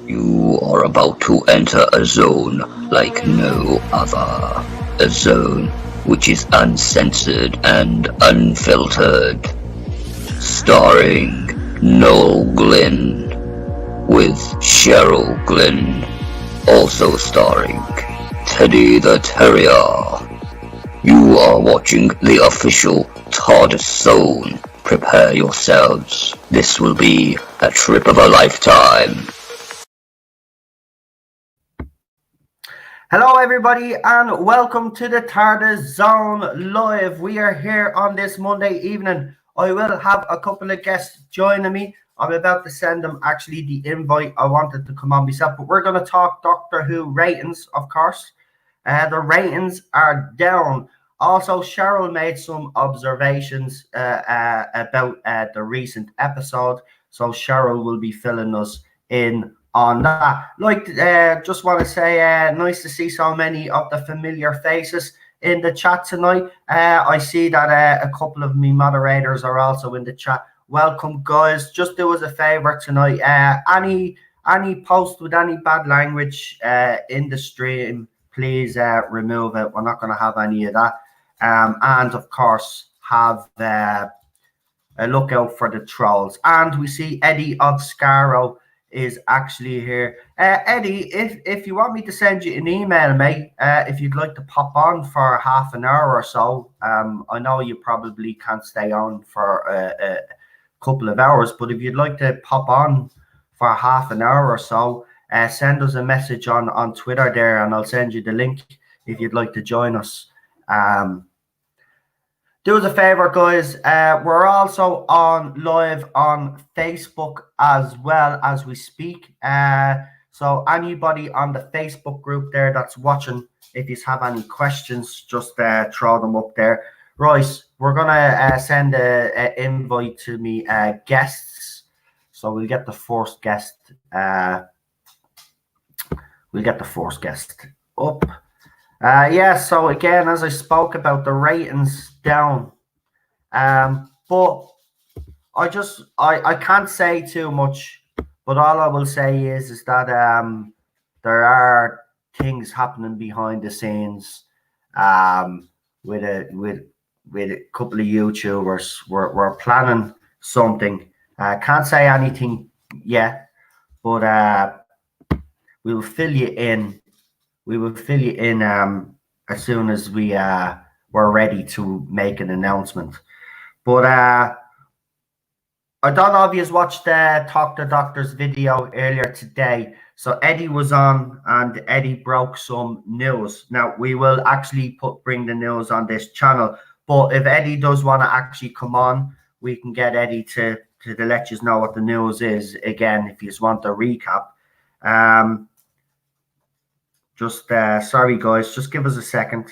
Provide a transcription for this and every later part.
You are about to enter a zone like no other. A zone which is uncensored and unfiltered. Starring Noel Glynn with Cheryl Glynn. Also starring Teddy the Terrier. You are watching the official Tardis zone. Prepare yourselves. This will be a trip of a lifetime. Hello everybody and welcome to the Tardis Zone Live. We are here on this Monday evening. I will have a couple of guests joining me. I'm about to send them actually the invite. I wanted to come on myself, but we're going to talk Doctor Who ratings, of course. The ratings are down. Also, Cheryl made some observations about the recent episode. So Cheryl will be filling us in on that. Just want to say nice to see so many of the familiar faces in the chat tonight. I see that a couple of me moderators are also in the chat. Welcome, guys. Just do us a favor tonight. Any post with any bad language in the stream, please remove it. We're not going to have any of that. And of course, have a look out for the trolls. And we see Eddie of Scarrow is actually here. Eddie, if you want me to send you an email, mate, if you'd like to pop on for half an hour or so, I know you probably can't stay on for a couple of hours, but if you'd like to pop on for half an hour or so, send us a message on Twitter there, and I'll send you the link if you'd like to join us. Do us a favor, guys. We're also on live on Facebook as well as we speak. So anybody on the Facebook group there that's watching, if you have any questions, just throw them up there. Right, we're gonna send an invite to me guests. So we'll get the first guest. Up. So again, as I spoke about, the ratings down, but I can't say too much, but all I will say is that there are things happening behind the scenes with a couple of YouTubers. We're planning something. Can't say anything yet, but we will fill you in. We will fill you in as soon as we're ready to make an announcement. But I don't know if you watched Talk to Doctor's video earlier today. So Eddie was on, and Eddie broke some news. Now we will actually bring the news on this channel. But if Eddie does want to actually come on, we can get Eddie to let you know what the news is again if you just want a recap. Sorry guys, just give us a second.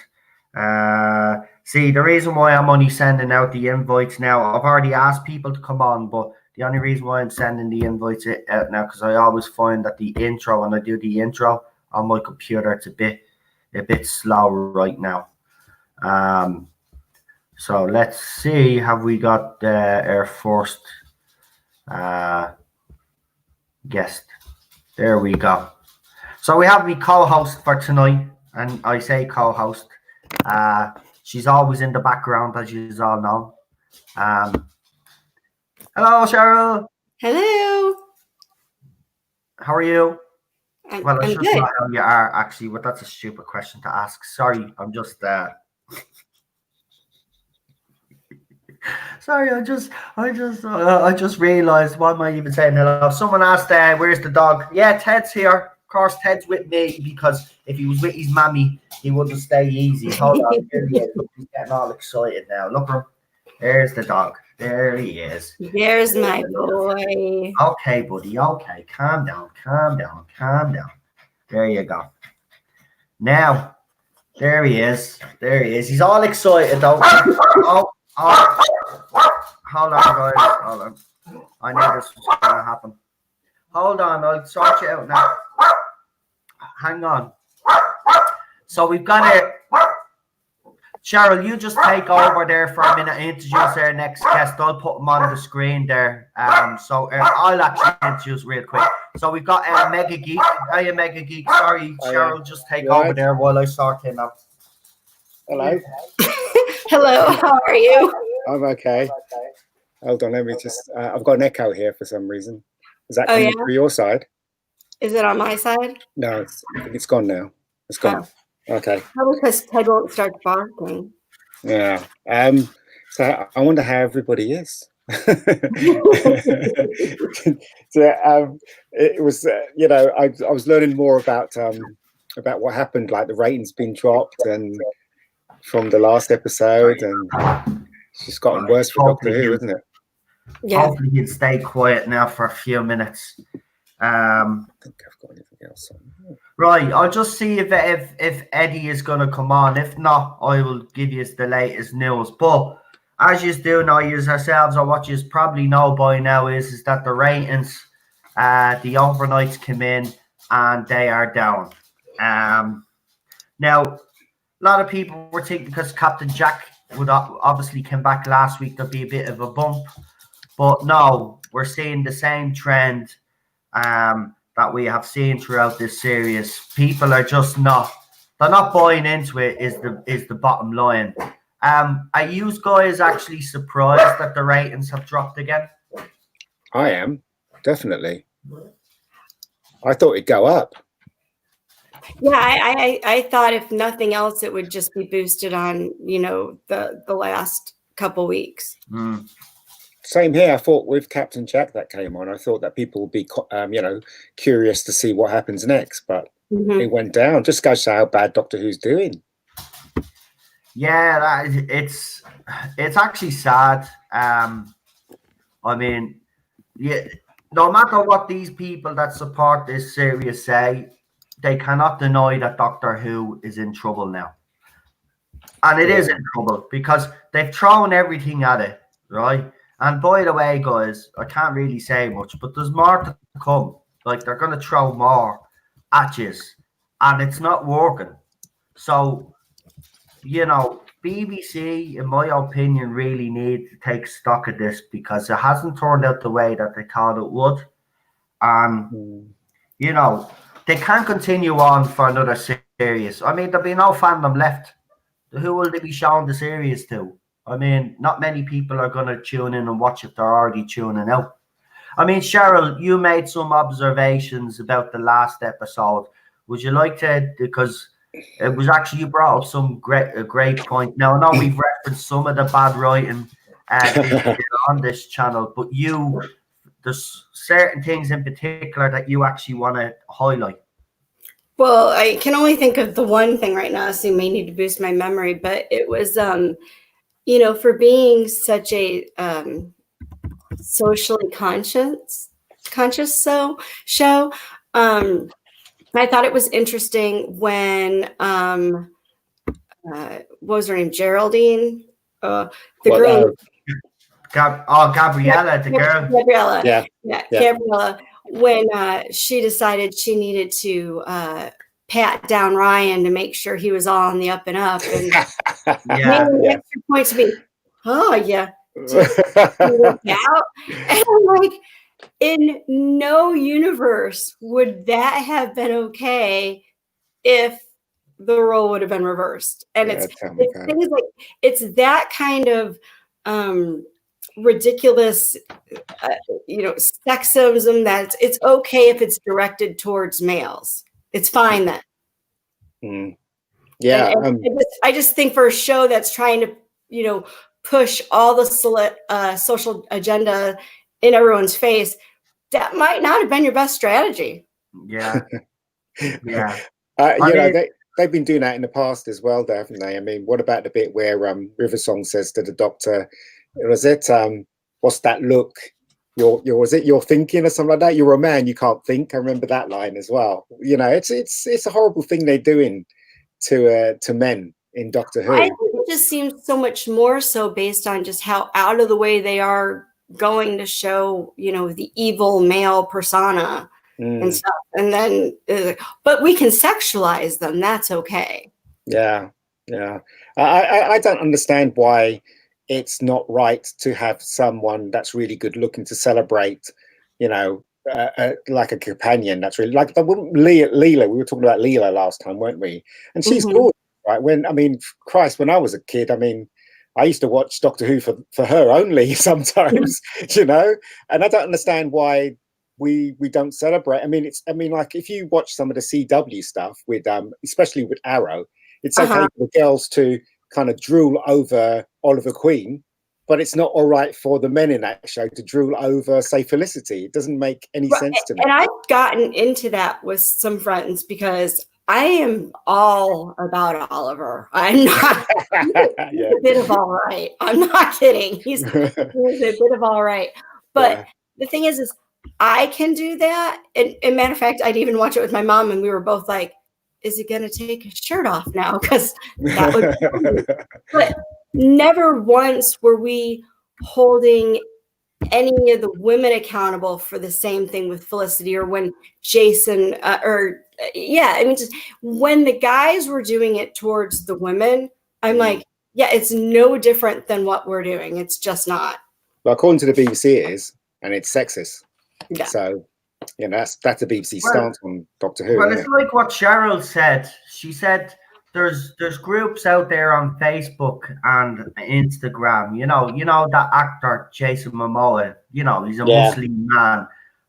See, the reason why I'm only sending out the invites now, I've already asked people to come on, but the only reason why I'm sending the invites out now, because I always find that the intro, when I do the intro on my computer, it's a bit slow right now. So let's see, have we got our first guest? There we go. So we have me co-host for tonight, and I say co-host. She's always in the background, as you all know. Hello, Cheryl. Hello. How are you? I'm It's just good. not how you are, actually, but that's a stupid question to ask. Sorry, I'm just... Sorry, I just realised, why am I even saying hello? Someone asked, where's the dog? Yeah, Ted's here. Of course, Ted's with me, because if he was with his mammy, he wouldn't stay easy. Hold on, here he is. He's getting all excited now. Look at him. There's the dog. There he is. There's my boy. Okay, buddy. Okay, calm down. There you go. Now, there he is. He's all excited though. Oh. Hold on, guys. Hold on. I knew this was going to happen. Hold on, I'll sort you out now. Hang on. So we've got it. Cheryl, you just take over there for a minute and introduce our next guest. I'll put him on the screen there. So I'll actually introduce real quick. So we've got Mega Geek. Hiya, Mega Geek. Sorry, Cheryl, just take over there while I sort him out. Hello. Hello, how are you? I'm okay. Hold on, let me just. I've got an echo here for some reason. Is that coming through your side? Is it on my side? No, I think it's gone now. It's gone. Oh. Okay. Probably because Ted won't start barking. Yeah. So I wonder how everybody is. So it was, I was learning more about what happened, like the ratings being dropped and from the last episode, and it's just gotten worse for Doctor Who, isn't it? Yeah. Hopefully he'll stay quiet now for a few minutes. I think I've got anything else on. Right, I'll just see if Eddie is going to come on. If not, I will give you the latest news. But as you do know, yourselves, or what you probably know by now, is that the ratings, the overnights come in and they are down. Now, a lot of people were thinking because Captain Jack would obviously come back last week, there'd be a bit of a bump. But no, we're seeing the same trend that we have seen throughout this series. People are just they're not buying into it, is the bottom line. Are you guys actually surprised that the ratings have dropped again? I am, definitely. I thought it'd go up. Yeah, I thought if nothing else, it would just be boosted on, the last couple weeks. Same here. I thought with Captain Jack that came on, I thought that people would be, curious to see what happens next, but it went down. Just goes to how bad Doctor Who's doing. Yeah, it's actually sad. I mean, yeah, no matter what these people that support this series say, they cannot deny that Doctor Who is in trouble now. And it is in trouble because they've thrown everything at it, right? And by the way, guys, I can't really say much, but there's more to come. Like, they're going to throw more at you, and it's not working. So, BBC, in my opinion, really need to take stock of this because it hasn't turned out the way that they thought it would. And, they can't continue on for another series. I mean, there'll be no fandom left. Who will they be showing the series to? I mean, not many people are going to tune in and watch if they're already tuning out. I mean, Cheryl, you made some observations about the last episode. Would you like to, because it was actually, you brought up some great point. Now, I know we've referenced some of the bad writing on this channel, but there's certain things in particular that you actually want to highlight. Well, I can only think of the one thing right now, so you may need to boost my memory, but it was, for being such a socially conscious show, I thought it was interesting when, what was her name? Geraldine? The girl. Gabriella, the girl. Gabriella. Yeah. Gabriella. When she decided she needed to pat down Ryan to make sure he was all on the up and up, and made an extra point to me. Oh yeah, work out. And I'm like, in no universe would that have been okay if the role would have been reversed. And it's things like it's that kind of ridiculous sexism that it's okay if it's directed towards males. It's fine then. Yeah. I just think for a show that's trying to push all the social agenda in everyone's face, that might not have been your best strategy. Yeah. They've been doing that in the past as well, haven't they? I mean, what about the bit where Riversong says to the Doctor, was it what's that look? You're thinking or something like that? You're a man, you can't think. I remember that line as well. It's a horrible thing they're doing to men in Doctor Who. I think it just seems so much more so based on just how out of the way they are going to show, the evil male persona and stuff. And then, but we can sexualize them. That's okay. Yeah. I don't understand why it's not right to have someone that's really good looking to celebrate, like a companion. That's really like the woman, Leela. We were talking about Leela last time, weren't we? And she's gorgeous, right? When I mean, Christ, when I was a kid, I mean, I used to watch Doctor Who for her only sometimes, you know. And I don't understand why we don't celebrate. I mean, like if you watch some of the CW stuff with especially with Arrow, it's okay for the girls to kind of drool over Oliver Queen, but it's not all right for the men in that show to drool over, say, Felicity. It doesn't make any sense to me. And I've gotten into that with some friends because I am all about Oliver. I'm not. He's a bit of all right. I'm not kidding. He's a bit of all right. But the thing is I can do that. And matter of fact, I'd even watch it with my mom, and we were both like, is he going to take his shirt off now? Because that would be funny. But never once were we holding any of the women accountable for the same thing with Felicity, or when Jason just when the guys were doing it towards the women, I'm like, yeah, it's no different than what we're doing. It's just not. Well, according to the BBC, it is, and it's sexist. Yeah. So, you know, that's the BBC stance on Doctor Who. Well, it's like what Cheryl said. She said there's groups out there on Facebook and Instagram. You know that actor Jason Momoa. You know, he's a Muslim man,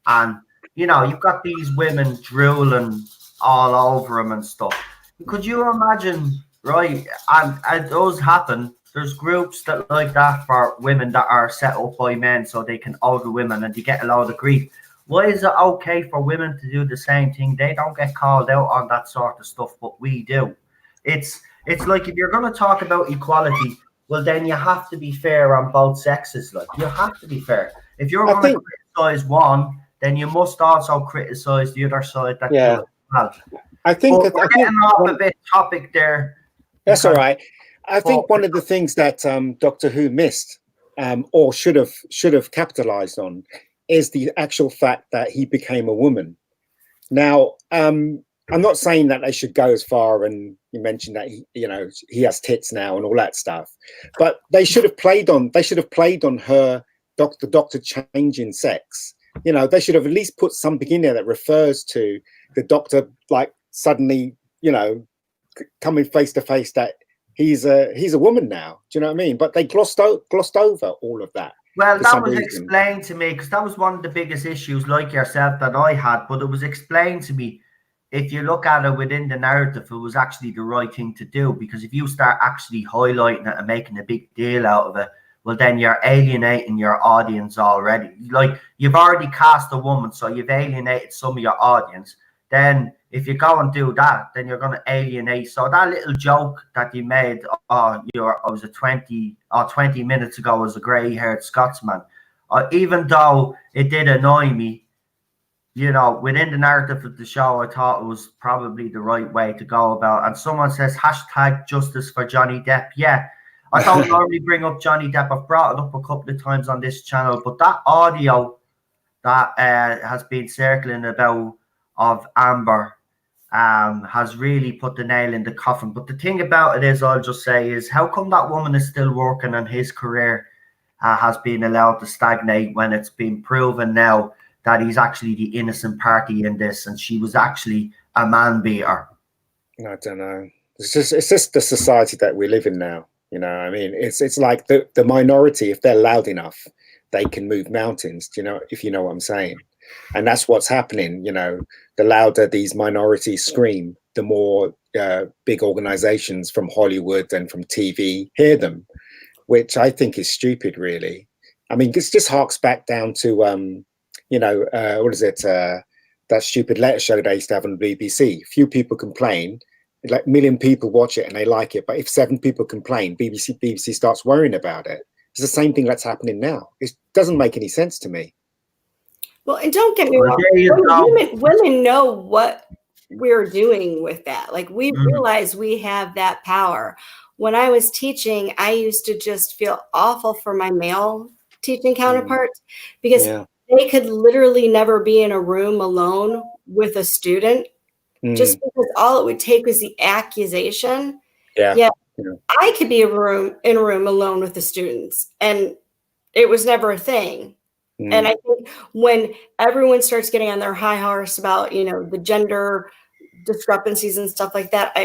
and you know you've got these women drooling all over him and stuff. Could you imagine, right? And those happen. There's groups that like that for women that are set up by men so they can order women and they get a lot of grief. Why is it okay for women to do the same thing? They don't get called out on that sort of stuff, but we do. It's like if you're going to talk about equality, well, then you have to be fair on both sexes. Like, you have to be fair. If you're going to criticize one, then you must also criticize the other side. That well. I think we're getting off a bit topic there. That's all right. I think one of the things that Doctor Who missed, or should have capitalized on, is the actual fact that he became a woman. Now, I'm not saying that they should go as far, and you mentioned that he has tits now and all that stuff, but they should have played on her the Doctor changing sex. You know, they should have at least put something in there that refers to the Doctor, like suddenly, you know, coming face to face that he's a woman now. Do you know what I mean? But they glossed over all of that. Well, that was explained to me, because that was one of the biggest issues, like yourself, that I had. But it was explained to me, if you look at it within the narrative, it was actually the right thing to do. Because if you start actually highlighting it and making a big deal out of it, well, then you're alienating your audience already. Like, you've already cast a woman, so you've alienated some of your audience. Then if you go and do that, then you're going to alienate. So that little joke that you made, was it 20 minutes ago, was a grey-haired Scotsman. Even though it did annoy me, you know, within the narrative of the show, I thought it was probably the right way to go about. And someone says, #justice for Johnny Depp. Yeah, I don't normally bring up Johnny Depp. I've brought it up a couple of times on this channel, but that audio that has been circling about of Amber has really put the nail in the coffin. But the thing about it is, I'll just say, is how come that woman is still working and his career has been allowed to stagnate when it's been proven now that he's actually the innocent party in this, and she was actually a man beater? I don't know. It's just the society that we live in now. You know, I mean, it's like the minority, if they're loud enough, they can move mountains. Do you know, if you know what I'm saying? And that's what's happening. You know, the louder these minorities scream, the more big organizations from Hollywood and from TV hear them, which I think is stupid, really. I mean, this just harks back down to, what is it? That stupid letter show they used to have on the BBC. Few people complain, like 1 million people watch it and they like it. But if 7 people complain, BBC starts worrying about it. It's the same thing that's happening now. It doesn't make any sense to me. Well, and don't get me wrong, women know what we're doing with that. Like, we realize we have that power. When I was teaching, I used to just feel awful for my male teaching counterparts, because they could literally never be in a room alone with a student, just because all it would take was the accusation. Yeah. I could be in a room alone with the students, and it was never a thing. And I think when everyone starts getting on their high horse about, you know, the gender discrepancies and stuff like that,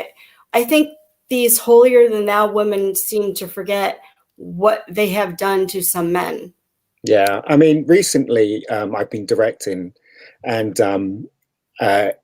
I think these holier than thou women seem to forget what they have done to some men. Yeah, I mean, recently I've been directing, and I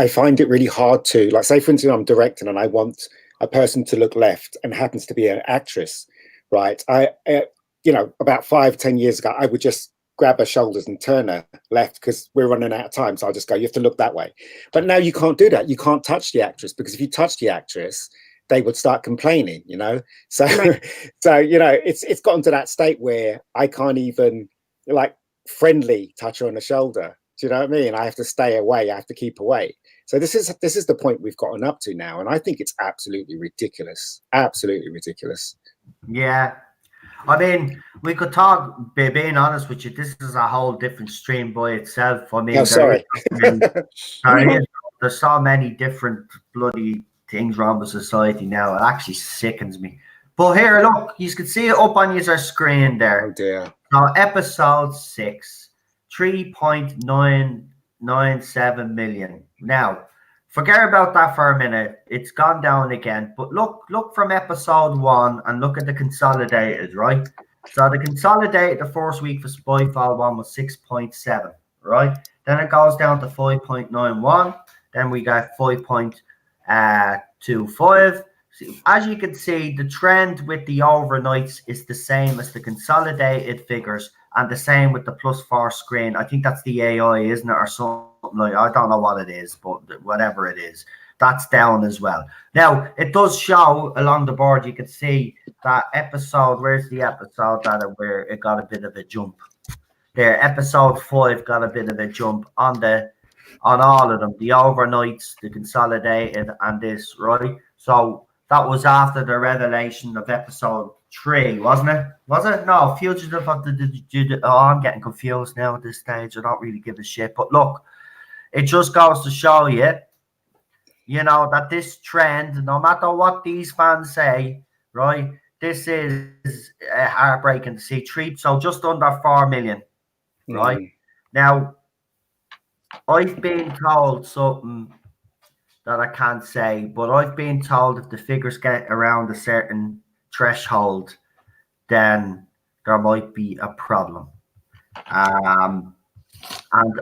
find it really hard to, like, say for instance, I'm directing and I want a person to look left and happens to be an actress, right? You know, about 5-10 years ago, I would just grab her shoulders and turn her left because we're running out of time. So I'll just go, you have to look that way. But now you can't do that. You can't touch the actress, because if you touch the actress, they would start complaining, you know? So, Right. so, you know, it's gotten to that state where I can't even, like, friendly touch her on the shoulder. Do you know what I mean? I have to stay away. I have to keep away. So this is the point we've gotten up to now. And I think it's absolutely ridiculous. Absolutely ridiculous. Yeah. I mean, we could talk, being honest with you, this is a whole different stream by itself. I mean, Oh, sorry. There's so many different bloody things wrong with society now. It actually sickens me. But here, look, you can see it up on your screen there. Oh, dear. Now, episode 6, 3.997 million. Now, forget about that for a minute. It's gone down again. But look from episode 1 and look at the consolidated, right? So the consolidated, the first week for Spyfall 1 was 6.7, right? Then it goes down to 5.91. Then we got 5.25. As you can see, the trend with the overnights is the same as the consolidated figures, and the same with the +4 screen. I think that's the AI, isn't it, or something like, I don't know what it is, but whatever it is, that's down as well. Now, it does show along the board, you can see that episode, where's the episode where it got a bit of a jump? There, episode 5 got a bit of a jump on all of them, the overnights, the consolidated, and this, right? So that was after the revelation of episode 3, wasn't it? Was it? No, Fugitive of the oh, I'm getting confused now at this stage. I don't really give a shit. But look, it just goes to show you, you know, that this trend, no matter what these fans say, right, this is heartbreaking to see. So just under 4 million, right? Now, I've been told something that I can't say, but I've been told if the figures get around a certain threshold, then there might be a problem. And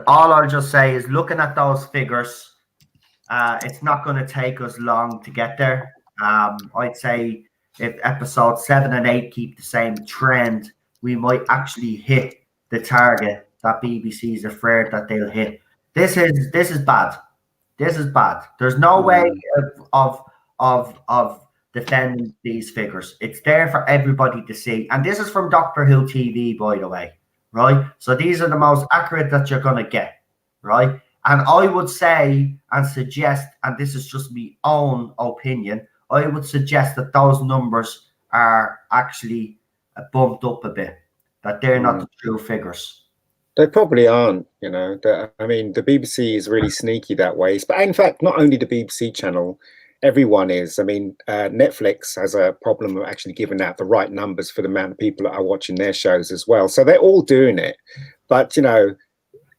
all I'll just say is, looking at those figures, it's not going to take us long to get there. I'd say if episode 7 and 8 keep the same trend, we might actually hit the target that BBC is afraid that they'll hit. This is bad. This is bad. There's no way of defending these figures. It's there for everybody to see. And this is from Doctor Who TV, by the way, right? So these are the most accurate that you're going to get, right? And I would say and suggest, and this is just my own opinion, I would suggest that those numbers are actually bumped up a bit, that they're not the true figures. They probably aren't, you know. I mean, the BBC is really sneaky that way. But in fact, not only the BBC channel, everyone is. I mean, Netflix has a problem of actually giving out the right numbers for the amount of people that are watching their shows as well. So they're all doing it. But, you know,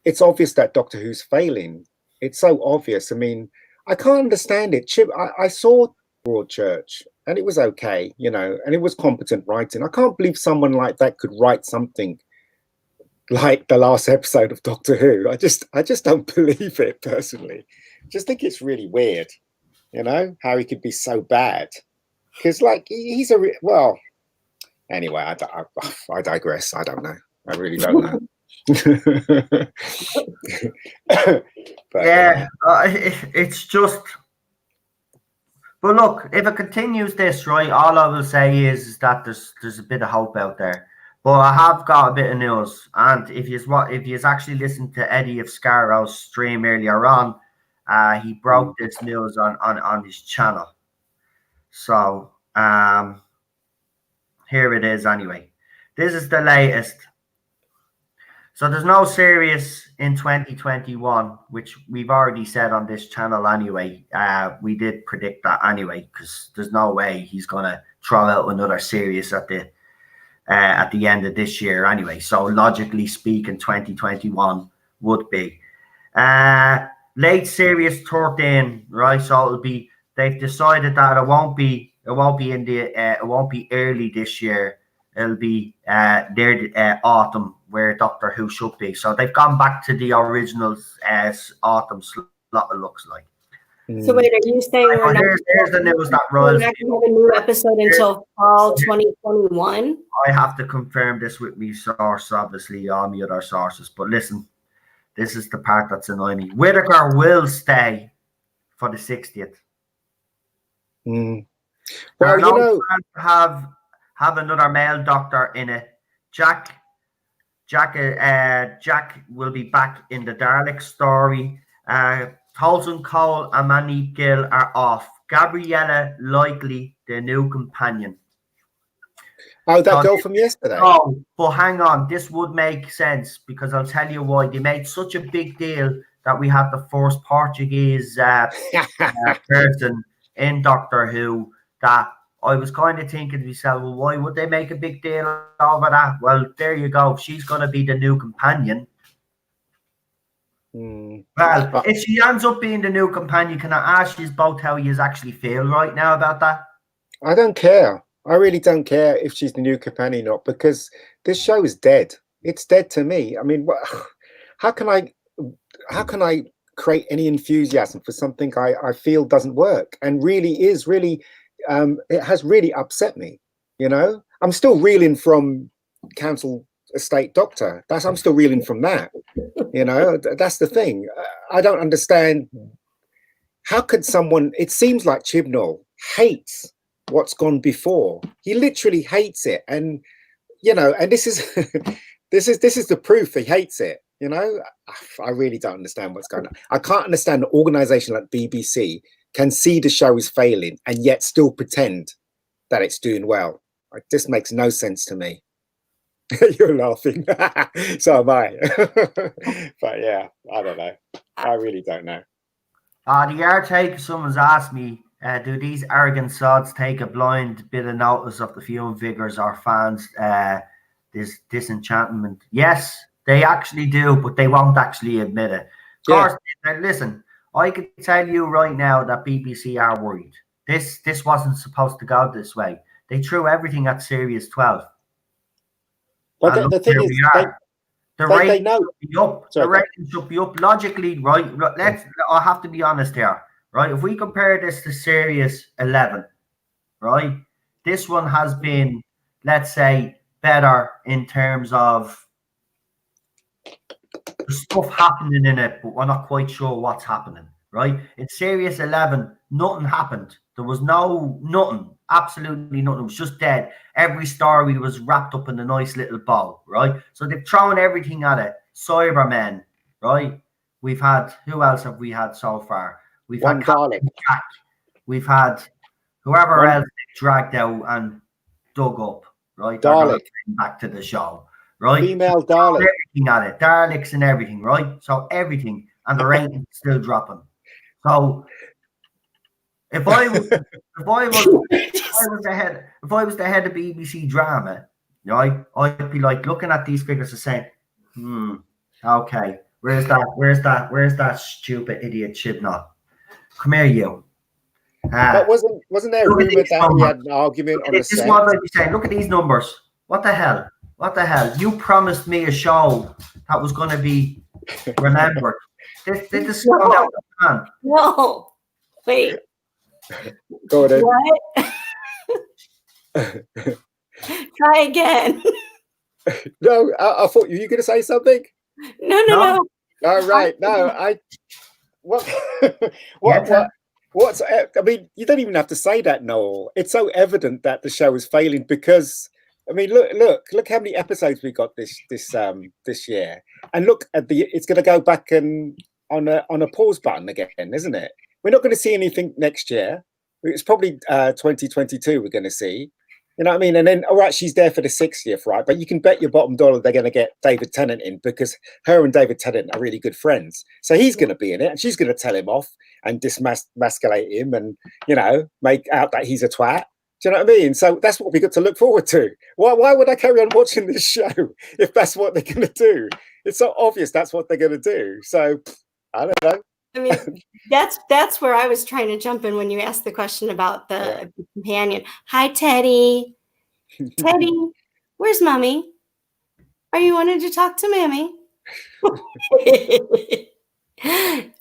it's obvious that Doctor Who's failing. It's so obvious. I mean, I can't understand it. I saw Broadchurch and it was okay, you know, and it was competent writing. I can't believe someone like that could write something like the last episode of Doctor Who. I just don't believe it personally. Just think it's really weird, you know, how he could be so bad. Because, like, he's well. Anyway, I digress. I don't know. I really don't know. But, yeah, it's just. But look, if it continues this, right, all I will say is that there's a bit of hope out there. But I have got a bit of news, and if you actually listened to Eddie of Scarrow's stream earlier on, he broke this news on his channel. So here it is anyway. This is the latest. So there's no series in 2021, which we've already said on this channel anyway. We did predict that anyway, because there's no way he's gonna throw out another series at the at the end of this year anyway. So logically speaking, 2021 would be. Late series 13, right? So it'll be, they've decided that it won't be early this year. It'll be near autumn where Doctor Who should be. So they've gone back to the original autumn slot, it looks like. So wait, are you saying we're not? Here's the news that We're runs. not going to have a new episode until fall 2021. I have to confirm this with me source, obviously, all my other sources. But listen, this is the part that's annoying me. Whittaker will stay for the 60th. Well, you know, have another male Doctor in it. Jack will be back in the Dalek story. Tolson Cole and Manique Gill are off. Gabriella likely the new companion. Oh, that girl from yesterday. Oh, but hang on. This would make sense because I'll tell you why. They made such a big deal that we had the first Portuguese person in Doctor Who that I was kind of thinking to myself, well, why would they make a big deal over that? Well, there you go. She's going to be the new companion. Well, if she ends up being the new companion, can I ask you both how you actually feel right now about that? I don't care. I really don't care if she's the new companion or not, because this show is dead. It's dead to me. I mean, how can I create any enthusiasm for something I feel doesn't work and really it has really upset me. You know, I'm still reeling from Council Estate Doctor. I'm still reeling from that. You know, that's the thing. I don't understand. How could someone? It seems like Chibnall hates what's gone before. He literally hates it, and you know, and this is this is the proof he hates it. You know, I really don't understand what's going on. I can't understand an organization like BBC can see the show is failing and yet still pretend that it's doing well. It just makes no sense to me. You're laughing. So am I. But yeah, I don't know. I really don't know. The art take, someone's asked me, do these arrogant sods take a blind bit of notice of the few figures or fans this disenchantment? Yes, they actually do, but they won't actually admit it. Of course, listen, I can tell you right now that BBC are worried. This wasn't supposed to go this way. They threw everything at Series 12. But the thing is, the rating should be up. The rating should be up logically, right? I have to be honest here, right? If we compare this to Series 11, right? This one has been, let's say, better in terms of the stuff happening in it, but we're not quite sure what's happening, right? In Series 11, nothing happened. There was nothing, absolutely nothing. It was just dead. Every story was wrapped up in a nice little bow, right? So they've thrown everything at it. Cybermen, right? We've had, who else have we had so far? We've had Capaldi. We've had whoever else they dragged out and dug up, right? Dalek back to the show, right? Female Dalek. Everything at it, Daleks and everything, right? So everything, and the rating's still dropping. So if I was the head of BBC drama, you know, I'd be like looking at these figures and saying, okay, where's that stupid idiot Chibnall? Come here, you. But wasn't there a rumor that we had an argument on the set? This is what I'd be saying. Look at these numbers. What the hell? What the hell? You promised me a show that was going to be remembered. This No. Wait. Go ahead. What? Try again. No, I thought you were going to say something. No. All right. No, what's? I mean, you don't even have to say that, Noel. It's so evident that the show is failing because, I mean, look how many episodes we got this year, and look at it's going to go back and on a pause button again, isn't it? We're not going to see anything next year. It's probably 2022 we're going to see. You know what I mean? And then, all right, she's there for the 60th, right? But you can bet your bottom dollar they're going to get David Tennant in because her and David Tennant are really good friends. So he's going to be in it and she's going to tell him off and dismasculate him and, you know, make out that he's a twat. Do you know what I mean? So that's what we got to look forward to. Why would I carry on watching this show if that's what they're going to do? It's so obvious that's what they're going to do. So I don't know. I mean, that's where I was trying to jump in when you asked the question about the companion. Hi, Teddy. Teddy, where's Mommy? Are you wanting to talk to Mammy?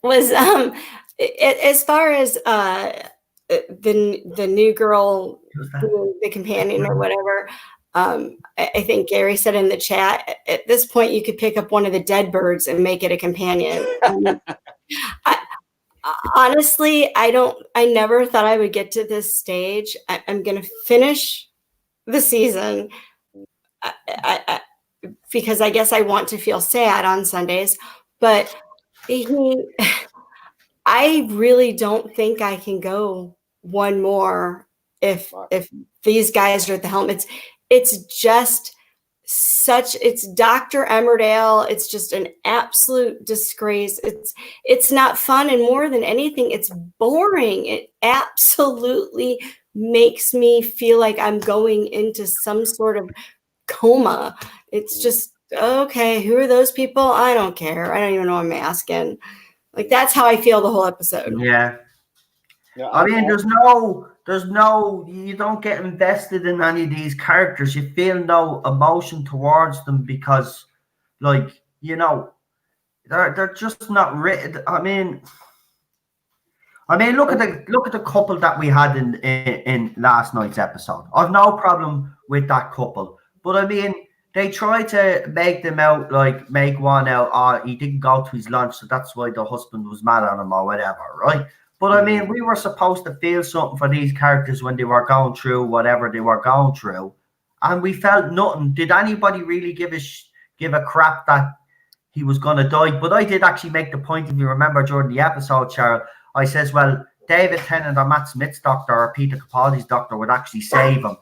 Was as far as the new girl, the companion or whatever. I think Gary said in the chat, at this point you could pick up one of the dead birds and make it a companion. Honestly, I never thought I would get to this stage. I'm going to finish the season because I guess I want to feel sad on Sundays, but I really don't think I can go one more if these guys are at the helm. It's just it's Dr. Emmerdale. It's just an absolute disgrace. It's not fun, and more than anything, it's boring. It absolutely makes me feel like I'm going into some sort of coma. It's just, okay, who are those people? I don't care. I don't even know what I'm asking. Like, that's how I feel the whole episode. Yeah. I mean, there's no, you don't get invested in any of these characters. You feel no emotion towards them because, like, you know, they're just not written. I mean, look at the couple that we had in last night's episode. I've no problem with that couple, but I mean, they try to make one out. He didn't go to his lunch, so that's why the husband was mad at him or whatever, right? But I mean, we were supposed to feel something for these characters when they were going through whatever they were going through, and we felt nothing. Did anybody really give a crap that he was going to die? But I did actually make the point, if you remember during the episode, Cheryl, I says, well, David Tennant or Matt Smith's doctor or Peter Capaldi's doctor would actually save him,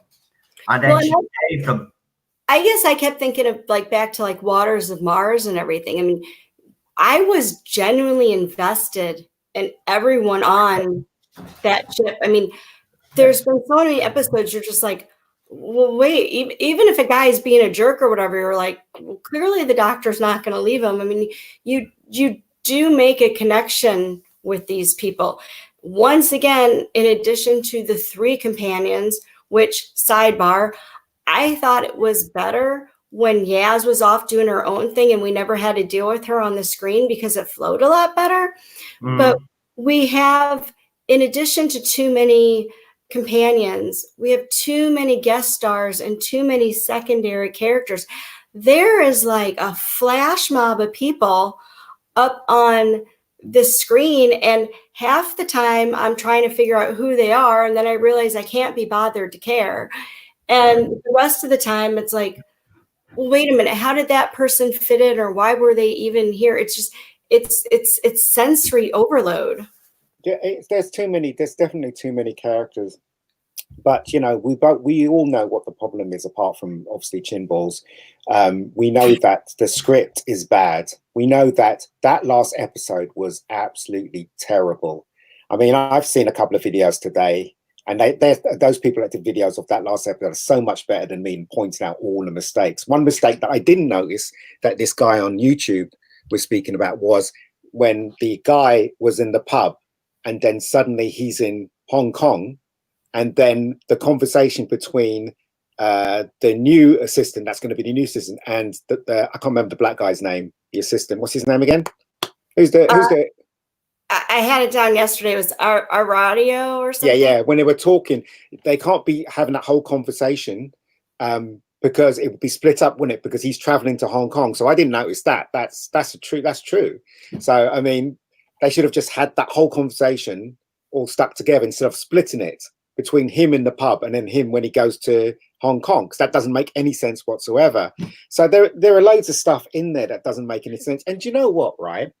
and then she saved him. I guess I kept thinking of back to Waters of Mars and everything. I mean, I was genuinely invested in everyone on that ship. I mean, there's been so many episodes you're just like, well, wait, even if a guy is being a jerk or whatever, you're like, well, clearly the doctor's not going to leave him. I mean, you do make a connection with these people. Once again, in addition to the 3 companions, which, sidebar, I thought it was better when Yaz was off doing her own thing and we never had to deal with her on the screen because it flowed a lot better. But we have, in addition to too many companions, we have too many guest stars and too many secondary characters. There is like a flash mob of people up on the screen, and half the time I'm trying to figure out who they are, and then I realize I can't be bothered to care. And the rest of the time it's like, well, wait a minute, how did that person fit in, or why were they even here? It's just it's sensory overload. Yeah, there's definitely too many characters. But you know, we all know what the problem is, apart from obviously chin balls. We know that the script is bad. We know that last episode was absolutely terrible. I mean, I've seen a couple of videos today, and those people that did videos of that last episode are so much better than me in pointing out all the mistakes. One mistake that I didn't notice that this guy on YouTube was speaking about was when the guy was in the pub and then suddenly he's in Hong Kong, and then the conversation between the new assistant, that's going to be the new assistant, and I can't remember the black guy's name, the assistant. What's his name again? Who's the I had it down yesterday. It was our radio or something. Yeah. When they were talking, they can't be having that whole conversation because it would be split up, wouldn't it? Because he's traveling to Hong Kong. So I didn't notice that. That's true. So I mean, they should have just had that whole conversation all stuck together instead of splitting it between him in the pub and then him when he goes to Hong Kong, because that doesn't make any sense whatsoever. So there are loads of stuff in there that doesn't make any sense. And do you know what, right?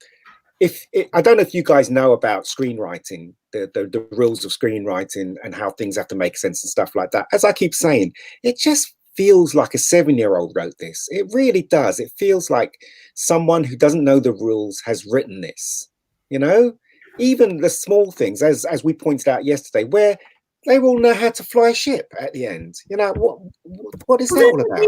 I don't know if you guys know about screenwriting, the rules of screenwriting and how things have to make sense and stuff like that. As I keep saying, it just feels like a 7-year-old wrote this. It really does. It feels like someone who doesn't know the rules has written this. You know, even the small things, as we pointed out yesterday, where they all know how to fly a ship at the end. You know, what is that all about?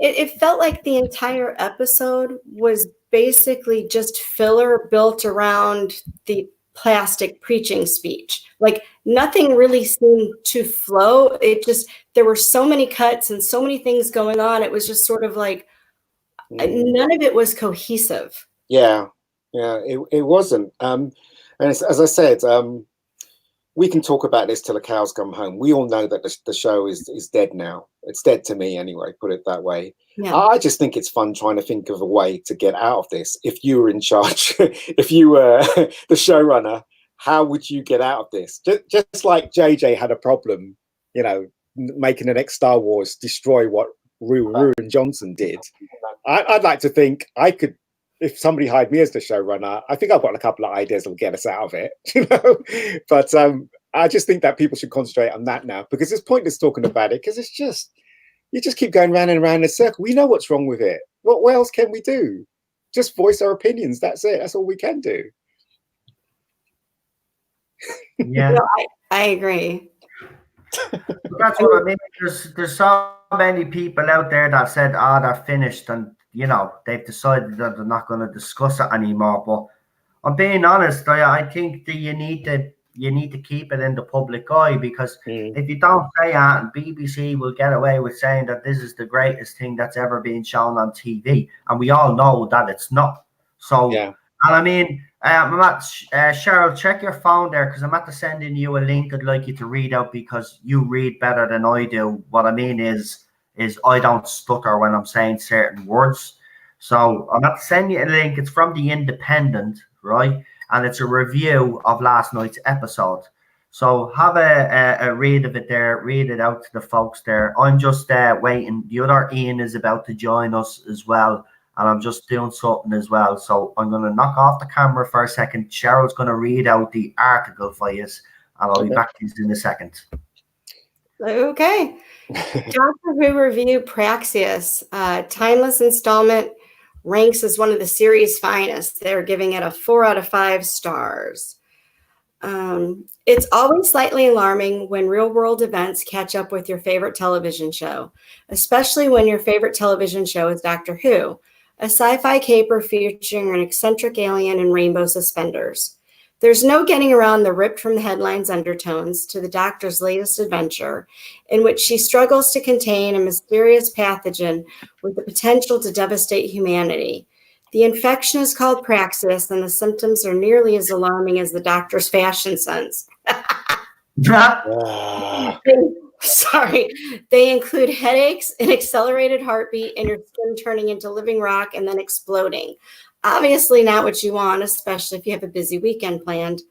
It felt like the entire episode was basically just filler built around the plastic preaching speech. Like nothing really seemed to flow. There were so many cuts and so many things going on. It was just sort of like none of it was cohesive. Yeah, it wasn't. And as I said, we can talk about this till the cows come home. We all know that the show is dead now. It's dead to me anyway, put it that way. Yeah. I just think it's fun trying to think of a way to get out of this. If you were in charge, if you were the showrunner, how would you get out of this? Just like JJ had a problem, you know, making the next Star Wars destroy what Ruan Johnson did. I'd like to think I could, if somebody hired me as the showrunner, I think I've got a couple of ideas that will get us out of it, you know. But I just think that people should concentrate on that now, because it's pointless talking about it, because it's just, you just keep going round and round in a circle. We know what's wrong with it. What else can we do? Just voice our opinions. That's it. That's all we can do. Yeah, no, I agree. That's what I mean. There's so many people out there that said, they're finished, and you know, they've decided that they're not going to discuss it anymore. But I'm being honest, I think that you need to keep it in the public eye, because if you don't say that, and BBC will get away with saying that this is the greatest thing that's ever been shown on TV, and we all know that it's not. So, yeah. And I mean, Cheryl, check your phone there, because I'm at to sending you a link I'd like you to read out, because you read better than I do. What I mean is I don't stutter when I'm saying certain words. So I'm at to send you a link. It's from The Independent, right? And it's a review of last night's episode. So have a read of it there. Read it out to the folks there. I'm just waiting. The other Ian is about to join us as well, and I'm just doing something as well. So I'm going to knock off the camera for a second. Cheryl's going to read out the article for you, and I'll be back to you in a second. Okay. Doctor Who review Praxeus, timeless installment, ranks as one of the series' finest. They're giving it a 4 out of 5 stars. It's always slightly alarming when real-world events catch up with your favorite television show, especially when your favorite television show is Doctor Who, a sci-fi caper featuring an eccentric alien in rainbow suspenders. There's no getting around the ripped from the headlines undertones to the Doctor's latest adventure, in which she struggles to contain a mysterious pathogen with the potential to devastate humanity. The infection is called Praxeus, and the symptoms are nearly as alarming as the Doctor's fashion sense. Sorry. They include headaches, an accelerated heartbeat, and your skin turning into living rock and then exploding. Obviously not what you want, especially if you have a busy weekend planned.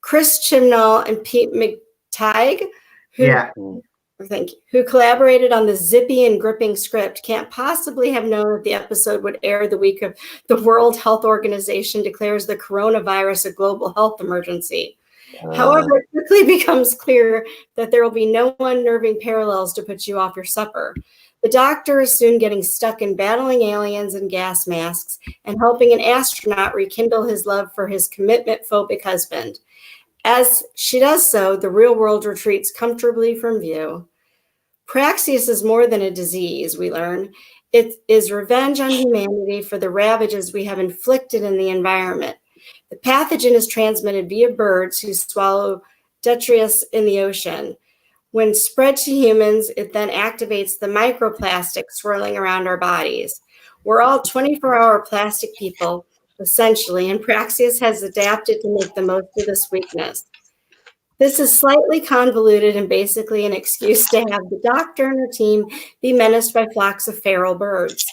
Chris Chibnall and Pete McTighe, who collaborated on the zippy and gripping script, can't possibly have known that the episode would air the week of the World Health Organization declares the coronavirus a global health emergency. However, it quickly becomes clear that there will be no unnerving parallels to put you off your supper. The Doctor is soon getting stuck in battling aliens and gas masks and helping an astronaut rekindle his love for his commitment-phobic husband. As she does so, the real world retreats comfortably from view. Praxeus is more than a disease, we learn. It is revenge on humanity for the ravages we have inflicted in the environment. The pathogen is transmitted via birds who swallow detritus in the ocean. When spread to humans, it then activates the microplastics swirling around our bodies. We're all 24-hour plastic people, essentially, and Praxeus has adapted to make the most of this weakness. This is slightly convoluted and basically an excuse to have the Doctor and her team be menaced by flocks of feral birds.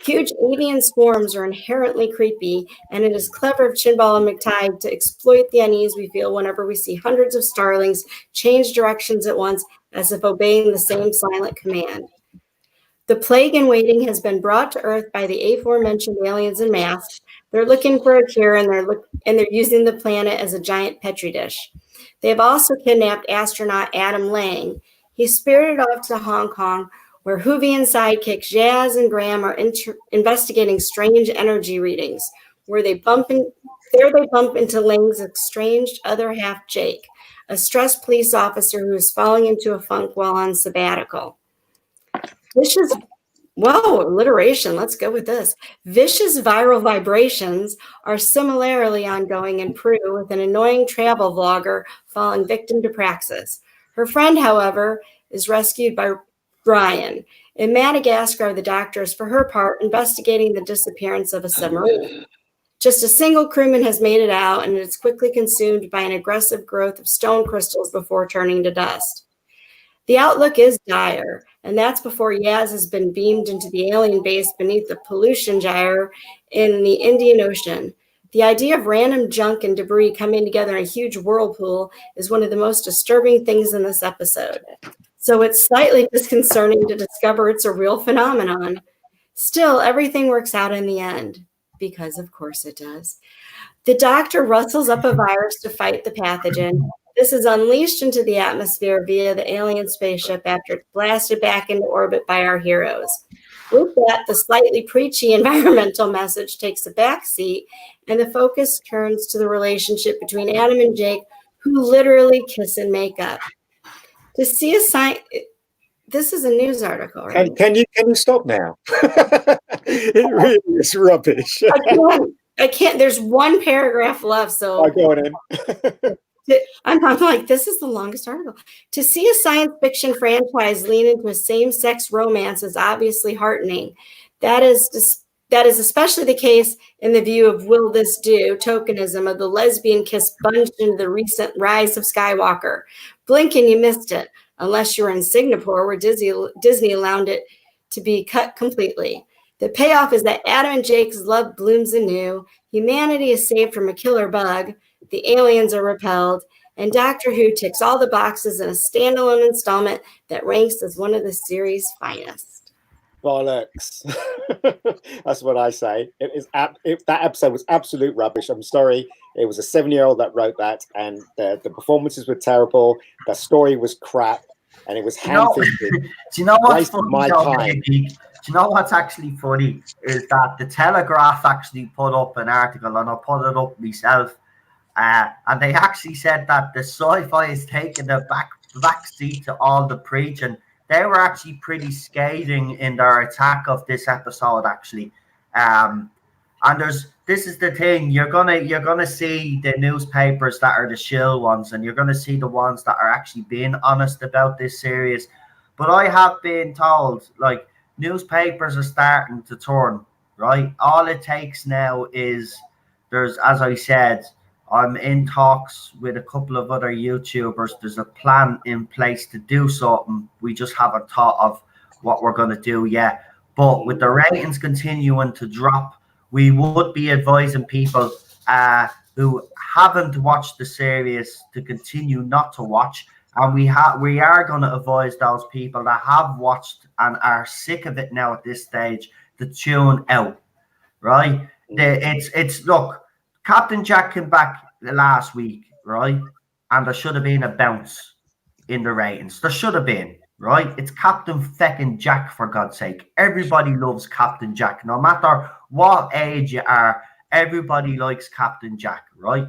Huge avian swarms are inherently creepy, and it is clever of Chibnall and McTighe to exploit the unease we feel whenever we see hundreds of starlings change directions at once as if obeying the same silent command. The plague in waiting has been brought to Earth by the aforementioned aliens in masks. They're looking for a cure, and they're using the planet as a giant petri dish. They have also kidnapped astronaut Adam Lang. He's spirited off to Hong Kong, where Whovian sidekicks Jazz and Graham are investigating strange energy readings. where they bump into Lang's estranged other half, Jake, a stressed police officer who is falling into a funk while on sabbatical. Alliteration. Let's go with this. Vicious viral vibrations are similarly ongoing in Peru with an annoying travel vlogger falling victim to praxis. Her friend, however, is rescued by Ryan. In Madagascar, the doctor is, for her part, investigating the disappearance of a submarine. Just a single crewman has made it out, and it is quickly consumed by an aggressive growth of stone crystals before turning to dust. The outlook is dire, and that's before Yaz has been beamed into the alien base beneath the pollution gyre in the Indian Ocean. The idea of random junk and debris coming together in a huge whirlpool is one of the most disturbing things in this episode. So it's slightly disconcerting to discover it's a real phenomenon. Still, everything works out in the end, because of course it does. The doctor rustles up a virus to fight the pathogen. This is unleashed into the atmosphere via the alien spaceship after it's blasted back into orbit by our heroes. With that, the slightly preachy environmental message takes a back seat, and the focus turns to the relationship between Adam and Jake, who literally kiss and make up. To see a sign, this is a news article, right? Can you stop now? It really is rubbish. I can't. There's one paragraph left, so I go on in. I'm like, this is the longest article. To see a science fiction franchise lean into a same-sex romance is obviously heartening. That is especially the case in the view of Will This Do, tokenism of the lesbian kiss bunched into the recent Rise of Skywalker. Blink and you missed it, unless you're in Singapore, where Disney allowed it to be cut completely. The payoff is that Adam and Jake's love blooms anew, humanity is saved from a killer bug, the aliens are repelled, and Doctor Who ticks all the boxes in a standalone installment that ranks as one of the series' finest. Bollocks. That's what I say. That episode was absolute rubbish. I'm sorry. It was a 7-year-old that wrote that, and the performances were terrible. The story was crap, and it was hand-fisted. Do you know what's funny? My time. Do you know what's actually funny is that the Telegraph actually put up an article, and I put it up myself, and they actually said that the sci-fi is taking the back seat to all the preaching. They were actually pretty scathing in their attack of this episode, actually. And this is the thing, you're gonna see the newspapers that are the shill ones, and you're gonna see the ones that are actually being honest about this series. But I have been told, like, newspapers are starting to turn, right? All it takes now is as I said, I'm in talks with a couple of other YouTubers. There's a plan in place to do something. We just haven't thought of what we're going to do yet. But with the ratings continuing to drop, we would be advising people who haven't watched the series to continue not to watch. And we are going to advise those people that have watched and are sick of it now at this stage to tune out, right? Look, Captain Jack came back last week, right? And there should have been a bounce in the ratings. There should have been, right? It's Captain feckin' Jack, for God's sake. Everybody loves Captain Jack. No matter what age you are, everybody likes Captain Jack, right?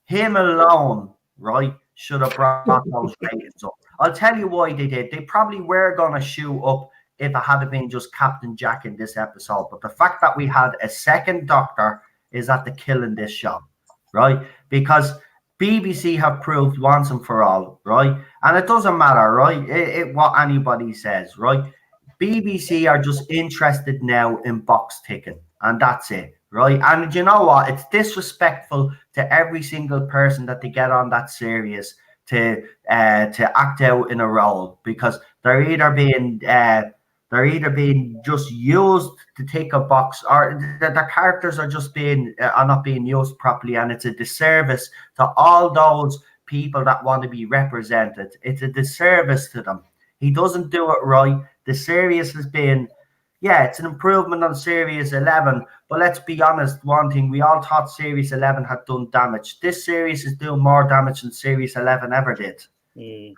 Him alone, right, should have brought those ratings up. I'll tell you why they did. They probably were going to shoot up if it had been just Captain Jack in this episode. But the fact that we had a second Doctor is at the killing this show, right? Because BBC have proved once and for all, right? And it doesn't matter, right? What anybody says, right? BBC are just interested now in box ticking, and that's it, right? And you know what? It's disrespectful to every single person that they get on that series to act out in a role, because they're either being just used to take a box, or the characters are just are not being used properly, and it's a disservice to all those people that want to be represented. It's a disservice to them. He doesn't do it right. The series has been, it's an improvement on Series 11, but let's be honest, one thing, we all thought Series 11 had done damage. This series is doing more damage than Series 11 ever did,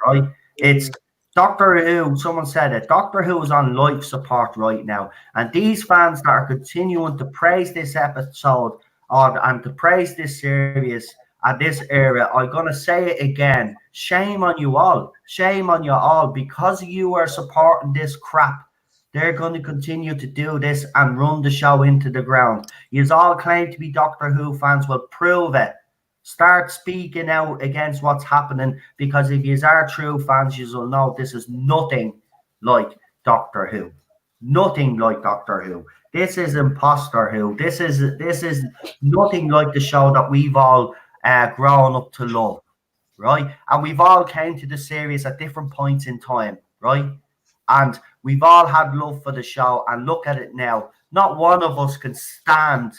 right? It's Doctor Who, someone said it, Doctor Who is on life support right now. And these fans that are continuing to praise this episode and to praise this series at this era. I'm gonna say it again. Shame on you all. Shame on you all, because you are supporting this crap. They're going to continue to do this and run the show into the ground. You all claim to be Doctor Who fans. Well, prove it. Start speaking out against what's happening, because if you are true fans, you will know this is nothing like Doctor Who. Nothing like Doctor Who. This is Imposter Who. This is nothing like the show that we've all grown up to love, right? And we've all came to the series at different points in time, right? And we've all had love for the show. And look at it now. Not one of us can stand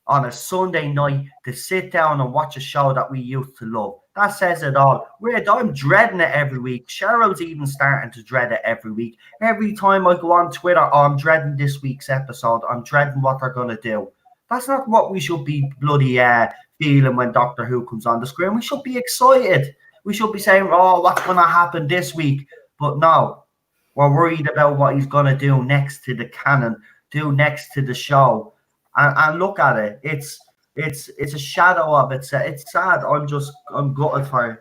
on a Sunday night to sit down and watch a show that we used to love. That says it all. I'm dreading it every week. Cheryl's even starting to dread it every week. Every time I go on Twitter, I'm dreading this week's episode. I'm dreading what they're going to do. That's not what we should be bloody feeling when Doctor Who comes on the screen. We should be excited. We should be saying, oh, what's going to happen this week? But no, we're worried about what he's going to do next to the canon, do next to the show. And look at it. It's a shadow of it. It's sad. I'm gutted for it.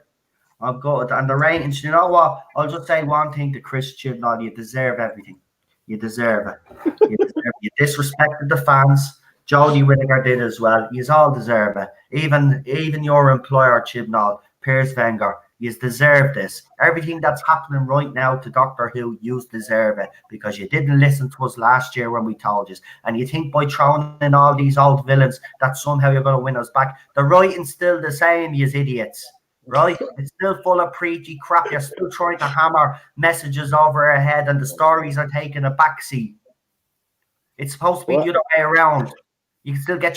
I'm gutted. And the ratings, you know what? I'll just say one thing to Chris Chibnall. You deserve everything. You deserve it. You disrespected the fans. Jodie Whittaker did as well. You all deserve it. Even your employer, Chibnall, Piers Wenger, you deserve this. Everything that's happening right now to Doctor Who, you deserve it, because you didn't listen to us last year when we told you. And you think by throwing in all these old villains that somehow you're going to win us back. The writing's still the same, you idiots, right? It's still full of preachy crap. You're still trying to hammer messages over our head, and the stories are taking a backseat. It's supposed to be the other way around. You still get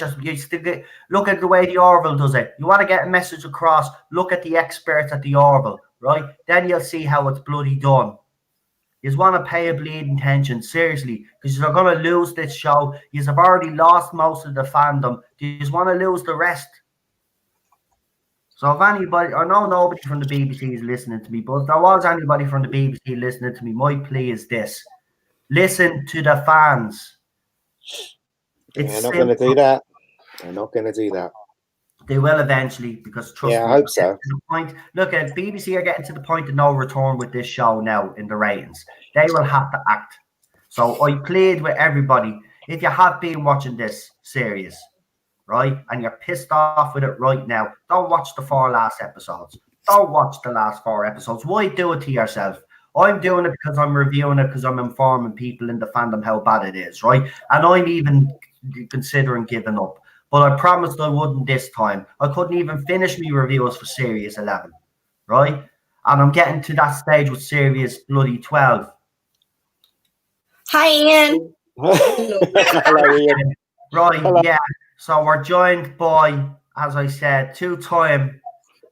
look at the way the Orville does it. You want to get a message across, look at the experts at the Orville, right? Then you'll see how it's bloody done. You just want to pay a bleeding attention, seriously, because you're going to lose this show. You have already lost most of the fandom. You just want to lose the rest. So if anybody, I know nobody from the BBC is listening to me, but if there was anybody from the BBC listening to me, my plea is this: listen to the fans. They're not going to do that. They're not going to do that. They will eventually, because trust me. I hope so. To the point, look, at BBC are getting to the point of no return with this show now in the ratings. They will have to act. So I plead with everybody, if you have been watching this series, right, and you're pissed off with it right now, don't watch the 4 last episodes. Don't watch the last 4 episodes. Why do it to yourself? I'm doing it because I'm reviewing it, because I'm informing people in the fandom how bad it is, right? And I'm even considering giving up. But I promised I wouldn't this time. I couldn't even finish my reviews for Series 11, right? And I'm getting to that stage with Series bloody 12. Hi, Ian. Hello, Ian. Right, Hello. yeah. So we're joined by, as I said, 2-time,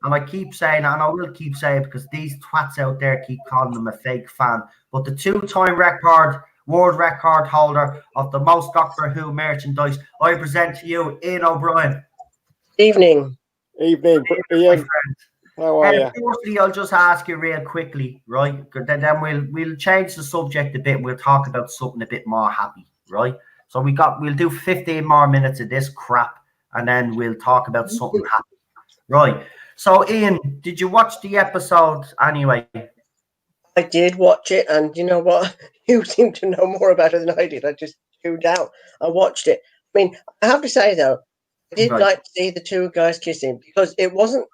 and I keep saying, and I will keep saying, because these twats out there keep calling them a fake fan, but the 2-time world record holder of the most Doctor Who merchandise, I present to you Ian O'Brien. Evening. Evening, Ian. How are you? Firstly, I'll just ask you real quickly, right? Then we'll change the subject a bit, and we'll talk about something a bit more happy, right? So we'll do 15 more minutes of this crap, and then we'll talk about something happy, right? So, Ian, did you watch the episode anyway? I did watch it, and you know what? You seem to know more about it than I did. I just tuned out. I watched it. I mean, I have to say, though, I did like to see the 2 guys kissing, because it wasn't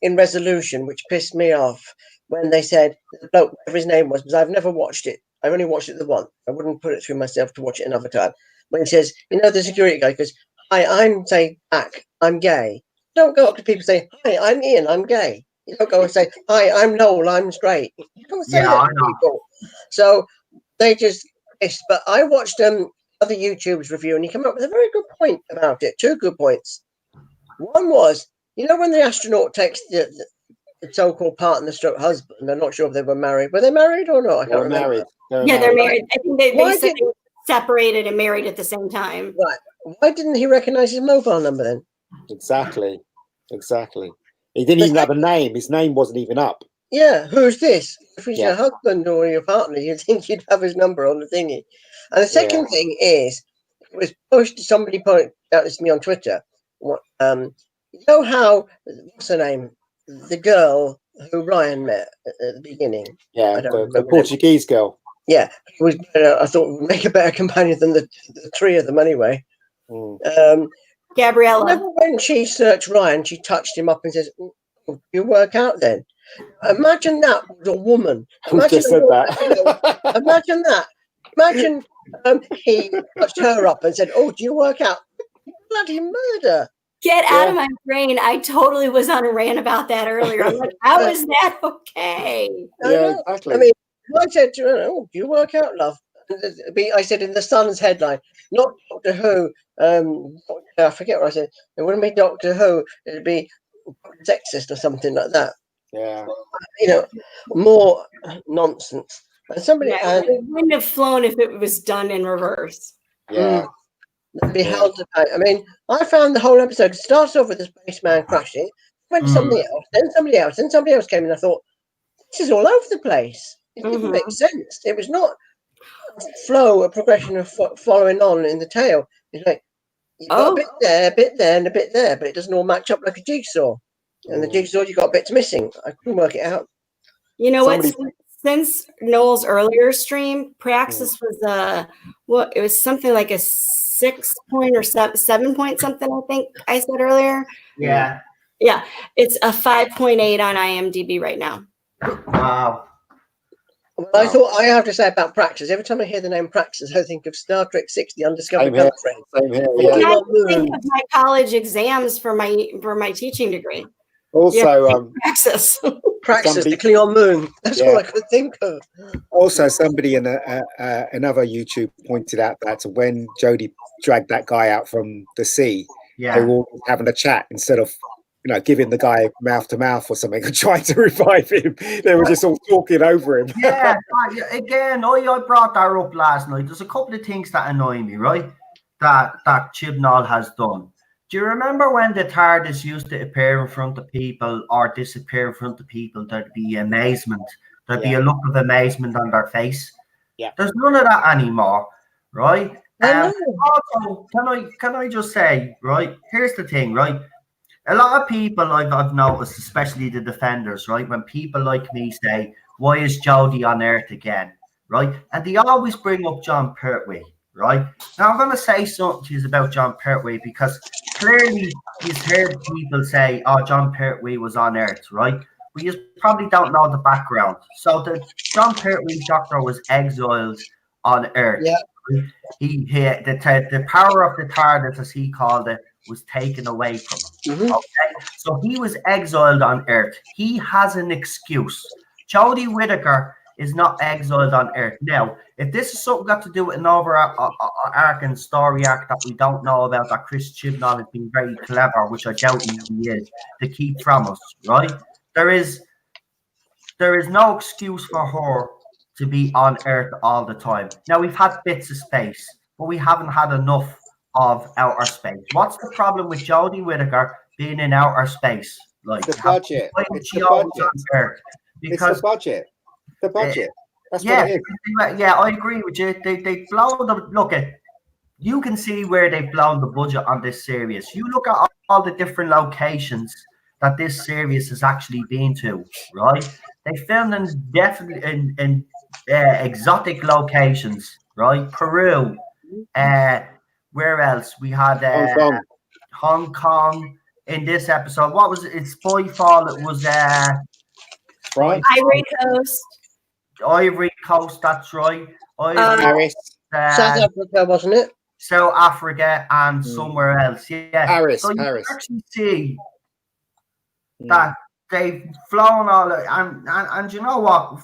in resolution, which pissed me off when they said, the bloke, whatever his name was, because I've never watched it. I've only watched it the once. I wouldn't put it through myself to watch it another time. When he says, you know, the security guy goes, hi, I'm, say, Jack, I'm gay. Don't go up to people and say, hi, I'm Ian, I'm gay. You don't go and say, hi, I'm Noel, I'm straight. You don't say that to people. So they just pissed. But I watched other YouTubers review, and he came up with a very good point about it. 2 good points. One was, you know, when the astronaut takes the so-called partner stroke husband, I'm not sure if they were married. Were they married or not? I can't remember. Married. They're married. I think they said they were separated and married at the same time. Right. Why didn't he recognize his mobile number then? Exactly. He didn't even have a name. His name wasn't even up. Yeah, who's this? If he's your husband or your partner, you'd think you'd have his number on the thingy. And the second thing is, it was pushed, somebody pointed out this to me on Twitter, You know how, what's her name? The girl who Ryan met at the beginning. Yeah, I don't the remember Portuguese girl. Yeah, was I thought would make a better companion than the three of them anyway. Gabriella. Remember when she searched Ryan, she touched him up and says, "Oh, you work out then?" Imagine that was a woman. Who Imagine just said that? imagine that. Imagine he touched her up and said, "Oh, do you work out?" Bloody murder! Get out of my brain. I totally was on a rant about that earlier. I'm like, how is that okay? Yeah, exactly. I mean, I said to her, "Oh, do you work out, love?" I said in the Sun's headline, not Doctor Who. I forget what I said. It wouldn't be Doctor Who. It'd be sexist or something like that. Yeah. You know, more nonsense. And somebody It wouldn't have flown if it was done in reverse. Yeah. be held to pay. I mean, I found the whole episode starts off with the spaceman crashing, went to something else, then somebody else, then somebody else came in. I thought, this is all over the place. It didn't make sense. It was not a progression of following on in the tale. It's like you've got a bit there, and a bit there, but it doesn't all match up like a jigsaw. And the jigsaw, you've got bits missing. I couldn't work it out. You know what? Since Noel's earlier stream, Praxis was it was something like a 6 point or 7 point something, I think I said earlier. Yeah. Yeah. It's a 5.8 on IMDb right now. Wow. Well, I thought I have to say about Praxis. Every time I hear the name Praxis, I think of Star Trek 6: The Undiscovered Country. Same here. And I think of my college exams for my teaching degree. Also, Praxis, the Klingon moon. That's all I could think of. Also, somebody in another YouTube pointed out that when Jodie dragged that guy out from the sea, they were all having a chat instead of, giving the guy mouth to mouth or something and trying to revive him. They were just all talking over him. Yeah, again, I brought that up last night. There's a couple of things that annoy me, right? That Chibnall has done. Do you remember when the TARDIS used to appear in front of people or disappear in front of people? There'd be amazement. There'd be a look of amazement on their face. Yeah. There's none of that anymore, right? Also, can I just say, right? Here's the thing, right? A lot of people I've noticed, especially the defenders, right? When people like me say, "Why is Jodie on Earth again?" Right? And they always bring up John Pertwee. Right now, I'm going to say something to you about John Pertwee because clearly you've heard people say, "Oh, John Pertwee was on Earth," right? But you probably don't know the background. So the John Pertwee Doctor was exiled on Earth. Yeah. The power of the TARDIS, as he called it, was taken away from him. Okay, so he was exiled on Earth. He has an excuse. Jodie Whittaker is not exiled on Earth. Now, if this is something got to do with an overarching story arc that we don't know about, that Chris Chibnall has been very clever, which I doubt he is, to keep from us, right? There is no excuse for her to be on Earth all the time. Now, we've had bits of space, but we haven't had enough of outer space. What's the problem with Jodie Whittaker being in outer space? Like the budget. It's the budget. Because it's the budget. The budget. That's what it is. Yeah, I agree with you. They blow the look at. You can see where they've blown the budget on this series. You look at all the different locations that this series has actually been to, right? They filmed in exotic locations, right? Peru. Where else? We had Hong Kong in this episode. What was it? It's Spyfall. It was Ivory Coast. Ivory Coast, that's right. Paris. South Africa, wasn't it? South Africa and somewhere else. Yeah. Paris. So you actually see that they've flown all and you know what?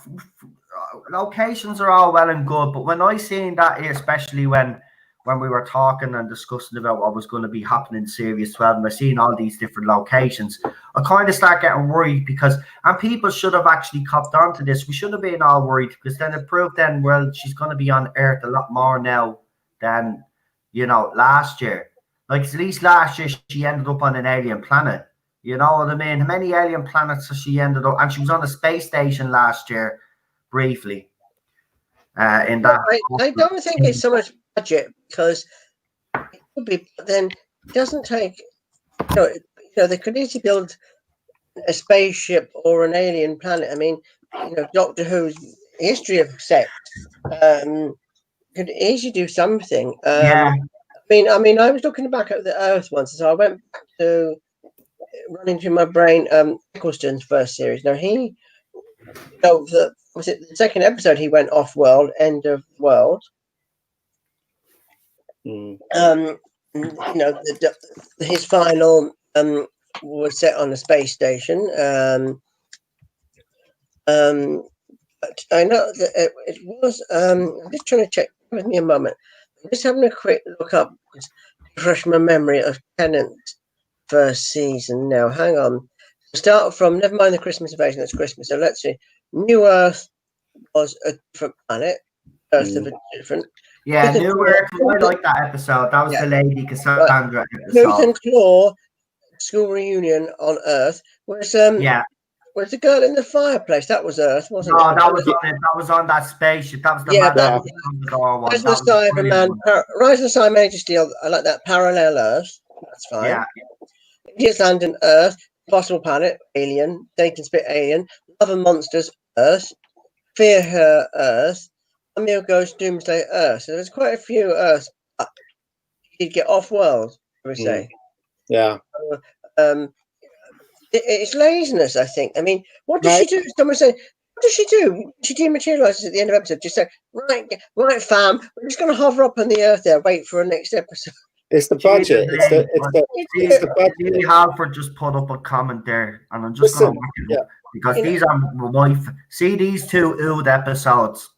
Locations are all well and good, but when I seen that, especially when we were talking and discussing about what was going to be happening in Series 12, and I seen all these different locations, I kind of start getting worried and people should have actually copped onto this. We should have been all worried because then it proved well, she's going to be on Earth a lot more now than, last year. Like, at least last year, she ended up on an alien planet. You know what I mean? How many alien planets has she ended up? And she was on a space station last year, briefly. In that, I don't think it's so much budget because it could be, but then it doesn't take they could easily build a spaceship or an alien planet. I mean, Doctor Who's history of sex could easily do something. Yeah. I mean, I was looking back at the Earth once, so I went back to running through my brain Eccleston's first series. Now was it the second episode he went off world, end of world. His final was set on a space station. But I know that it was. I'm just trying to check. Give me a moment. I'm just having a quick look up to refresh my memory of Tennant's first season. Now, hang on. Start from never mind the Christmas invasion. That's Christmas. So let's see. New Earth was a different planet. Earth of a different. Yeah, New Earth. I like that episode. That was the Lady Cassandra episode. Ruth and Claw school reunion on Earth. Where's the girl in the fireplace? That was Earth, wasn't it? No, that was on that spaceship. That was the Rise of the Cyberman. Rise of the Cybermen Majesty. I like that. Parallel Earth. That's fine. Yeah. Idiots Land on Earth. Possible Planet. Alien. Satan Spit Alien. Love and Monsters. Earth. Fear Her Earth. Emil Goes Doomsday Earth. So there's quite a few Earths. You'd get off world, I would say. Yeah. It's laziness, I think. I mean, what does she do? Someone say, what does she do? She dematerializes at the end of the episode. Just say, right, fam, we're just going to hover up on the Earth there, wait for a next episode. It's the budget. It's the budget. Really hard for just put up a comment there, and I'm just going to look it up because these are my. See these two old episodes.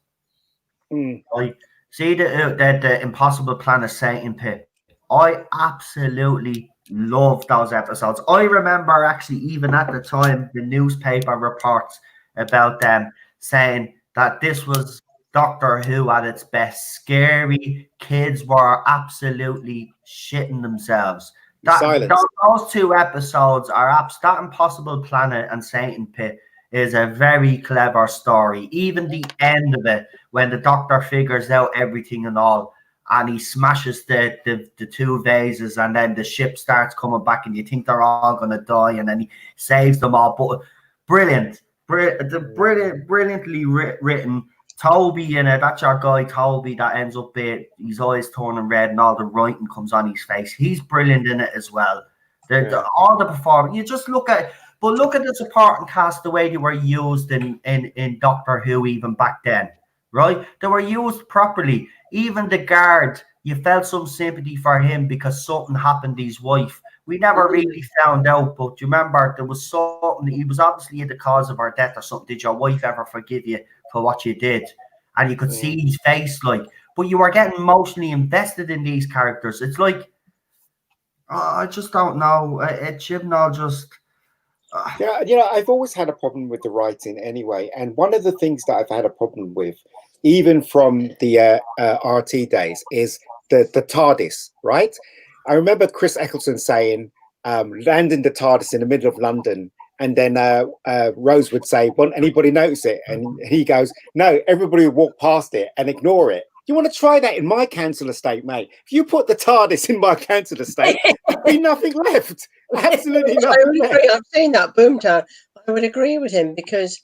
Right? See the Impossible Planet Satan Pit. I absolutely love those episodes. I remember actually even at the time the newspaper reports about them saying that this was Doctor Who at its best. Scary, kids were absolutely shitting themselves. Those two episodes are that Impossible Planet and Satan Pit is a very clever story. Even the end of it, when the Doctor figures out everything and all, and he smashes the two vases, and then the ship starts coming back, and you think they're all going to die, and then he saves them all. But brilliantly written. Toby in it, that's our guy Toby that ends up his eyes turning red and all the writing comes on his face. He's brilliant in it as well. All the performance. You just look at the supporting cast, the way they were used in Doctor Who even back then, right? They were used properly. Even the guard, you felt some sympathy for him because something happened to his wife. We never really found out, but you remember there was something. He was obviously the cause of her death or something. Did your wife ever forgive you for what you did? And you could see his face, but you were getting emotionally invested in these characters. It's like, I just don't know. It shouldn't all just. I've always had a problem with the writing anyway, and one of the things that I've had a problem with, even from the RT days, is the TARDIS, right? I remember Chris Eccleston saying, landing the TARDIS in the middle of London, and then Rose would say, won't anybody notice it? And he goes, no, everybody would walk past it and ignore it. You want to try that in my council estate, mate? If you put the TARDIS in my council estate, there'd be nothing left. Absolutely nothing left. I've seen that, Boomtown. I would agree with him because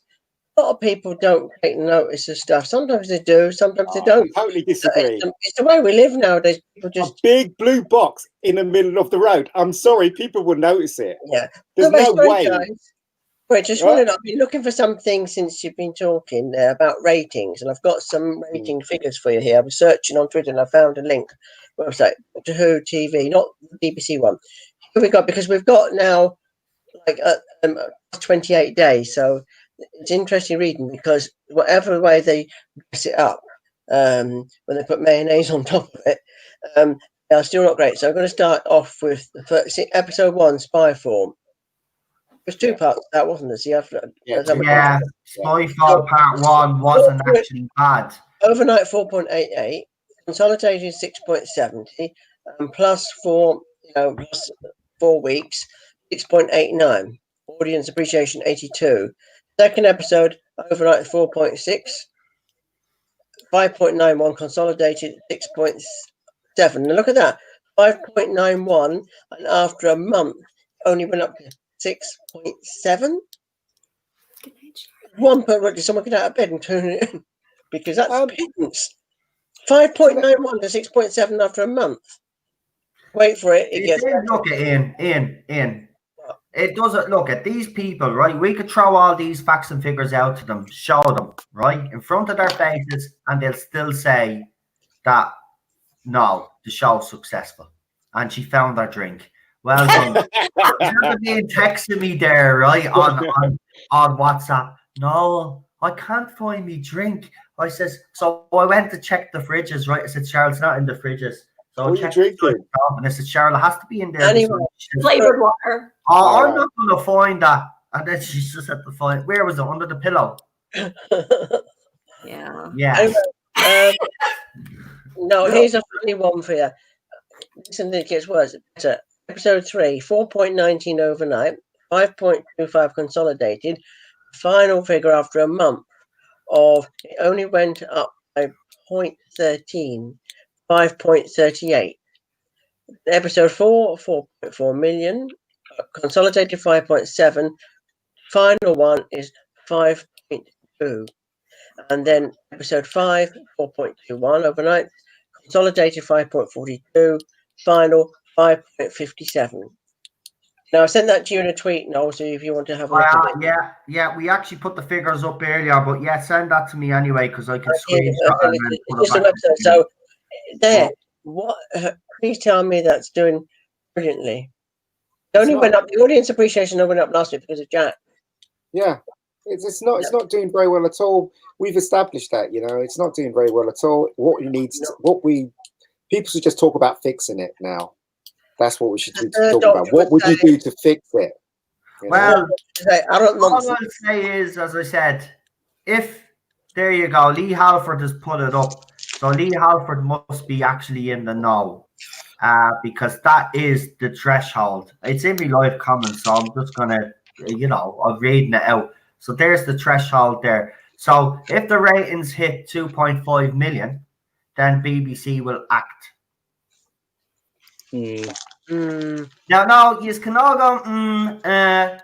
a lot of people don't take notice of stuff. Sometimes they do, sometimes they don't. I totally disagree. It's the way we live nowadays. People just a big blue box in the middle of the road. I'm sorry, people will notice it. Yeah, there's no way. Guys. Wait, just wanted. I've been looking for something since you've been talking about ratings, and I've got some rating figures for you here. I was searching on Twitter and I found a link website, Doctor Who TV, not the BBC one. Here we got, because we've got now 28 days, so it's interesting reading because whatever way they mess it up, when they put mayonnaise on top of it, they are still not great. So I'm going to start off with the first, episode 1, Spy Form. There's 2 parts that, wasn't there? So Spyfall Part 1 wasn't actually bad. Overnight 4.88, consolidated 6.70, and plus 4 weeks 6.89. Audience appreciation 82. Second episode, overnight 4.6, 5.91, consolidated 6.7. Now look at that. 5.91, and after a month, it only went up to 6.7. One point, did someone get out of bed and turn it in? Because that's pittance. 5.91 to 6.7 after a month. Wait for it. It gets better. Look at Ian. It doesn't look at these people, right? We could throw all these facts and figures out to them, show them, right, in front of their faces, and they'll still say that no, the show's successful. And she found her drink. Well done. You're being texting me there, right, on WhatsApp. No, I can't find me drink. I says, so I went to check the fridges, right? I said, Charles, not in the fridges. So what are you drinking? And I said, Cheryl, it has to be in there. Anyway, flavored water. Oh, I'm not going to find that. And then she just had to find, where was it? Under the pillow. Yeah. Yeah. Anyway, no, here's a funny one for you. Listen, it gets worse. Episode 3, 4.19 overnight, 5.25 consolidated. Final figure after a month of it only went up by 0.13, 5.38. Episode 4, 4.4 million, consolidated 5.7. Final one is 5.2. And then episode 5, 4.21 overnight, consolidated 5.42, final 5.57. Now I sent that to you in a tweet, Noel, so if you want to have a look at it. Yeah, we actually put the figures up earlier, but yeah, send that to me anyway because I can screenshot it. It's just a website. So there, what? Please tell me that's doing brilliantly. It only went up. The audience appreciation only went up last week because of Jack. Yeah, it's not doing very well at all. We've established that, it's not doing very well at all. People should just talk about fixing it now. That's what we should talk about. What would you do to fix it? Well, all I'll I'll say is, as I said, there you go, Lee Halford has put it up. So Lee Halford must be actually in the know. Because that is the threshold. It's in my live comments, so I'm just gonna, I'm reading it out. So there's the threshold there. So if the ratings hit 2.5 million, then BBC will act. Now, you can all go,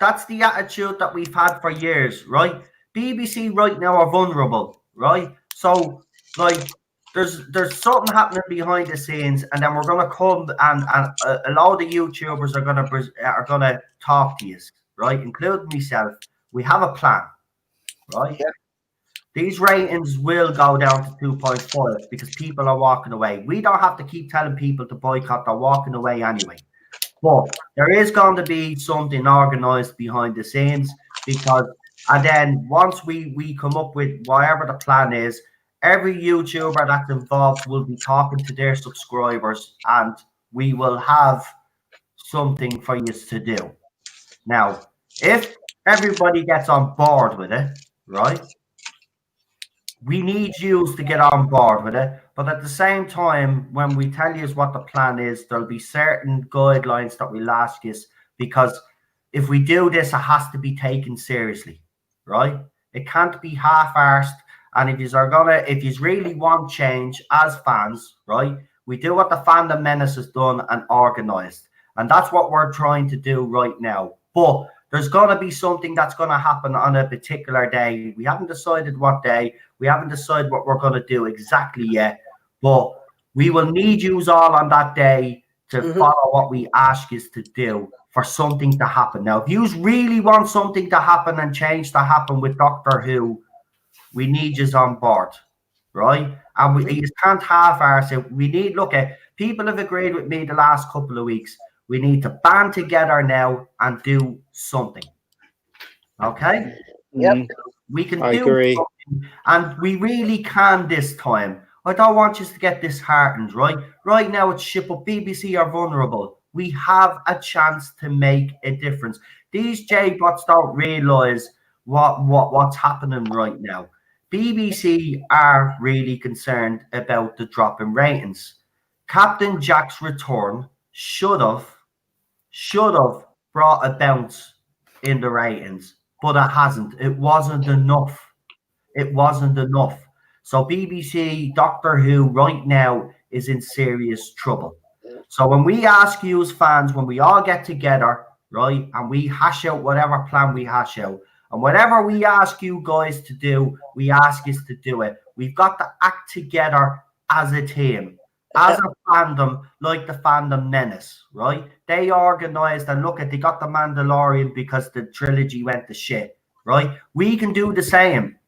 that's the attitude that we've had for years, right? BBC right now are vulnerable, right? So, like, there's something happening behind the scenes, and then we're gonna come and a lot of the YouTubers are gonna talk to you, right? Including myself. We have a plan, right? Yeah. These ratings will go down to 2.5 because people are walking away. We don't have to keep telling people to boycott; they're walking away anyway. But there is going to be something organized behind the scenes and then once we come up with whatever the plan is. Every YouTuber that's involved will be talking to their subscribers, and we will have something for you to do. Now, if everybody gets on board with it, right, we need you to get on board with it. But at the same time, when we tell you what the plan is, there'll be certain guidelines that we'll ask you, because if we do this, it has to be taken seriously, right? It can't be half-arsed. And if you really want change as fans, right, we do what the Fandom Menace has done and organised. And that's what we're trying to do right now. But there's going to be something that's going to happen on a particular day. We haven't decided what day. We haven't decided what we're going to do exactly yet. But we will need you all on that day to follow what we ask you to do for something to happen. Now, if you really want something to happen and change to happen with Doctor Who, we need you on board, right? And you can't half-arse it. People have agreed with me the last couple of weeks. We need to band together now and do something. Okay? Yep. We can I do agree. something, and we really can this time. I don't want you to get disheartened, right? Right now it's ship up. BBC are vulnerable. We have a chance to make a difference. These J-bots don't realise what's happening right now. BBC are really concerned about the drop in ratings. Captain Jack's return should have brought a bounce in the ratings, but it hasn't. It wasn't enough. So BBC Doctor Who right now is in serious trouble. So when we ask you as fans, when we all get together, right, and we hash out whatever plan we hash out, and whatever we ask you guys to do, we ask you to do it. We've got to act together as a team, as a fandom, like the fandom Menace, right? They organized and look at, they got the Mandalorian because the trilogy went to shit, right? We can do the same.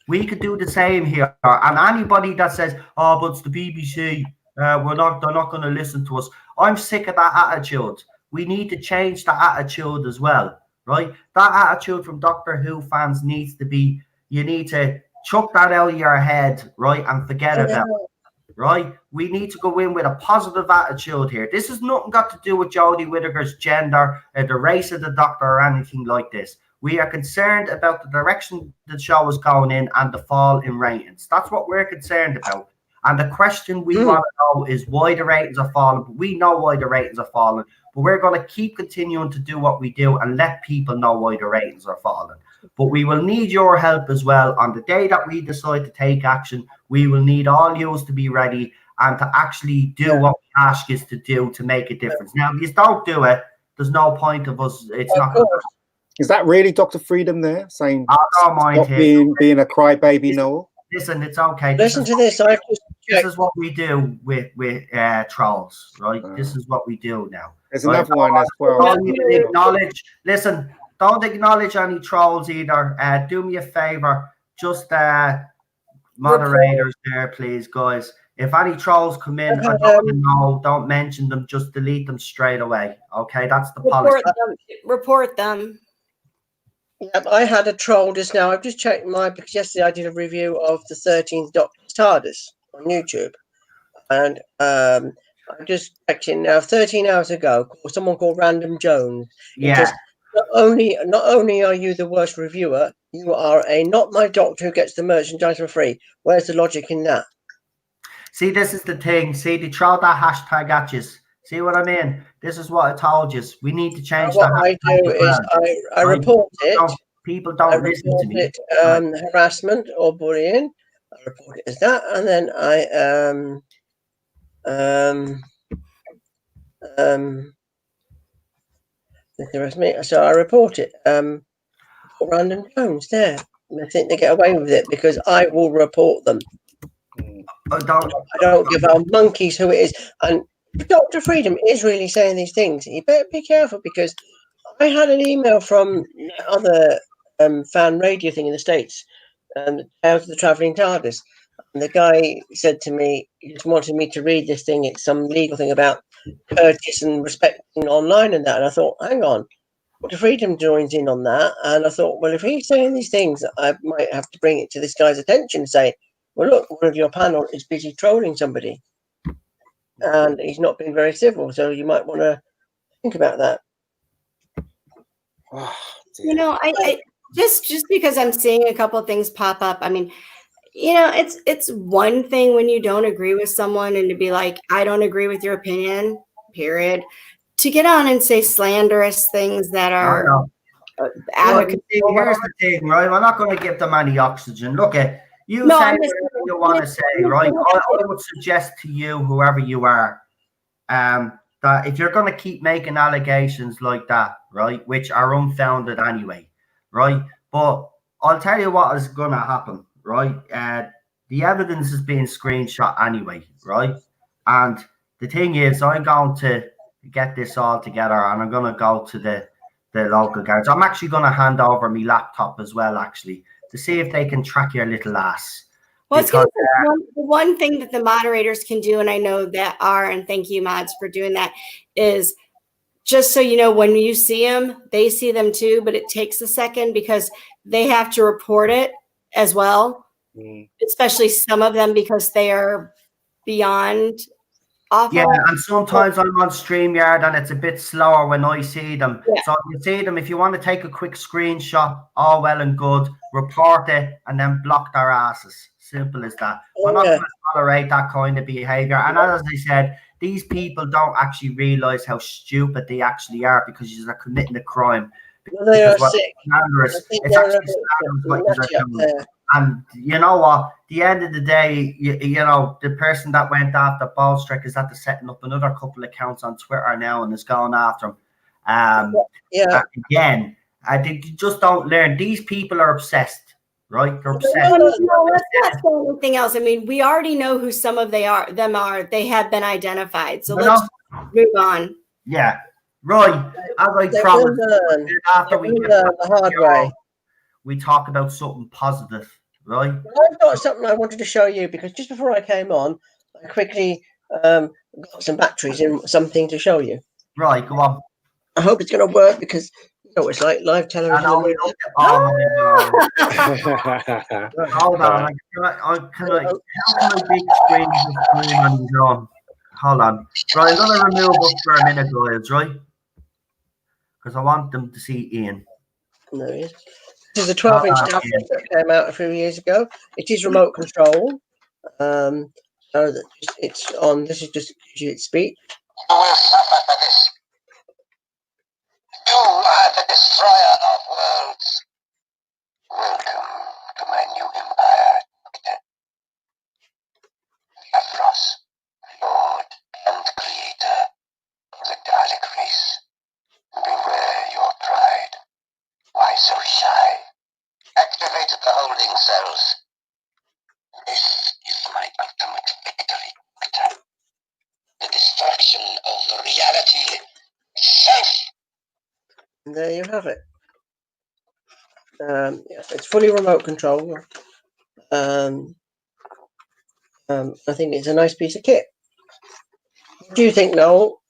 We could do the same here. And anybody that says, oh, but it's the BBC, they're not going to listen to us. I'm sick of that attitude. We need to change the attitude as well, right? That attitude from Doctor Who fans needs to be, you need to chuck that out of your head, right, and forget about it, right? We need to go in with a positive attitude here. This has nothing got to do with Jodie Whittaker's gender, the race of the Doctor, or anything like this. We are concerned about the direction the show is going in and the fall in ratings. That's what we're concerned about. And the question we want to know is why the ratings are falling. We know why the ratings are falling, but we're going to keep continuing to do what we do and let people know why the ratings are falling. But we will need your help as well. On the day that we decide to take action, we will need all yous to be ready and to actually do what we ask you to do to make a difference. Now, if you don't do it, there's no point of us. It's not going to. Is that really Dr. Freedom there saying I don't mind being a crybaby Noel? Listen, it's okay. Listen to this. This is what we do with trolls, right? This is what we do now. There's another one as well. Don't acknowledge. Listen, don't acknowledge any trolls either. Do me a favor, just moderators there, please, guys. If any trolls come in, don't mention them. Just delete them straight away. Okay, that's the policy. Report them. Yep, I had a troll just now. I've just checked because yesterday I did a review of the 13th Doctor's Tardis on YouTube, and I'm just checking now. 13 hours ago, someone called Random Jones. Yeah. Not only are you the worst reviewer, you are a not my doctor who gets the merchandise for free. Where's the logic in that? See, this is the thing. See, they throw that hashtag at you. See what I mean? This is what I told you. We need to change that. What I do is I report it. People don't listen to me. Harassment or bullying. I report it as that, and then so I report it. Random Jones there. I think they get away with it because I will report them. I don't give a monkeys who it is. And Dr. Freedom is really saying these things. You better be careful because I had an email from other fan radio thing in the States, Tales of the Travelling TARDIS. And the guy said to me, he just wanted me to read this thing. It's some legal thing about courteous and respecting online and that. And I thought, hang on, Dr. Freedom joins in on that. And I thought, well, if he's saying these things, I might have to bring it to this guy's attention and say, well, look, one of your panel is busy trolling somebody. And he's not been very civil, so you might want to think about that. You know, I just because I'm seeing a couple of things pop up. I mean, you know, it's one thing when you don't agree with someone and to be like, I don't agree with your opinion, period. To get on and say slanderous things that are here's the thing, right? We're not going to give them any oxygen. Look at. You say whatever you want to say, right? I would suggest to you, whoever you are, that if you're going to keep making allegations like that, right, which are unfounded anyway, right? But I'll tell you what is going to happen, right? The evidence is being screenshot anyway, right? And the thing is, I'm going to get this all together and I'm going to go to the local garage. I'm actually going to hand over my laptop as well, actually, to see if they can track your little ass. Well, because, the one thing that the moderators can do, and I know that are, and thank you, mods, for doing that, is just so you know, when you see them, they see them too, but it takes a second because they have to report it as well, especially some of them because they are beyond awful. Yeah, and sometimes I'm on StreamYard and it's a bit slower when I see them. Yeah. So if you see them, if you want to take a quick screenshot, all well and good, report it and then block their asses. Simple as that. We're not going to tolerate that kind of behavior. And as I said, these people don't actually realize how stupid they actually are because they're committing a crime. Well, they are Because what sick. slanderous, I think it's they're a actually bit slanderous what you're nutty up doing. there. And you know what? The end of the day, you know, the person that went after Ballstrick is after setting up another couple of accounts on Twitter now and is going after him. Yeah. Again, I think you just don't learn. These people are obsessed, right? They're obsessed. No, let's not say anything else. I mean, we already know who some of them are. They have been identified. So let's move on. Yeah. Right. As I They promised, will learn. after They we will get learn the hard way. we talk about something positive, right? I've got something I wanted to show you because just before I came on, I quickly got some batteries and something to show you. Right, go on. I hope it's going to work because you know it's like live television. Oh my God. Hold on. How can I big screen this screen on his own? Hold on. Right, I'm gonna remove us for a minute, guys, right? Because I want them to see Ian. No, this is a 12-inch tablet that came out a few years ago. It is remote control. So that it's on. This is just its speech. You will suffer for this. You are the destroyer of worlds. Welcome to my new empire, Doctor. Davros, Lord and Creator of the Dalek race. Beware your pride. Why so shy? Activate the holding cells. This is my ultimate victory, Doctor. The destruction of reality itself. And there you have it. It's fully remote control. I think it's a nice piece of kit. What do you think, Noel?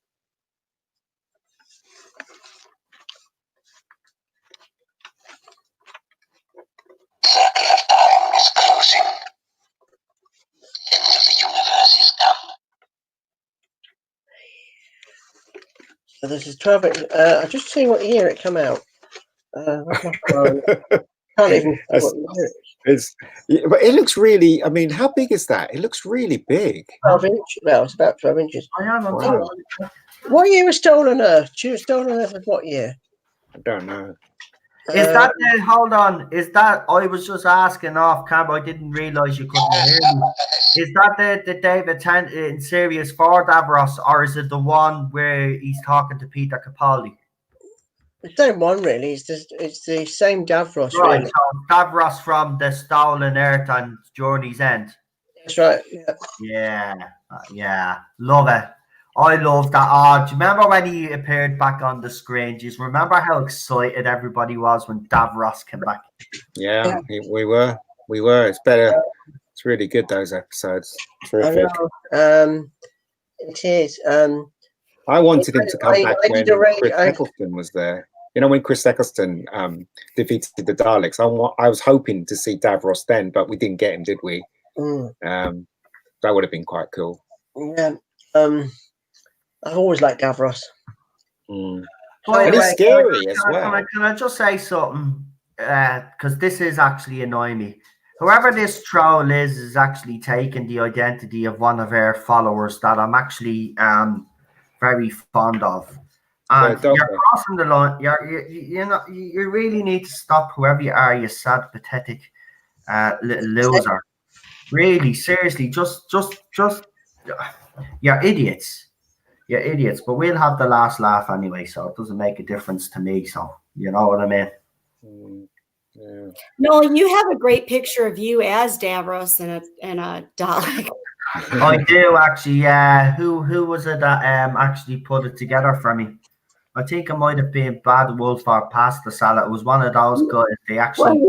Circle of time is closing. The end of the universe is come. So this is 12-inch. I'll just see what year it came out. Where's my phone? Can't even see what year it is. But it looks really. I mean, how big is that? It looks really big. 12-inch. Well, it's about 12 inches. I am on Wow. What year was Stolen Earth? Stolen Earth was what year? I don't know. Is that the hold on? Is that I was just asking off camera? I didn't realize you couldn't hear me. Is that the David Tennant in Series 4 Davros, or is it the one where he's talking to Peter Capaldi? The same one, really. It's the same Davros, Right, really. so Davros from the Stolen Earth and Journey's End. That's right. Yeah, love it. I love that. Oh, do you remember when he appeared back on the screen? Do you remember how excited everybody was when Davros came back? Yeah, we were. It's better. It's really good, those episodes. Terrific. I know. It is. I wanted him to come back when Chris I Eccleston was there. You know, when Chris Eccleston defeated the Daleks, I was hoping to see Davros then, but we didn't get him, did we? That would have been quite cool. Yeah. I've always liked Davros. And he's scary as well. Can I just say something? Because this is actually annoying me. Whoever this troll is actually taking the identity of one of our followers that I'm actually very fond of. And you're crossing the line. You really need to stop whoever you are, you sad, pathetic little loser. Really, seriously, just you're idiots. You're idiots. But we'll have the last laugh anyway, so it doesn't make a difference to me. So you know what I mean. Yeah. No, you have a great picture of you as Davros and a Dalek. I do actually. Yeah. Who was it that actually put it together for me? I think it might have been Bad Wolf or Pasta Salad. It was one of those guys. They actually.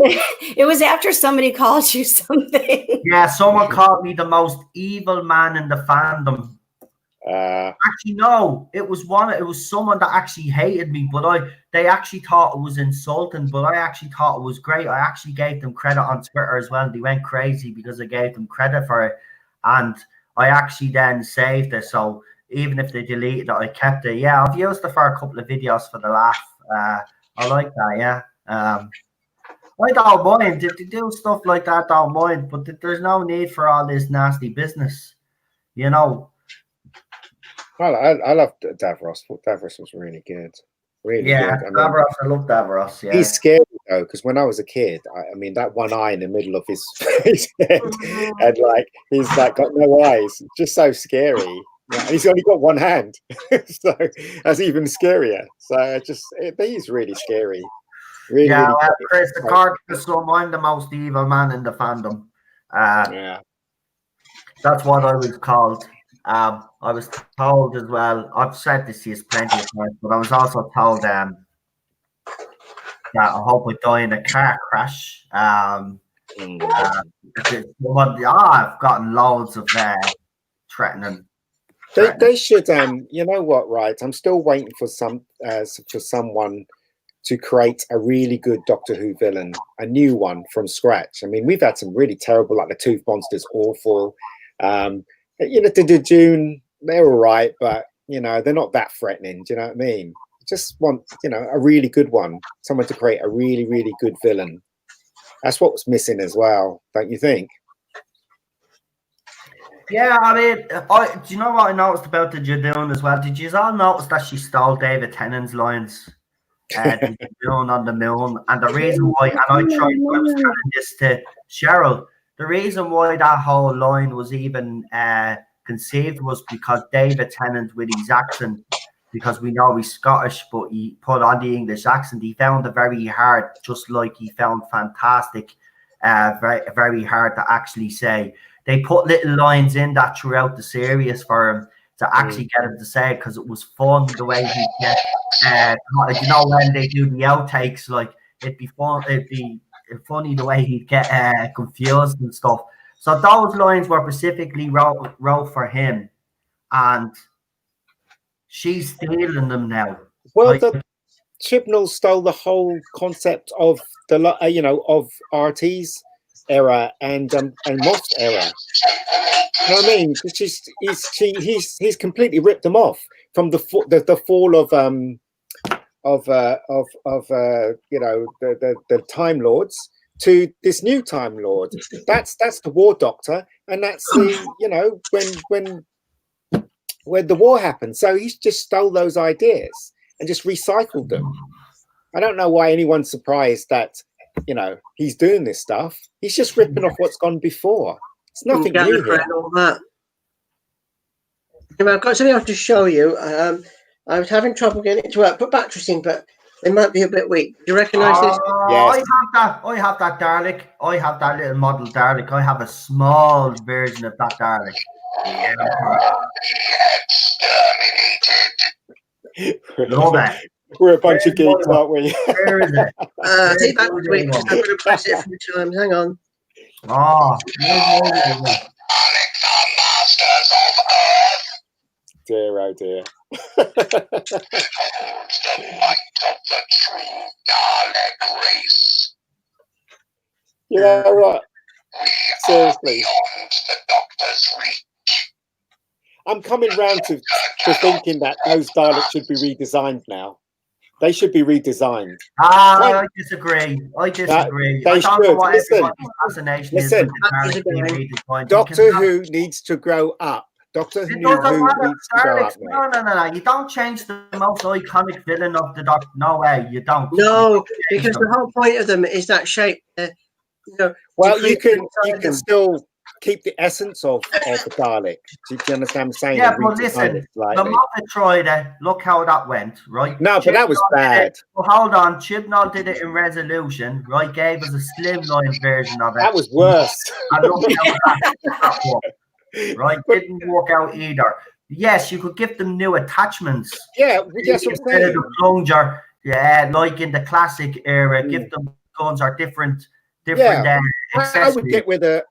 It was after somebody called you something. Yeah, someone called me the most evil man in the fandom. Actually, no, it was someone that actually hated me, but they actually thought it was insulting, but I actually thought it was great. I actually gave them credit on Twitter as well. They went crazy because I gave them credit for it, and I actually then saved it. So even if they deleted it, I kept it. Yeah, I've used it for a couple of videos for the laugh. I like that. Yeah. I don't mind if they do stuff like that. Don't mind, but there's no need for all this nasty business, you know. Well, I loved Davros. Davros was really good. Really Yeah, good. I mean, Davros, I love Davros. Yeah, he's scary though, because when I was a kid, I mean, that one eye in the middle of his, his head, and like he's like got no eyes, just so scary. Yeah, and he's only got one hand, so that's even scarier. So he's really scary. Really, yeah. really Well, good. Chris, the card is so I'm the most evil man in the fandom. Yeah. That's what I was called. I was told as well. I've said this to you plenty of times, but I was also told that I hope I die in a car crash. I've gotten loads of threatening. They should. You know what? Right. I'm still waiting for someone to create a really good Doctor Who villain, a new one from scratch. I mean, we've had some really terrible, like the Tooth Monster's awful. You know, the Dune, they're all right, but you know, they're not that threatening. Do you know what I mean? Just want, you know, a really good one, someone to create a really, really good villain. That's what was missing as well, don't you think? Yeah, I mean, do you know what I noticed about the Jadoon as well? Did you all notice that she stole David Tennant's lines? The Jadoon on the moon, and the reason why, and I was telling this to Cheryl, the reason why that whole line was even conceived was because David Tennant, with his accent, because we know he's Scottish, but he put on the English accent, he found it very hard, just like he found fantastic, very, very hard to actually say. They put little lines in that throughout the series for him to actually get him to say it, because it was fun the way he get. You know, when they do the outtakes, like it'd be fun. It'd be funny the way he'd get confused and stuff. So those lines were specifically wrote for him, and she's stealing them now. Well, Like, the Chibnall stole the whole concept of the you know, of RT's era and Moff's era. You know what I mean? He's completely ripped them off from the fall of you know, the Time Lords to this new Time Lord. That's the War Doctor, and that's the, you know, when the war happened. So he's just stole those ideas and just recycled them. I don't know why anyone's surprised that, you know, he's doing this stuff. He's just ripping off what's gone before. It's nothing new here. All that. I've got something I have to show you. I was having trouble getting it to work. Put batteries in, but they might be a bit weak. Do you recognise this? Yes. I have that Dalek. I have that little model Dalek. I have a small version of that Dalek. Love it. We're a bunch of geeks, aren't we? Where is it? See, that's weak. I'm going to press it a few times. Hang on. Oh, dear, oh dear. You know what? Seriously. I'm coming round to thinking that those Daleks should be redesigned now. They should be redesigned. I disagree. I disagree. They should. Listen, Doctor Who needs to grow up. Doctor Who needs to grow up. No. You don't change the most iconic villain of the Doctor. No way, you don't. No, because the whole point of them is that shape. You know, well, you can still keep the essence of the Dalek. Do you understand what I'm saying? Yeah, but listen, the Moffat tried it. Look how that went, right? No, but that was bad. Well, hold on. Chibnall did it in Resolution, right? Gave us a slimline version of it. That was worse. And look how that worked, right? Didn't work out either. Yes, you could give them new attachments. Yeah, yes, instead of the plunger, yeah, like in the classic era, give them guns or different. Yeah, I would get rid of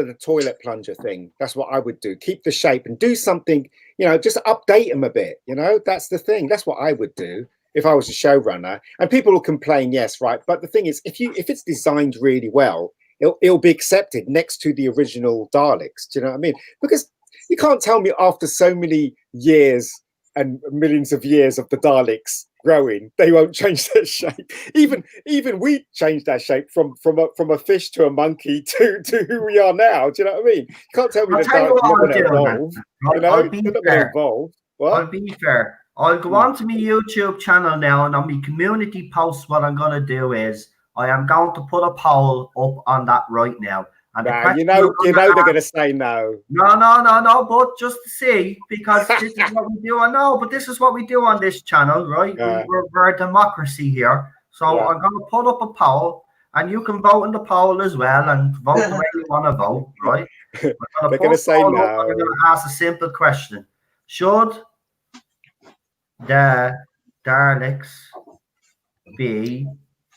the toilet plunger thing. That's what I would do. Keep the shape and do something, you know, just update them a bit. You know, that's the thing. That's what I would do if I was a showrunner. And people will complain, yes, right. But the thing is, if it's designed really well, it'll be accepted next to the original Daleks. Do you know what I mean? Because you can't tell me after so many years and millions of years of the Daleks growing, they won't change their shape. Even we changed our shape from a fish to a monkey to who we are now. Do you know what I mean? You can't tell me the Daleks are not going to evolve. You know, they're not going to evolve. What? I'll be fair. I'll go on to my YouTube channel now, and on my community post, what I'm going to do is I am going to put a poll up on that right now. And the question you know they're going to say no. No, but just to see, because this is what we do. I know, but this is what we do on this channel, right? We're a democracy here. So I'm going to put up a poll, and you can vote in the poll as well, and vote the way you want to vote, right? They're going to say no. I'm going to ask a simple question. Should the Daleks be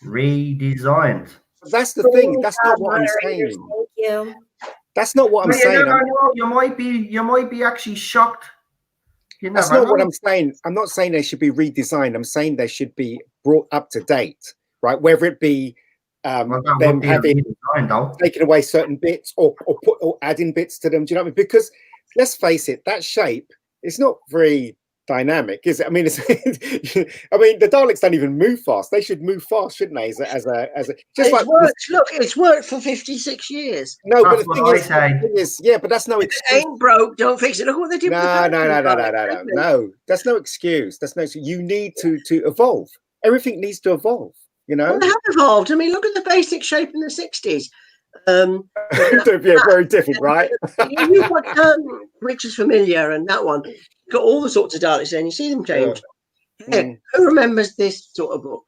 redesigned? That's the thing. That's not what I'm saying. Thank you. That's not what I'm saying. You never know. You might be actually shocked. That's not what I'm saying. I'm not saying they should be redesigned. I'm saying they should be brought up to date, right? Whether it be them having taken away certain bits or adding bits to them. Do you know what I mean? Because let's face it, that shape is not very dynamic, is it? I mean, the Daleks don't even move fast. They should move fast, shouldn't they? As a just like worked. Look, it's worked for 56 years. No, but the thing is, yeah, but that's no excuse. It ain't broke, don't fix it. Look what they did. No. That's no excuse. You need to evolve. Everything needs to evolve. You know, well, they have evolved. I mean, look at the basic shape in the 60s. Yeah, very different, right? You've got Richard's Familiar and that one. You've got all the sorts of Daleks there, and you see them change. Yeah. Who remembers this sort of book?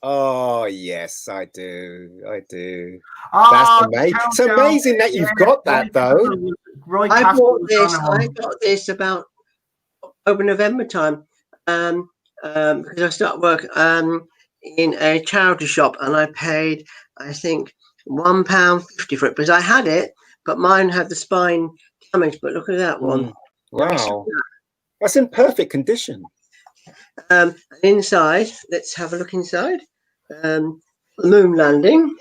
Oh yes, I do. That's amazing. It's amazing that you've got that, though. I got this about October, November time, because I started work in a charity shop, and I paid, I think, £1.50 for it, because I had it, but mine had the spine damaged. But look at that one. Wow, that's in perfect condition. Inside, let's have a look inside. The moon landing.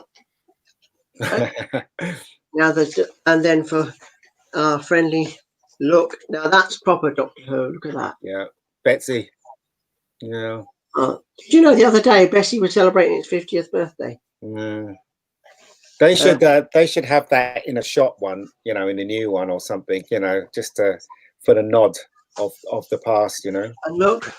Now and then for our friendly look. Now that's proper Doctor Who. Look at that. Yeah, Betsy. Yeah. Did you know the other day Bessie was celebrating its 50th birthday? They should have that in a shot one, in a new one or something, just for the nod of the past, And look.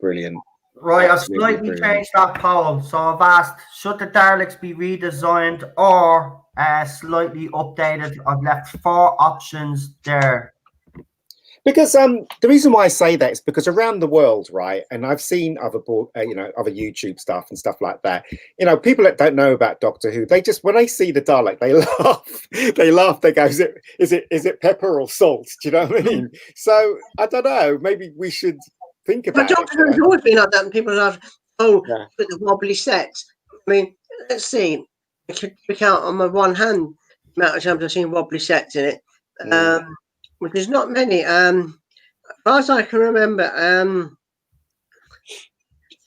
Brilliant. Right, I've slightly changed that poll. So I've asked, should the Daleks be redesigned or slightly updated? I've left 4 options there. Because the reason why I say that is because around the world, right, and I've seen other other YouTube stuff and stuff like that. People that don't know about Doctor Who, they just, when they see the Dalek, they laugh. They go, is it pepper or salt? Do you know what I mean? So I don't know. Maybe we should think about. But Doctor Who's always been like that, and people have with the wobbly sets. I mean, let's see. I could count on my one hand the amount of times I've seen wobbly sets in it. Which is not many. As far as I can remember,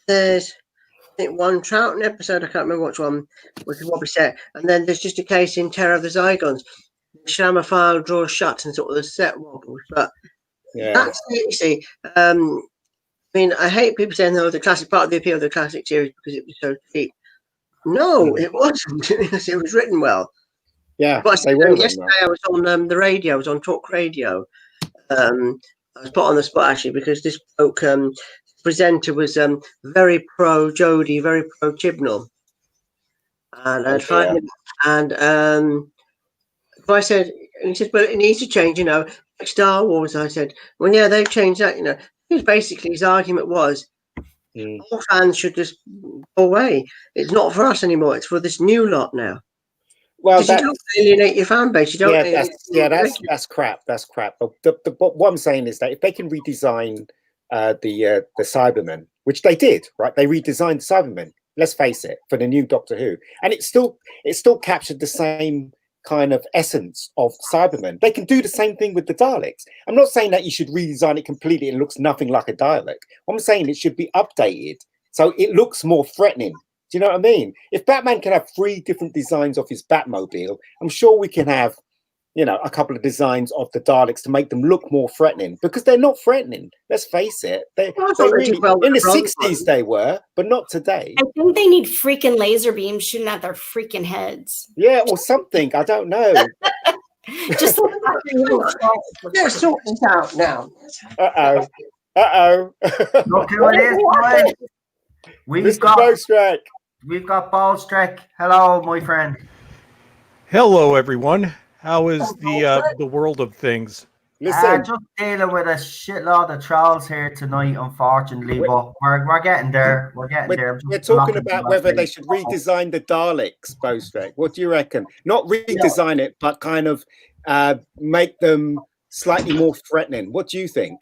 there's I think one Troughton episode, I can't remember which one, was a wobbly set. And then there's just a case in Terror of the Zygons. The Shammer file draws shut and sort of the set wobbles. But that's it, you see. I mean, I hate people saying, the classic part of the appeal of the classic series because it was so cheap. No, it wasn't. It was written well. Yeah, but yesterday I was on the radio. I was on Talk Radio. I was put on the spot actually because this bloke presenter was very pro Jodie, very pro Chibnall, and I'd find him. And I said, and he said, "Well, it needs to change, like Star Wars." I said, "Well, yeah, they've changed that, Basically, his argument was, all fans should just go away. It's not for us anymore. It's for this new lot now." Well, you don't alienate your fan base. You don't. That's crap. That's crap. But what I'm saying is that if they can redesign the Cybermen, which they did, right? They redesigned the Cybermen. Let's face it, for the new Doctor Who, and it still captured the same kind of essence of Cybermen. They can do the same thing with the Daleks. I'm not saying that you should redesign it completely and it looks nothing like a Dalek. I'm saying it should be updated so it looks more threatening. Do you know what I mean? If Batman can have 3 different designs of his Batmobile, I'm sure we can have, a couple of designs of the Daleks to make them look more threatening, because they're not threatening. Let's face it. They really, in the 60s they were, but not today. I think they need freaking laser beams shooting at their freaking heads. Yeah, or something. I don't know. Just like after you Let's sort this out now. Uh oh. Look who it is, boys. Mr. Bowstrike. We've got Ballstrike. Hello, my friend. Hello, everyone. How is the world of things? Listen, Just dealing with a shitload of trolls here tonight, unfortunately, but we're getting there. We're getting there. we're talking about whether they should redesign the Daleks, Bowstrike. What do you reckon? Not redesign it, but kind of make them slightly more threatening. What do you think?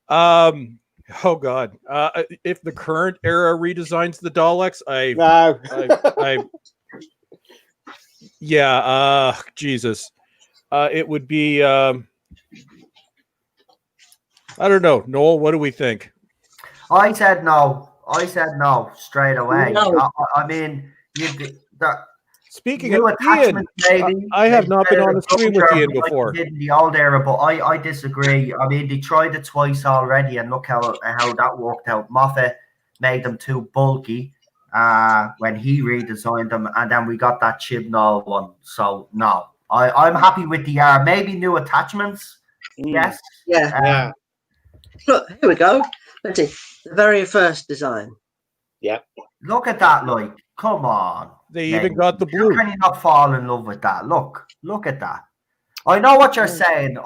Oh God! If the current era redesigns the Daleks, Jesus, it would be. I don't know, Noel. What do we think? I said no. Straight away. No. I mean, Speaking new of Ian, attachments, maybe. I have not been on a stream with Ian before. Like in the old era, but I disagree. I mean, they tried it twice already, and look how that worked out. Moffat made them too bulky when he redesigned them, and then we got that Chibnall one. So no, I'm happy with the maybe new attachments. Yes. Yeah. Look, here we go. Let's see. The very first design. Yeah. Look at that, like, come on. They even got the blue. How can you not fall in love with that? Look at that. I know what you're saying.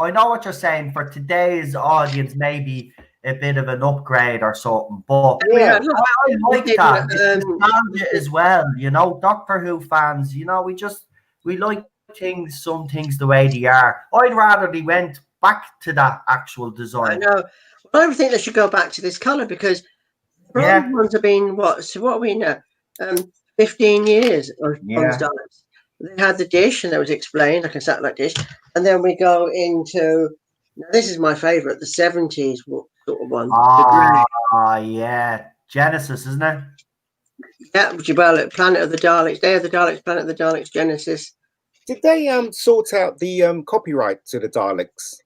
For today's audience, maybe a bit of an upgrade or something. But Yeah, I like that. It's nostalgia as well, you know. Doctor Who fans, you know, we like some things the way they are. I'd rather they went back to that actual design. I know. I don't think they should go back to this colour because the bronze ones have been what are we now? 15 years on Daleks. They had the dish, and that was explained like a satellite dish, and then we go into this is my favourite, the 70s sort of one. Yeah, Genesis, isn't it? Yeah, well, Planet of the Daleks, Day of the Daleks, Planet of the Daleks, Genesis. Did they sort out the copyright to the Daleks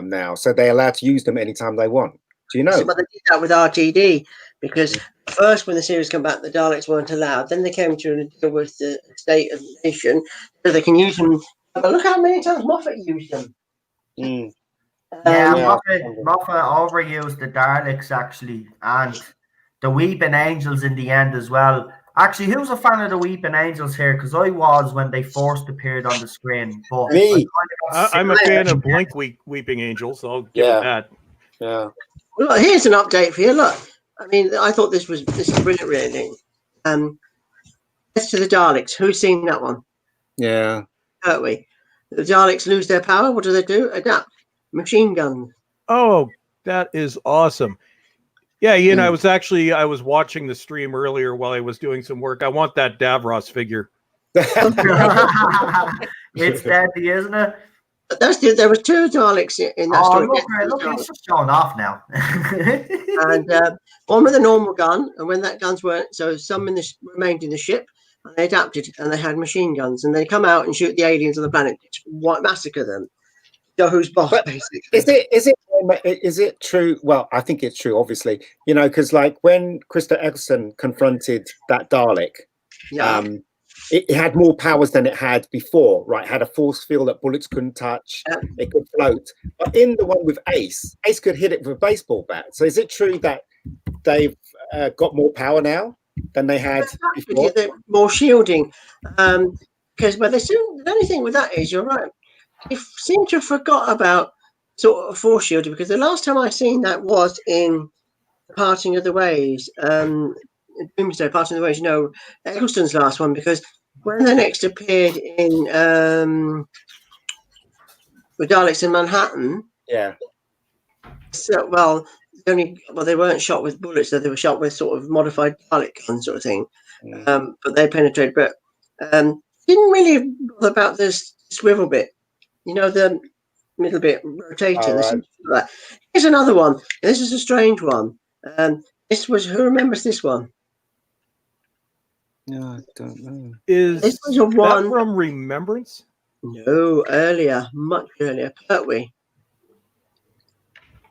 now, so they're allowed to use them anytime they want? Do you know? But they did that with RTD because first, when the series came back, the Daleks weren't allowed. Then they came to a deal with the state of the nation so they can use them. But look how many times Moffat used them. Moffat overused the Daleks actually, and the Weeping Angels in the end as well. Actually, who's a fan of the Weeping Angels here? Because I was when they first appeared on the screen. But me, I'm a fan of Blink Weeping Angels, so I'll give it that. Yeah. Well, here's an update for you. Look, I mean, I thought this is brilliant, really. As to the Daleks, who's seen that one? Yeah. Haven't we? The Daleks lose their power. What do? Adapt. Machine guns. Oh, that is awesome. Yeah, Ian, I was watching the stream earlier while I was doing some work. I want that Davros figure. It's deadly, isn't it? There were two Daleks in that story. Look, he's just showing off now. And one with a normal gun, and when that guns weren't, so some remained in the ship, and they adapted, and they had machine guns, and they come out and shoot the aliens on the planet, massacre them. So who's boss, basically? Is it true? Well, I think it's true, obviously. You know, because like when Krista Eccleston confronted that Dalek, it had more powers than it had before, right? It had a force field that bullets couldn't touch. It could float. But in the one with Ace could hit it with a baseball bat. So is it true that they've got more power now than they had before? They're more shielding. Because the only thing with that is, you're right, they seem to have forgot about sort of force shielding, because the last time I seen that was in Parting of the Ways. Doomsday, Parting of the Ways, you know, Eccleston's last one, because when they next appeared in the Daleks in Manhattan, so they weren't shot with bullets, so they were shot with sort of modified Dalek guns sort of thing. But they penetrated, but didn't really bother about this swivel bit, you know, the middle bit rotating. Right. Here's another one. This is a strange one. This was, who remembers this one? No, I don't know. This was a one from Remembrance? No, earlier, much earlier. Pertwee.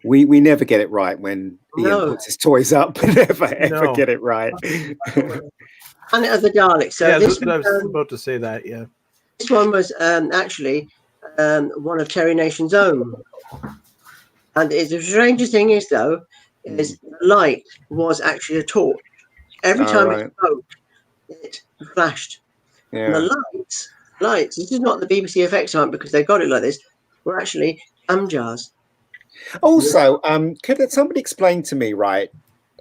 We never get it right when Ian puts his toys up. We never ever get it right. Planet of the Daleks. So yeah, this I was about to say that. Yeah. This one was actually one of Terry Nation's own. And the strangest thing is, though, is the light was actually a torch. Every time it spoke, it flashed. And the lights, this is not the BBC effects aren't because they got it like this, were actually jam jars. Also, could somebody explain to me, right,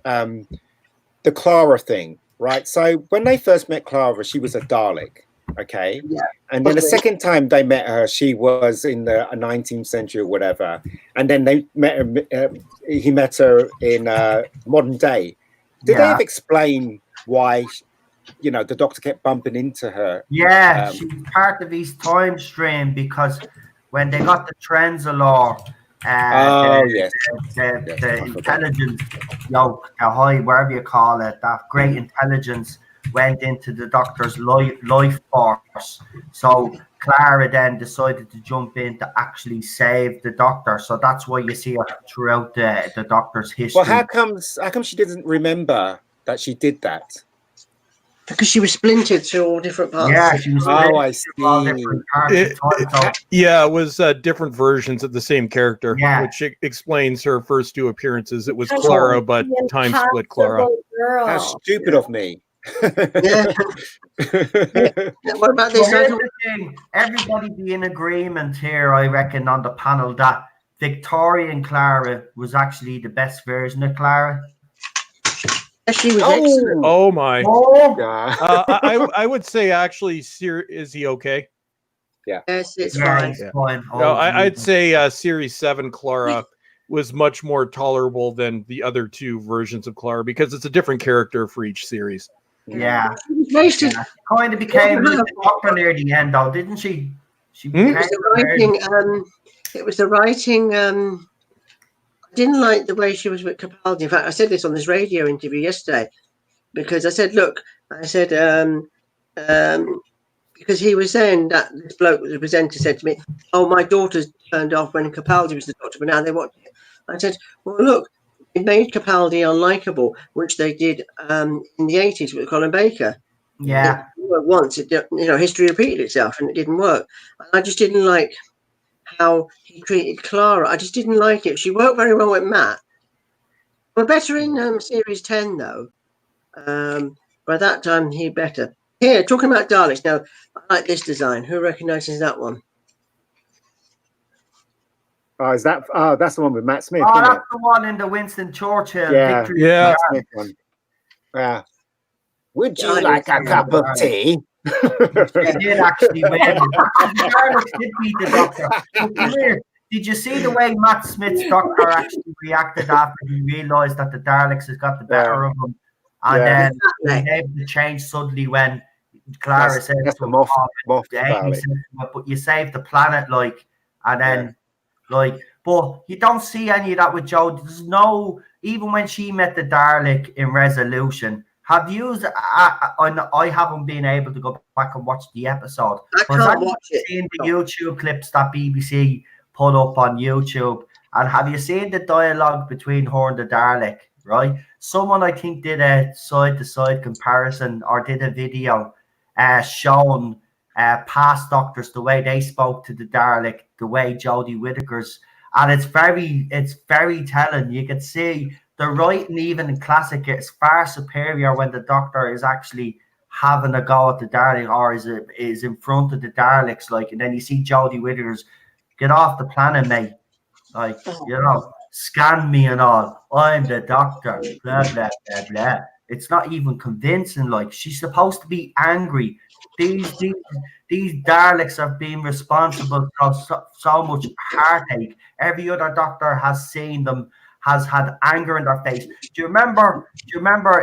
the Clara thing, right? So when they first met Clara, she was a Dalek, okay? Yeah. And then the second time they met her, she was in the 19th century or whatever. And then they met her, he met her in modern day. Did they ever explain why, you know, the Doctor kept bumping into her? Yeah, she's part of his time stream because when they got the Trenzalore, the intelligence yoke, the high, whatever you call it, that great intelligence went into the Doctor's life force. So Clara then decided to jump in to actually save the Doctor. So that's why you see her throughout the Doctor's history. Well, how come she didn't remember that she did that? Because she was splintered to all different parts. Yeah, she was. I see. It was different versions of the same character, Yeah. which explains her first two appearances. It was Clara, but time split Clara. Girl. How stupid of me. Yeah. What about this? Here's the thing. Everybody be in agreement here, I reckon, on the panel that Victorian Clara was actually the best version of Clara. She was excellent. Oh my! Oh. I would say actually, is he okay? Yes, it's Yeah, fine. he's fine. No, I'd say Series 7 Clara was much more tolerable than the other two versions of Clara because it's a different character for each series. Yeah. Yeah. Kind of became the Doctor near the end, though, didn't she? It was the writing. I didn't like the way she was with Capaldi. In fact, I said this on this radio interview yesterday because I said, look, I said, because he was saying that this bloke, the presenter, said to me, oh, my daughter's turned off when Capaldi was the Doctor, but now they watch it. I said, well, look, it made Capaldi unlikable, which they did in the 80s with Colin Baker. Yeah. Once, history repeated itself and it didn't work. I just didn't like how he treated Clara. I just didn't like it. She worked very well with Matt. We're better in Series 10, though. By that time, he better. Here, talking about Daleks. Now, I like this design. Who recognises that one? Oh, that's the one with Matt Smith. Oh, that's the one in the Winston Churchill victory. Yeah. Smith one. Yeah. Would you like a cup of tea? They did actually win. The Daleks did beat the Doctor. But come here. Did you see the way Matt Smith's Doctor actually reacted after he realised that the Daleks has got the better of him? And then he was able to change suddenly when Clara said that's to him, but you saved the planet, and then, but you don't see any of that with Jo. There's no, even when she met the Dalek in Resolution, have you, I haven't been able to go back and watch the episode. I can't watch it. Seen the YouTube clips that BBC put up on YouTube, and have you seen the dialogue between her and the Dalek, right? Someone, I think, did a side-to-side comparison or did a video showing past Doctors, the way they spoke to the Dalek, the way Jodie Whittaker's, and it's very telling. You can see the writing, even in classic, is far superior when the Doctor is actually having a go at the Dalek or is in front of the Daleks, and then you see Jodie Whittaker's, get off the planet, mate. Scan me and all. I'm the Doctor. Blah, blah, blah, blah. It's not even convincing. She's supposed to be angry. These Daleks have been responsible for so much heartache. Every other Doctor has seen them, has had anger in their face. Do you remember?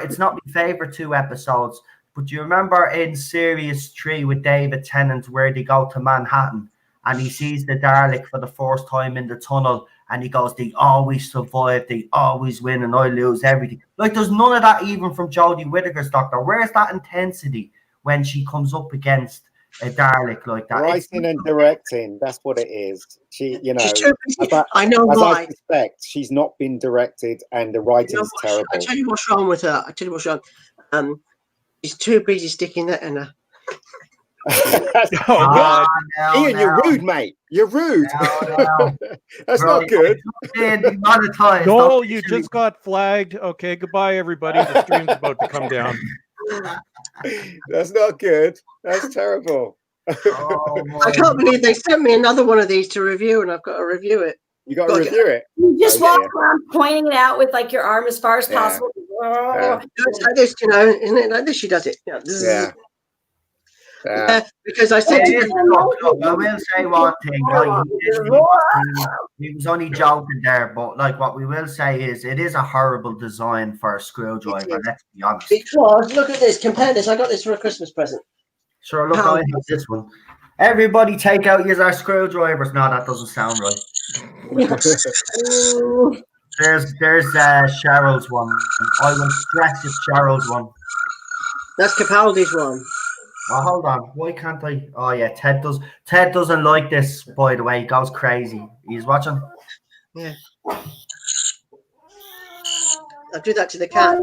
It's not my favorite 2 episodes, but do you remember in Series 3 with David Tennant where they go to Manhattan and he sees the Dalek for the first time in the tunnel? And he goes, they always survive, they always win, and I lose everything. There's none of that even from Jodie Whittaker's Doctor. Where's that intensity when she comes up against a Dalek like that? Writing and directing, that's what it is. She, I know why. I suspect she's not been directed, and the writing is terrible. I tell you what's wrong with her. She's too busy sticking that in her. Oh God! Ian, you're rude, mate. You're rude. That's Bro, not good. Demonetized. No, you just got flagged. Okay, goodbye, everybody. The stream's about to come down. That's not good. That's terrible. I can't believe they sent me another one of these to review, and I've got to review it. You got to review it. You just Oh, walk dear. around pointing it out with like your arm as far as Yeah. possible. Yeah. It's like this, you know, isn't it? Like this, she does it. Yeah. Yeah. Yeah, because I said to Look, I will say one thing. Like, he was only joking there, but like what we will say is it is a horrible design for a screwdriver. Let's be honest. because look at this, compare this. I got this for a Christmas present. Sure, look, I have this one. Everybody take out your screwdrivers. No, that doesn't sound right. There's Cheryl's one. I will stress it's Cheryl's one. That's Capaldi's one. Oh, hold on. Why can't I? Oh yeah, Ted does. Ted doesn't like this, by the way. He goes crazy. He's watching. Yeah. I'll do that to the cat.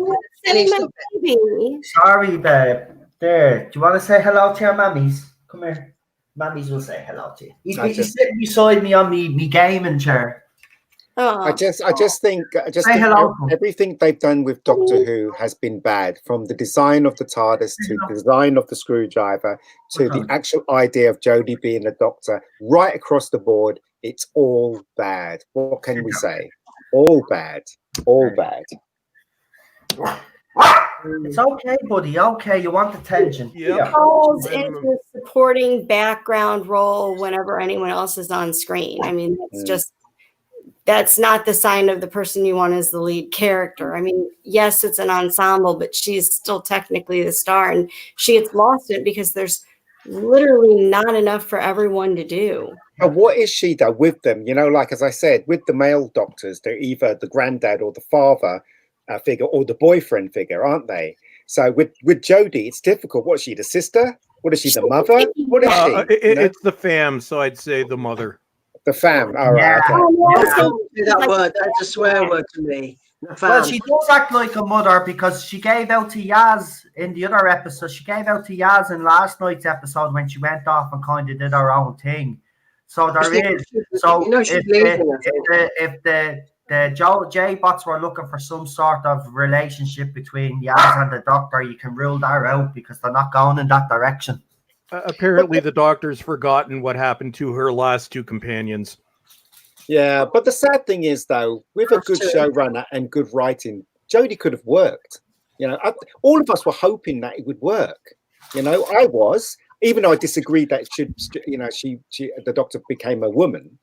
Sorry, babe. There. Do you want to say hello to your mammies? Come here. Mammies will say hello to you. He's sitting beside me on me gaming chair. I just think hello. everything they've done with Doctor Who has been bad, from the design of the TARDIS to the design of the screwdriver to the actual idea of Jodie being a doctor. Right across the board, it's all bad. What can we say? All bad. All bad. It's okay, buddy. Okay, you want attention. Yeah. Falls into a supporting background role whenever anyone else is on screen. I mean, that's not the sign of the person you want as the lead character. I mean, yes, it's an ensemble, but she's still technically the star, and she gets lost in it because there's literally not enough for everyone to do. And what is she though with them? You know, like as I said, with the male doctors, they're either the granddad or the father figure or the boyfriend figure, aren't they? So with Jodie, it's difficult. What is she, the sister? What is she, the mother? What is she? It's the fam, so I'd say the mother. The fam. All right. Yeah. Okay. Don't do that word. That's a swear word to me. Well, she does act like a mother because she gave out to Yaz in the other episode. She gave out to Yaz in last night's episode when she went off and kind of did her own thing. So there is. So you know, if the J-bots were looking for some sort of relationship between Yaz and the Doctor, you can rule that out because they're not going in that direction. Apparently, the Doctor's forgotten what happened to her last two companions. Yeah, but the sad thing is, though, with a good showrunner and good writing, Jodie could have worked. You know, all of us were hoping that it would work. You know, I was, even though I disagreed that the Doctor became a woman.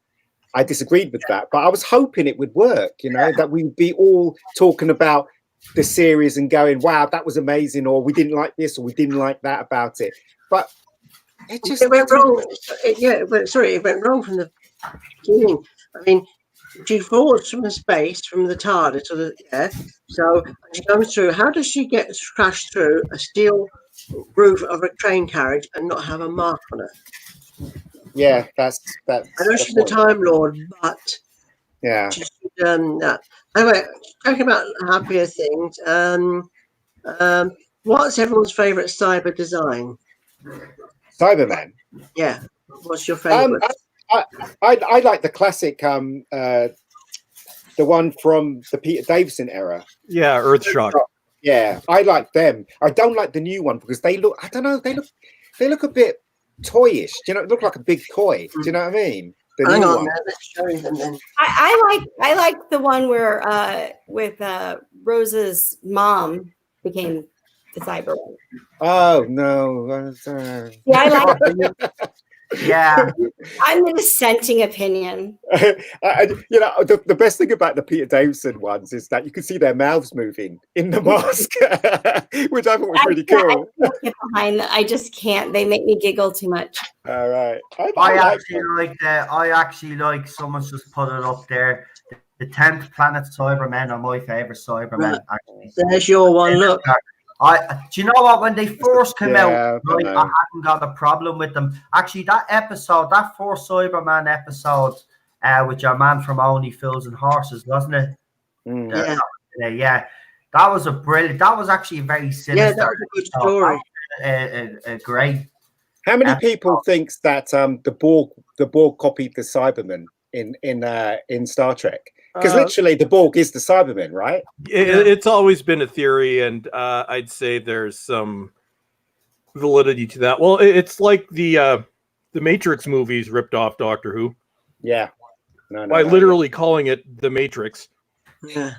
I disagreed with that, but I was hoping it would work. You know, that we'd be all talking about the series and going, "Wow, that was amazing," or "We didn't like this," or "We didn't like that about it." But it went wrong. It went wrong from the beginning. I mean, she falls from the space from the TARDIS to the air. So she comes through. How does she get crashed through a steel roof of a train carriage and not have a mark on her? Yeah, that's. I know she's a Time Lord, but she's done that. Anyway, talking about happier things. What's everyone's favourite cyber design? Cybermen. Yeah. What's your favourite? I like the classic, the one from the Peter Davison era. Yeah, Earthshock. Yeah, I like them. I don't like the new one because they look. I don't know. They look a bit toyish. Do you know? It look like a big toy. Do you know what I mean? Hang on, let's show them then. I like the one where with Rosa's mom became the Cybermen. Oh no! Yeah, I like it. Yeah, I'm the dissenting opinion. The best thing about the Peter Davison ones is that you can see their mouths moving in the mask, which I thought was really cool. I can't get behind that. I just can't. They make me giggle too much. All right. I actually like. Someone's just put it up there. The 10th Planet Cybermen are my favorite Cybermen. Actually, there's your one. Look. Do you know what? When they first came out, I hadn't got a problem with them. Actually, that first Cyberman episode, with your man from Only Fools and Horses, wasn't it? Yeah. That was a brilliant. That was actually very sinister. Yeah, that was a good story. Great. How many people thinks that the Borg copied the Cybermen in Star Trek? Because literally the Borg is the Cybermen, right? It's always been a theory, and I'd say there's some validity to that. Well, it's like the Matrix movies ripped off Doctor Who. Yeah. By literally calling it the Matrix. Yeah.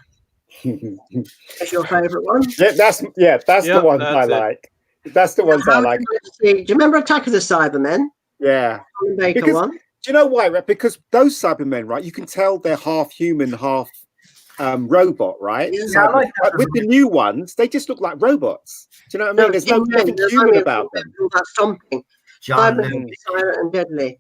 That's your favourite one? That's the ones I like. That's the ones I like. Do you remember Attack of the Cybermen? Yeah. Because, do you know why? Right? Because those Cybermen, right? You can tell they're half human, half robot, right? Yeah, I like that. Oh, with the new ones, they just look like robots. Do you know what I mean? There's nothing human about them. That's something. John Cybermen, silent and deadly.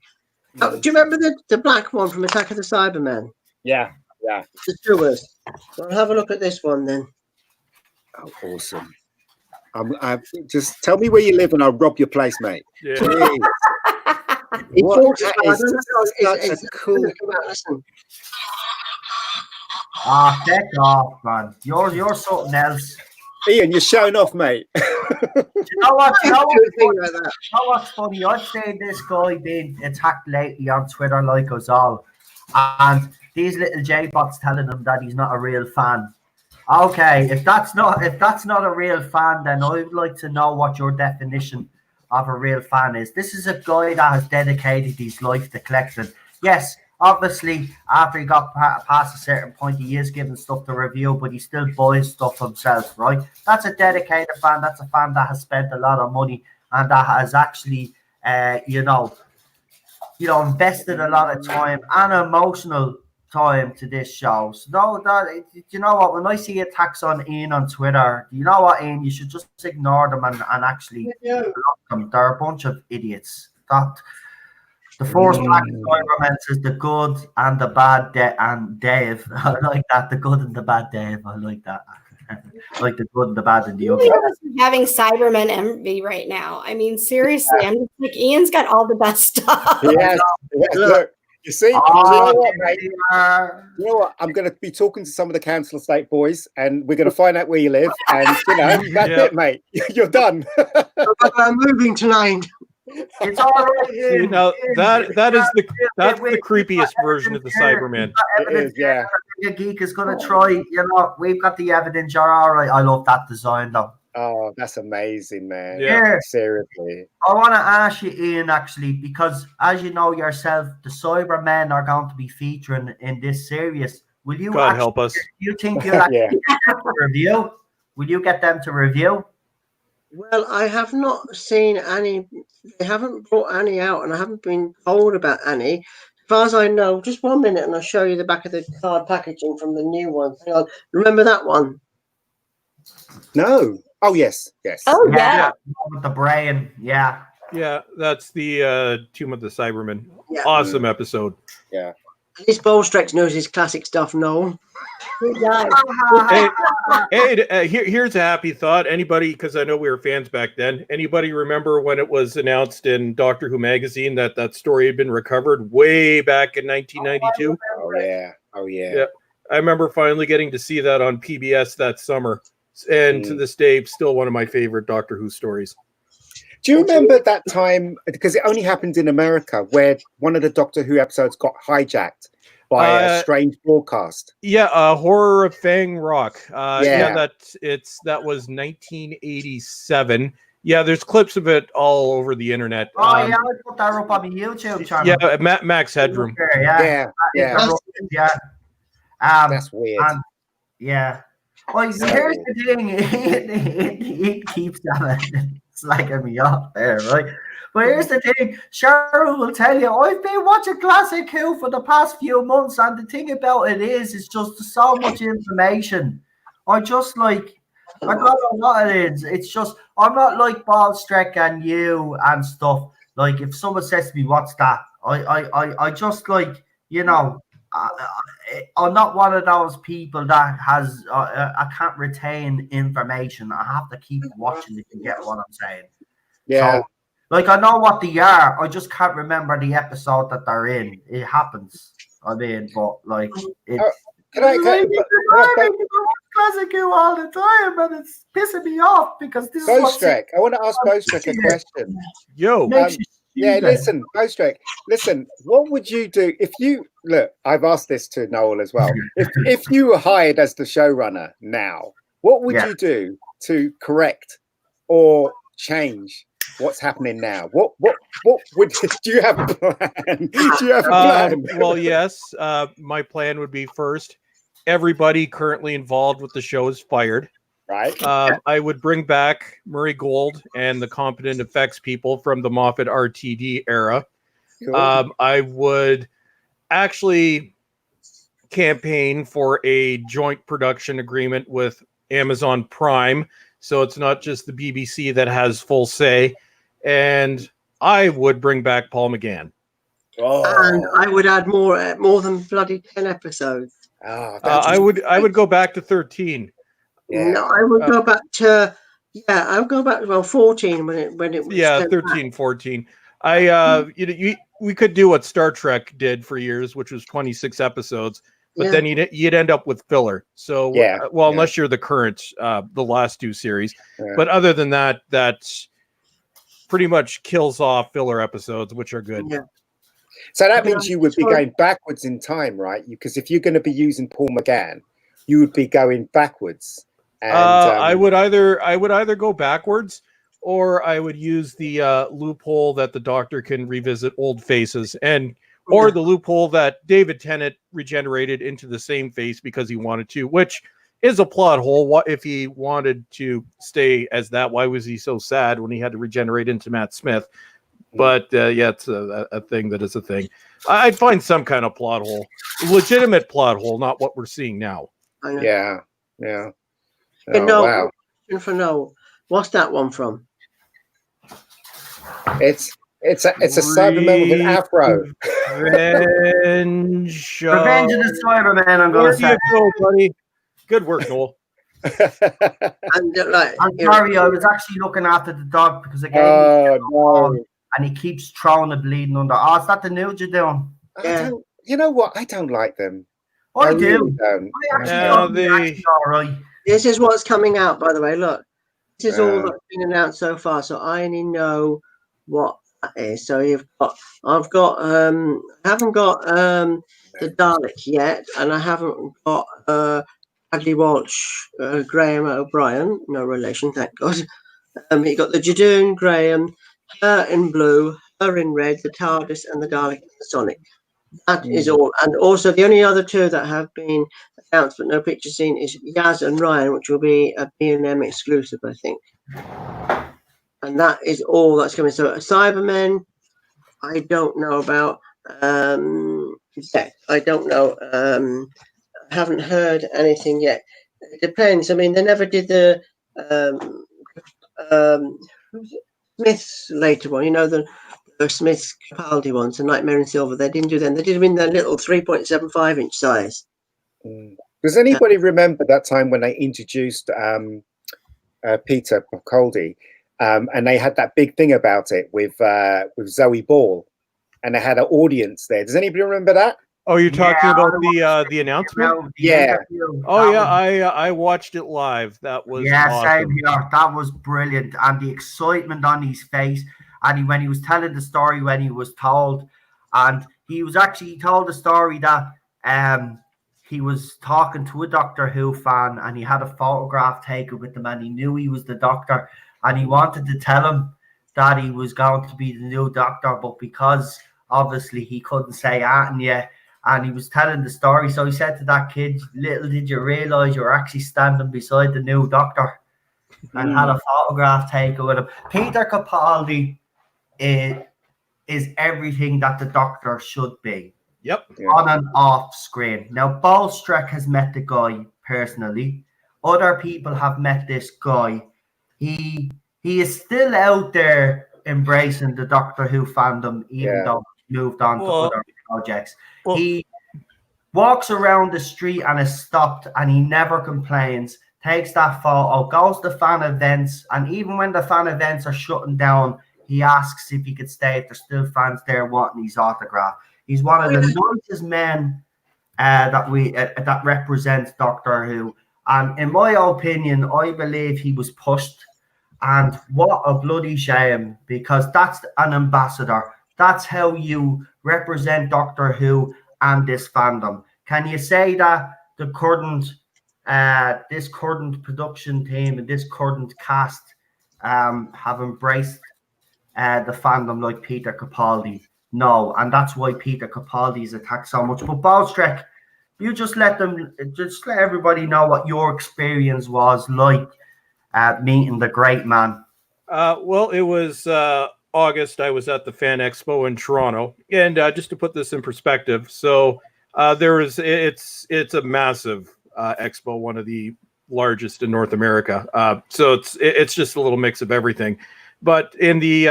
Oh, do you remember the black one from Attack of the Cybermen? Yeah, yeah. The Stewards. Well, have a look at this one then. Oh, awesome. Just tell me where you live and I'll rob your place, mate. Yeah. That's cool. Listen. Heck off, man. You're something else. Ian, you're showing off, mate. Do you know what's funny? I've seen this guy being attacked lately on Twitter like us all. And these little J-bots telling him that he's not a real fan. Okay, if that's not a real fan, then I would like to know what your definition of a real fan is. This is a guy that has dedicated his life to collecting. Yes, obviously, after he got past a certain point, he is given stuff to review, but he still buys stuff himself, right? That's a dedicated fan. That's a fan that has spent a lot of money and that has actually, invested a lot of time and emotional time to this show. So you know what? When I see attacks on Ian on Twitter, you know what, Ian? You should just ignore them and actually block them. They're a bunch of idiots. The Force Black Cybermen says the good and the bad and Dave. I like that. The good and the bad Dave. I like that. Like the good and the bad and the ugly. Having Cybermen envy right now. I mean, seriously, I'm just like, Ian's got all the best stuff. Yes. Look, you see, you know what, mate? You know what? I'm going to be talking to some of the Council Estate boys, and we're going to find out where you live, and that's it, mate. You're done. I'm moving tonight. It's all right. That's the creepiest version of the Cyberman. It is, yeah. A geek is going to try. We've got the evidence. You're all right. I love that design, though. Oh, that's amazing, man. Yeah. Seriously. I want to ask you, Ian, actually, because as you know yourself, the Cybermen are going to be featuring in this series. Will you? God help us. Do you think you'll actually get them to review? Will you get them to review? Well, I have not seen any. They haven't brought any out, and I haven't been told about any. As far as I know, just 1 minute, and I'll show you the back of the card packaging from the new one. Hang on. Remember that one? No. Oh, yes. Oh, yeah. With the brain, yeah. Yeah, that's the Tomb of the Cybermen. Yeah. Awesome episode. Yeah. At least Bolstrex knows his classic stuff, Noel. Here's a happy thought. Anybody, because I know we were fans back then, anybody remember when it was announced in Doctor Who magazine that story had been recovered way back in 1992? Oh, yeah. I remember finally getting to see that on PBS that summer. And to this day, still one of my favorite Doctor Who stories. Do you remember that time, because it only happened in America, where one of the Doctor Who episodes got hijacked by a strange broadcast? Yeah, Horror of Fang Rock. Yeah, that was 1987. Yeah, there's clips of it all over the internet. I put that up on my YouTube channel. Yeah, Max Headroom. Yeah. That's weird. Well, here's the thing. It keeps slagging me off there, right? But here's the thing. Cheryl will tell you, I've been watching Classic Who for the past few months, and the thing about it is, it's just so much information. I don't know what it is. It's just, I'm not like Ballstreck and you and stuff. Like, if someone says to me, what's that? I just I'm not one of those people that has I can't retain information. I have to keep watching if you get what I'm saying. Yeah. So, I know what they are. I just can't remember the episode that they're in. It happens. I mean, but Classic you all the time, and it's pissing me off because this is Bostrek, I want to ask Bostrek a question. Yo, yeah, listen, Bostrek, listen, what would you do if you look? I've asked this to Noel as well. If you were hired as the showrunner now, what would you do to correct or change what's happening now? What would do you have a plan? Do you have a plan? Well, yes. My plan would be first, everybody currently involved with the show is fired. Right. I would bring back Murray Gold and the competent effects people from the Moffat RTD era. Cool. I would actually campaign for a joint production agreement with Amazon Prime, so it's not just the BBC that has full say. And I would bring back Paul McGann. Oh. And I would add more than bloody 10 episodes. Oh, I would go back to 13. Yeah. No, I would go back to I would go back to 14 when it was 13, back. 14. We could do what Star Trek did for years, which was 26 episodes, but then you'd end up with filler. So unless you're the current the last two series, but other than that, that's pretty much kills off filler episodes, which are good. Yeah. So that means you would be going backwards in time, right? Because if you're going to be using Paul McGann, you would be going backwards. And, I would either go backwards, or I would use the loophole that the Doctor can revisit old faces, or the loophole that David Tennant regenerated into the same face because he wanted to, which is a plot hole. What if he wanted to stay as that? Why was he so sad when he had to regenerate into Matt Smith? But it's a thing that is a thing. I'd find some kind of plot hole, legitimate plot hole, not what we're seeing now. Yeah. Wow. For Noel, what's that one from? It's a Cyberman with an afro. Revenge of the Cybermen. I'm going to say, buddy. Good work, Noel. I'm sorry, I was actually looking after the dog because again, and he keeps throwing the bleeding under. Oh, is that the nude you're doing? You know what? I don't like them. I do. Really don't. I actually all right. This is what's coming out, by the way. Look, this is all that's been announced so far, so I only know what that is. So I haven't got the Dalek yet, and I haven't got Bradley Walsh, Graham O'Brien, no relation, thank God. You got the Jadoon, Graham, her in blue, her in red, the TARDIS, and the Dalek and the Sonic. That is all. And also the only other two that have been announced but no picture seen is Yaz and Ryan, which will be a B&M exclusive, I think. And that is all that's coming. So Cybermen, I don't know about. I don't know. I haven't heard anything yet. It depends. I mean, they never did the Smith's later one. You know, the Smith's Capaldi ones, the Nightmare in Silver. They didn't do them. They did them in their little 3.75 inch size. Does anybody remember that time when they introduced Peter Capaldi, and they had that big thing about it with Zoe Ball, and they had an audience there? Does anybody remember that? Oh, you're talking about the announcement? Yeah. I watched it live. That was awesome. Same here. That was brilliant, and the excitement on his face. And when he was telling the story, when he was told, and he told the story that he was talking to a Doctor Who fan, and he had a photograph taken with him, and he knew he was the Doctor, and he wanted to tell him that he was going to be the new Doctor, but because obviously he couldn't say that yet. And he was telling the story. So he said to that kid, little did you realise you were actually standing beside the new Doctor, and had a photograph taken with him. Peter Capaldi is everything that the Doctor should be. Yep. On and off screen. Now, Bolstrek has met the guy personally. Other people have met this guy. He is still out there embracing the Doctor Who fandom, even though he moved on to other projects. He walks around the street and is stopped, and he never complains. Takes that photo, goes to fan events, and even when the fan events are shutting down, he asks if he could stay if there's still fans there wanting his autograph. He's one of the nicest men that represents Doctor Who. And in my opinion, I believe he was pushed. And what a bloody shame, because that's an ambassador. That's how you represent Doctor Who and this fandom. Can you say that the current this current production team and this current cast have embraced the fandom like Peter Capaldi? No, and that's why Peter Capaldi is attacked so much. But Balstrek, you just let everybody know what your experience was like meeting the great man. Well, it was August. I was at the Fan Expo in Toronto, and just to put this in perspective, so it's a massive expo, one of the largest in North America. So it's just a little mix of everything. But in the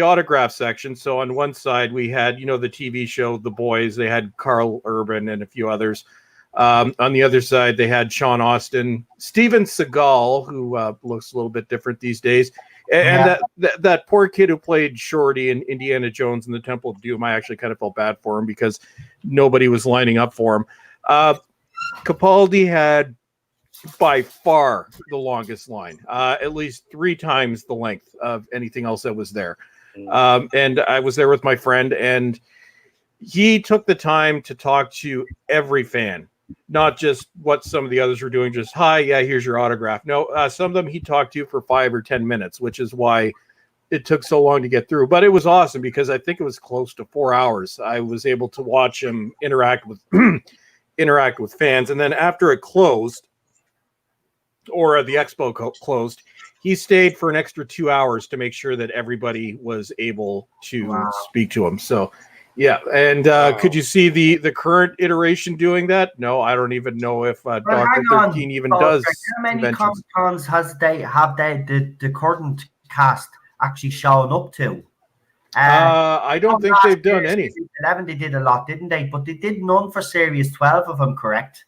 autograph section, so on one side we had, the TV show The Boys. They had Carl Urban and a few others. On the other side, they had Sean Austin, Steven Seagal, who looks a little bit different these days, and that poor kid who played Shorty in Indiana Jones and the Temple of Doom. I actually kind of felt bad for him because nobody was lining up for him. Capaldi had by far the longest line, at least 3 times the length of anything else that was there. And I was there with my friend, and he took the time to talk to every fan. Not just what some of the others were doing, just, hi, yeah, here's your autograph. No, some of them he talked to for 5 or 10 minutes, which is why it took so long to get through. But it was awesome because I think it was close to 4 hours. I was able to watch him interact with fans. And then after it closed, or the expo closed, he stayed for an extra 2 hours to make sure that everybody was able to speak to him. So yeah, and could you see the current iteration doing that? No, I don't even know if Doctor 13 even does. How many Comic-Cons have the current cast actually shown up to? I don't think they've done any. 11, they did a lot, didn't they? But they did none for Series 12 of them, correct?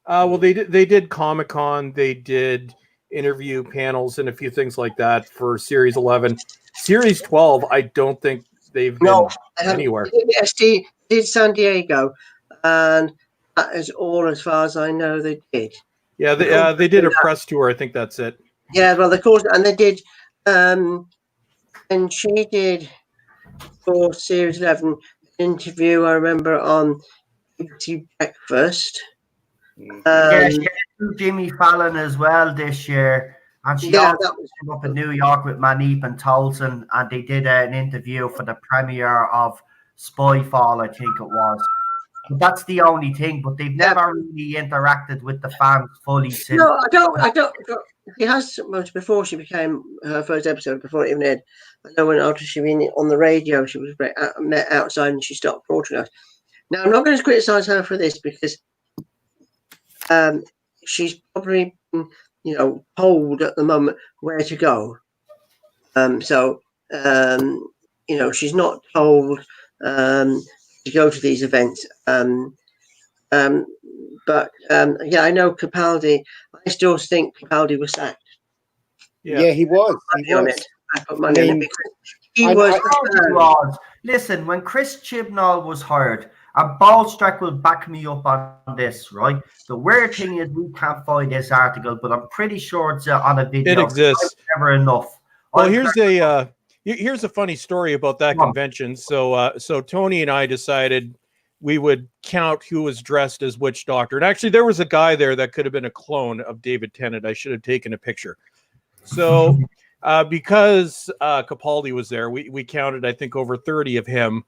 Well, they did Comic-Con, they did interview panels and a few things like that for Series 11. Series 12, I don't think they've been anywhere. Yes, they did San Diego, and that is all as far as I know they did. Yeah, they did a press tour. I think that's it. Yeah, well, of course, and they did, and she did for Series 11 interview. I remember on BBC Breakfast. Yeah, she did Jimmy Fallon as well this year. And she also came up in New York with Manip and Tolson, and they did an interview for the premiere of Spyfall, I think it was. But that's the only thing. But they've never really interacted with the fans fully since. No, I don't. She has much before she became her first episode, before it even aired. I know when after she been on the radio, she was met outside and she stopped approaching us. Now, I'm not going to criticise her for this because she's probably told at the moment where to go. She's not told to go to these events. I know Capaldi. I still think Capaldi was sacked. Yeah, he was. I put money on it because he was. Listen, when Chris Chibnall was hired, and Balstrek will back me up on this, right? The weird thing is we can't find this article, but I'm pretty sure it's on a video. It exists. Never enough. Well, here's a funny story about that convention. So Tony and I decided we would count who was dressed as which Doctor. And actually, there was a guy there that could have been a clone of David Tennant. I should have taken a picture. So because Capaldi was there, we counted, I think, over 30 of him,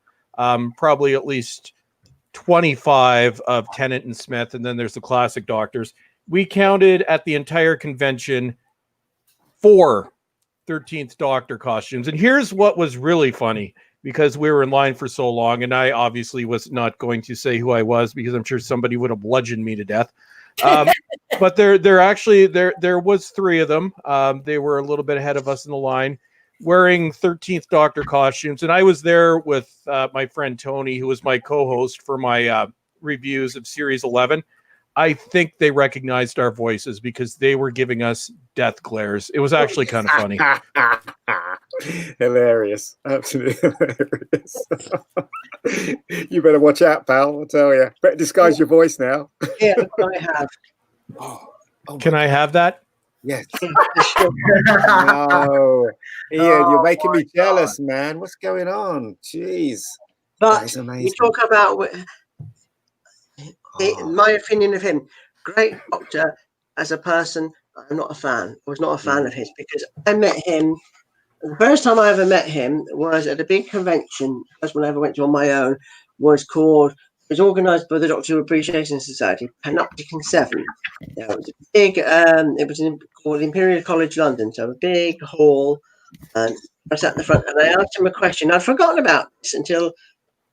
probably at least 25 of Tennant and Smith, and then there's the classic Doctors. We counted at the entire convention 4 13th Doctor costumes. And here's what was really funny, because we were in line for so long, and I obviously was not going to say who I was because I'm sure somebody would have bludgeoned me to death. But there was 3 of them. They were a little bit ahead of us in the line, wearing 13th Doctor costumes. And I was there with my friend Tony, who was my co-host for my reviews of Series 11. I think they recognized our voices because they were giving us death glares. It was actually kind of funny. Hilarious. Absolutely hilarious. You better watch out, pal. I'll tell you. Better disguise your voice now. Yeah, I have. Oh, Can I have that? yes. Sure. No. Ian, you're making me my jealous, man. What's going on? Jeez. But That is you amazing. talk about Oh, my opinion of him. Great doctor as a person. I'm not a fan. I was not a fan of his because I met him. The first time I ever met him was at a big convention. First one I ever went to on my own was called. It was organised by the Doctor Appreciation Society, Panopticon 7. It was a big. It was called Imperial College London, so a big hall. And I sat in the front, and I asked him a question. I'd forgotten about this until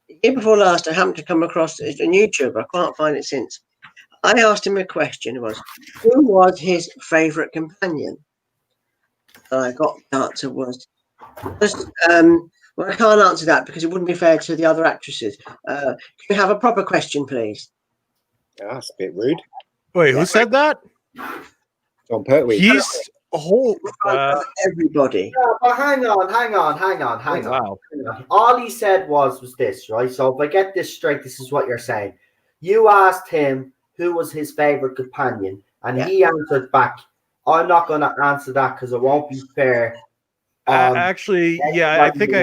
the year before last. I happened to come across it on YouTube. I can't find it since. I asked him a question. It was, who was his favourite companion? And I got the answer was, well, I can't answer that because it wouldn't be fair to the other actresses. Can we have a proper question, please? that's a bit rude. Wait, who said that? John Pertwee. He's a whole. Everybody. Yeah, but hang on. Wow. All he said was this, right? So if I get this straight, this is what you're saying. You asked him who was his favorite companion, and he answered back, I'm not going to answer that because it won't be fair. Actually, yeah, I think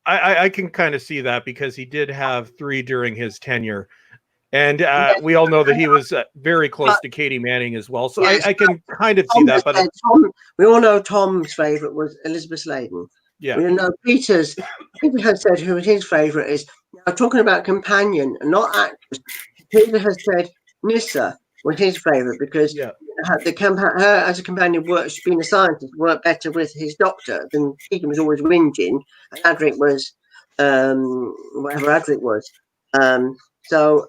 I can kind of see that because he did have 3 during his tenure. And we all know that he was very close to Katie Manning as well. So Yes, I can kind of see that. But we all know Tom's favourite was Elizabeth Sladen. yeah, We know Peter has said who his favourite is. Now, talking about companion, not actress, Peter has said Nissa was his favourite because her as a companion being a scientist, worked better with his doctor than Keegan was always whinging, and Adric was whatever Adric was. So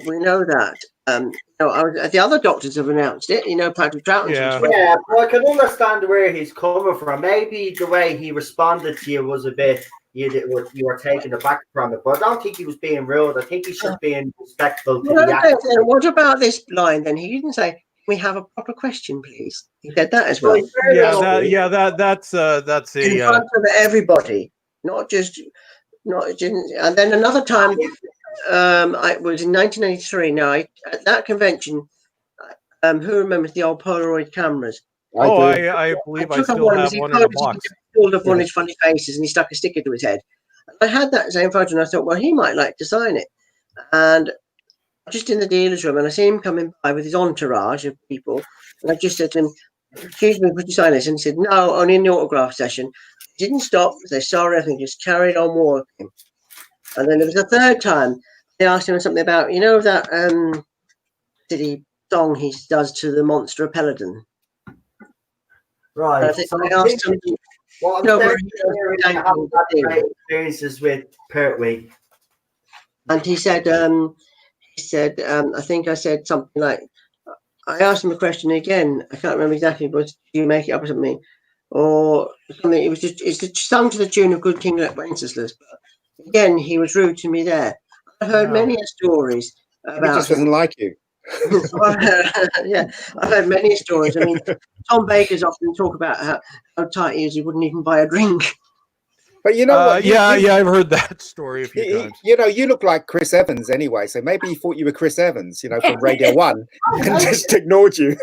we know that. The other doctors have announced it. Patrick Troughton's. Yeah, but I can understand where he's coming from. Maybe the way he responded to you was a bit you were taken aback from it. But I don't think he was being rude. I think he's just being respectful to the actor. What about this line? Then he didn't say, "We have a proper question, please." He said that as well. That's a in front of everybody, not just. And then another time, I was in 1983. Now, at that convention, who remembers the old Polaroid cameras? I believe I still have one in a box. He pulled up one of his funny faces and he stuck a sticker to his head. I had that same photo and I thought, well, he might like to sign it. And just in the dealer's room, and I see him coming by with his entourage of people, and I just said to him, "Excuse me, would you sign this?" And he said, "No, only in the autograph session." He didn't stop. They saw everything, just carried on walking. And then there was a third time. They asked him something about, that silly song he does to the monster of Peladon. Right. So I asked him. Experiences with Pertwee. And he said, I think I said something like, I asked him a question again. I can't remember exactly, but do you make it up or something? Or something. It's sung to the tune of Good King Wenceslas. But again, he was rude to me there. I've heard many stories about. He just doesn't like you. Yeah, I've heard many stories. I mean, Tom Baker's often talk about how tight he is. He wouldn't even buy a drink. But you know what? I've heard that story a few times. You look like Chris Evans anyway, so maybe he thought you were Chris Evans, from Radio 1 and just ignored you.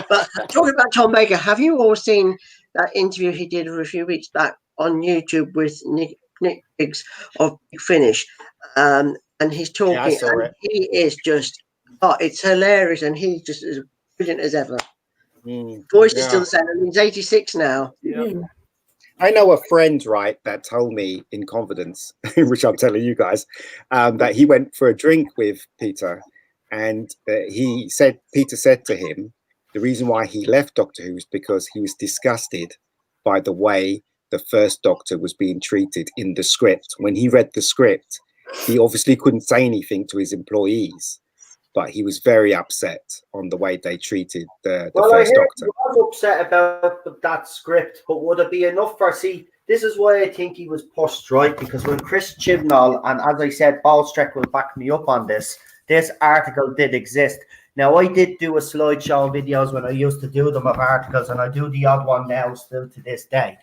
But talking about Tom Baker, have you all seen that interview he did a few weeks back on YouTube with Nick Biggs of Big Finish? And he's talking, and he is just, it's hilarious, and he's just as brilliant as ever. Voice is still the same. I mean, he's 86 now. Yeah. I know a friend, right, that told me in confidence, which I'm telling you guys, that he went for a drink with Peter, and Peter said to him, the reason why he left Doctor Who was because he was disgusted by the way the first Doctor was being treated in the script. When he read the script, he obviously couldn't say anything to his employees, but he was very upset on the way they treated the first Doctor. He was upset about that script, but would it be enough for? See, this is why I think he was pushed, right? Because when Chris Chibnall, and as I said, Paul Streck will back me up on this. This article did exist. Now, I did do a slideshow videos when I used to do them of articles, and I do the odd one now still to this day,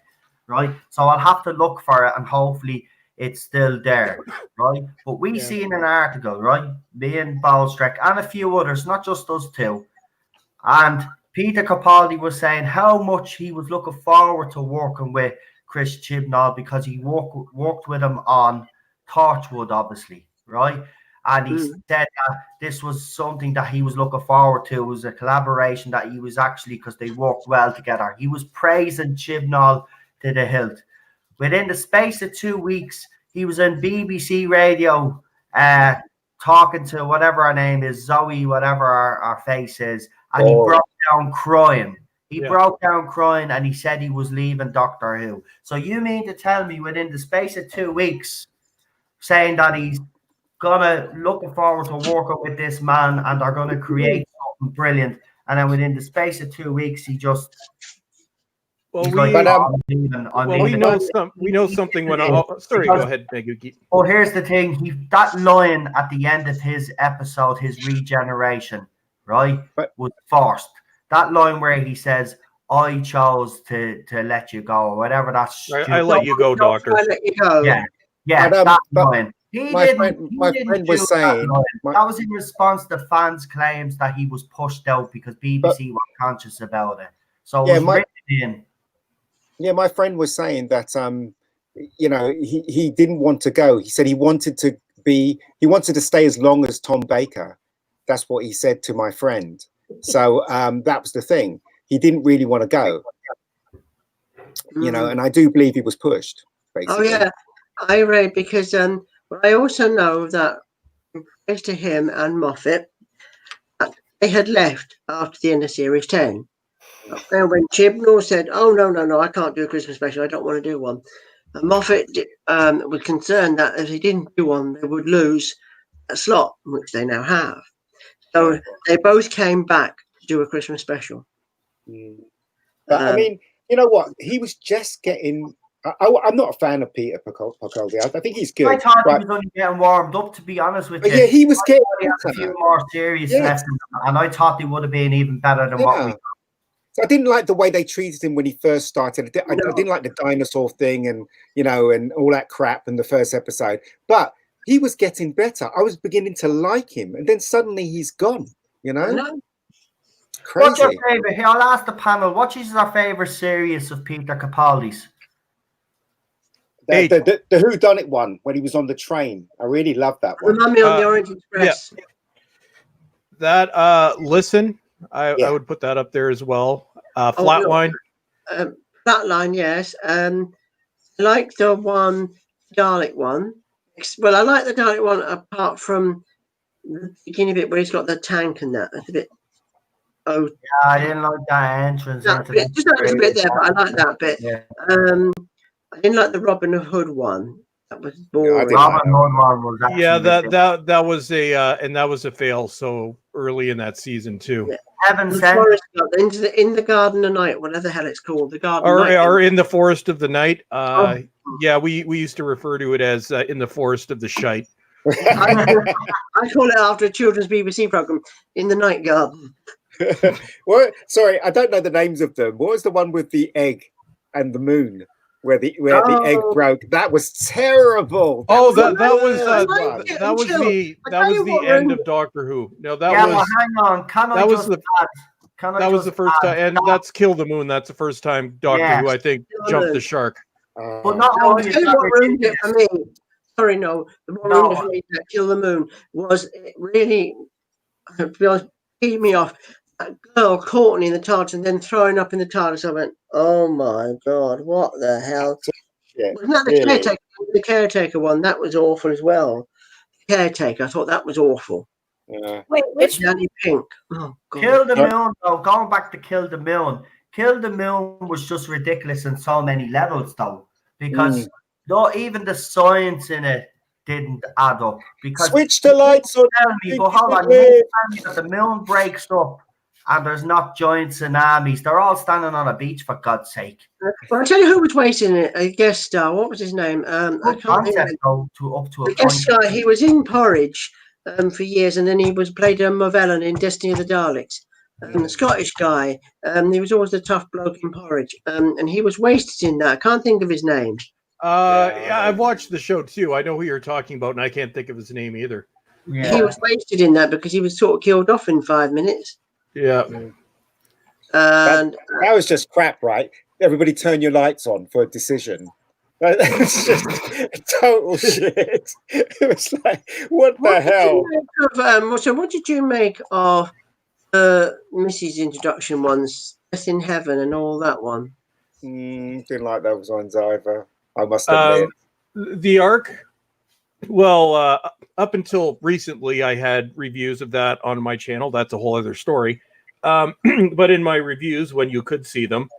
right? So I'll have to look for it, and hopefully it's still there, right? But we seen an article, right? Me and Ballstreck and a few others, not just us two. And Peter Capaldi was saying how much he was looking forward to working with Chris Chibnall because he worked with him on Torchwood, obviously, right? And he said that this was something that he was looking forward to. It was a collaboration that he was actually, because they worked well together. He was praising Chibnall to the hilt. Within the space of 2 weeks, he was on BBC Radio talking to whatever her name is, Zoe, whatever our face is, and he broke down crying. He broke down crying, and he said he was leaving Doctor Who. So you mean to tell me within the space of 2 weeks, saying that he's looking forward to working with this man and they're gonna create something brilliant, and then within the space of 2 weeks he just we know something when sorry, go ahead, Meguki. Well, here's the thing, that line at the end of his episode, his regeneration, right, was forced. That line where he says, I chose to let you go, or whatever that's I let you go, Doctor. I let you go. Yeah, that line. My friend was saying that was in response to fans' claims that he was pushed out because BBC were conscious about it. So it was written in. Yeah, my friend was saying that he didn't want to go. He said he wanted to stay as long as Tom Baker. That's what he said to my friend. So that was the thing. He didn't really want to go. And I do believe he was pushed, basically. Oh yeah, I read because I also know that thanks to him and Moffat, they had left after the end of Series 10. And when Chibnall said, "Oh no, I can't do a Christmas special. I don't want to do one," and Moffat was concerned that if he didn't do one, they would lose a slot, which they now have. So they both came back to do a Christmas special. But I mean, you know what? He was just getting. I'm not a fan of Peter Capaldi. I think he's good. I thought he was only getting warmed up, to be honest with you. Yeah, he was getting a few more serious lessons, and I thought he would have been even better than what we got. So I didn't like the way they treated him when he first started. I didn't like the dinosaur thing and and all that crap in the first episode. But he was getting better. I was beginning to like him, and then suddenly he's gone. Crazy. What's your favorite? Here, I'll ask the panel. What is our favorite series of Peter Capaldi's? The Who Done It one when he was on the train. I really loved that one. The Mummy on the Orient Express. Yeah. That Listen, I would put that up there as well. Flatline. Flatline, yes. I like the Dalek one. Well, I like the Dalek one apart from the beginning bit where he's got the tank and that. That's a bit. Yeah, I didn't like that entrance. Just like a bit there, but I like that bit. Yeah. I didn't like the Robin Hood one. That was boring. That was a fail. So early in that season too. Yeah. In the Garden of Night, whatever the hell it's called, the Garden or in the Forest of the Night. Yeah, we used to refer to it as in the Forest of the Shite. I call it after a children's BBC program, In the Night Garden. What? Sorry, I don't know the names of them. What was the one with the egg and the moon? Where the egg broke. That was terrible. That was the end of Doctor Who. No, that was. Well, hang on. That was the first time, and that's Kill the Moon. That's the first time Doctor Who, I think, jumped the shark. But not only what ruined it for me. Sorry, no. The one ruined it for me, that Kill the Moon, was it really, to be honest, beat me off. That girl caught in the TARDIS and then throwing up in the TARDIS. I went, oh my God, what the hell? Wasn't that the caretaker one? That was awful as well. The Caretaker, I thought that was awful. Yeah. Wait, which Danny Pink? Oh, God. Kill the Moon, though. Going back to Kill the Moon. Kill the Moon was just ridiculous in so many levels, though, because even the science in it didn't add up. Because switch the lights on. But hold on, you tell me that the moon breaks up and there's not giant tsunamis. They're all standing on a beach, for God's sake. Well, I'll tell you who was waiting it. A guest star. What was his name? I can't remember. To the guest star. He was in Porridge, for years, and then he was played Morvellon in Destiny of the Daleks. The Scottish guy. He was always the tough bloke in Porridge, and he was wasted in that. I can't think of his name. Yeah, I've watched the show too. I know who you're talking about, and I can't think of his name either. Yeah. He was wasted in that because he was sort of killed off in 5 minutes. Yeah. And that was just crap, right? Everybody turn your lights on for a decision. It's just total shit. It was like, what the hell? So what did you make of Missy's introduction ones, Death in Heaven and all that one? Didn't like those ones either, I must admit. The Ark, well, up until recently, I had reviews of that on my channel. That's a whole other story. But in my reviews, when you could see them,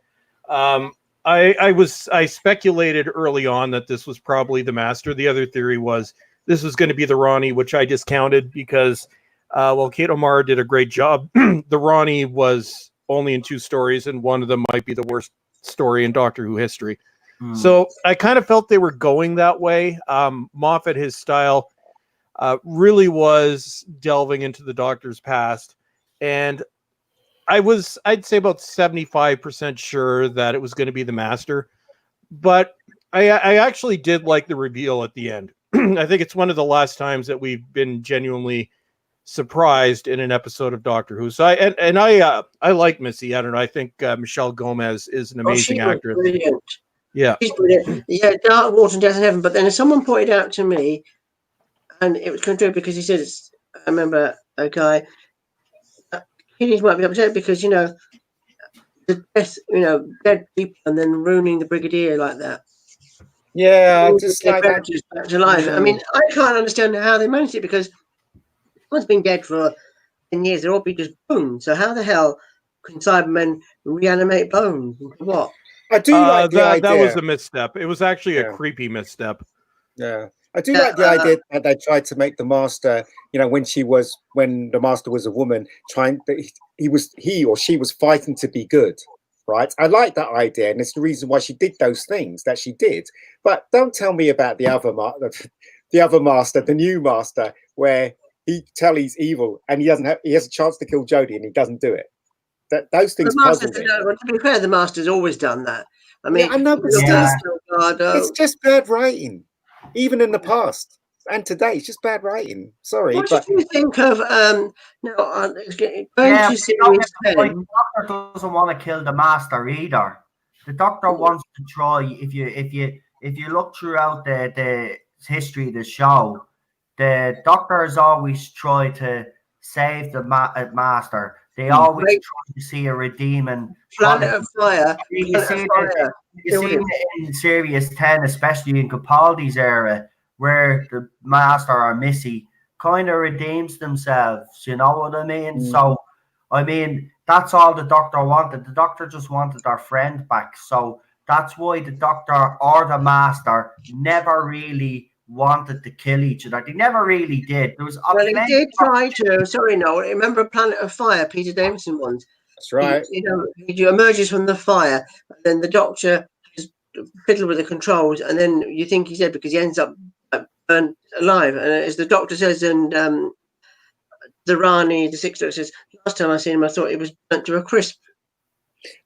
I speculated early on that this was probably the Master. The other theory was this was going to be the Ronnie, which I discounted because, Kate O'Mara did a great job. The Ronnie was only in 2 stories, and one of them might be the worst story in Doctor Who history. So I kind of felt they were going that way. Moffat, his style, really was delving into the Doctor's past, and I'd say about 75% sure that it was going to be the Master, but I actually did like the reveal at the end. I think it's one of the last times that we've been genuinely surprised in an episode of Doctor Who. So I like Missy. I don't know. I think Michelle Gomez is an amazing actress. Brilliant. Yeah, she's brilliant. Yeah, Dark Water and Death in Heaven. But then someone pointed out to me, and it was true because he said, I remember a guy. Kiddies might be upset because the death, dead people, and then ruining the Brigadier like that. Yeah, just like that. Back to life. I mean, I can't understand how they managed it because one's been dead for 10 years. They're all be just boom. So how the hell can Cybermen reanimate bones? What? I do like the idea. That was a misstep. It was actually a creepy misstep. Yeah. I do like the idea that they tried to make the Master, when the Master was a woman, he or she was fighting to be good, right? I like that idea, and it's the reason why she did those things that she did. But don't tell me about the other Master, the new Master, where he's evil and he has a chance to kill Jodie and he doesn't do it. Those things puzzle me. To be fair, the Master's always done that. I mean, I know, but it's just bad writing. Even in the past and today, it's just bad writing. Sorry. What did you think of going to series 10? The Doctor doesn't want to kill the Master either. The Doctor wants to try. If you look throughout the history of the show, the Doctor has always tried to save the Master. They always try to see a redeeming Planet of Fire. You see it in Series 10, especially in Capaldi's era, where the Master or Missy kind of redeems themselves. You know what I mean? So, I mean, that's all the Doctor wanted. The Doctor just wanted their friend back. So that's why the Doctor or the Master never really wanted to kill each other. They never really did. There was he did try to. Sorry, no. Remember Planet of Fire, Peter Davison ones. That's right. He emerges from the fire, and then the Doctor has fiddled with the controls, and then you think he's dead because he ends up burned alive. And as the Doctor says, and the Rani, the Sixth Doctor says, last time I seen him, I thought he was burnt to a crisp.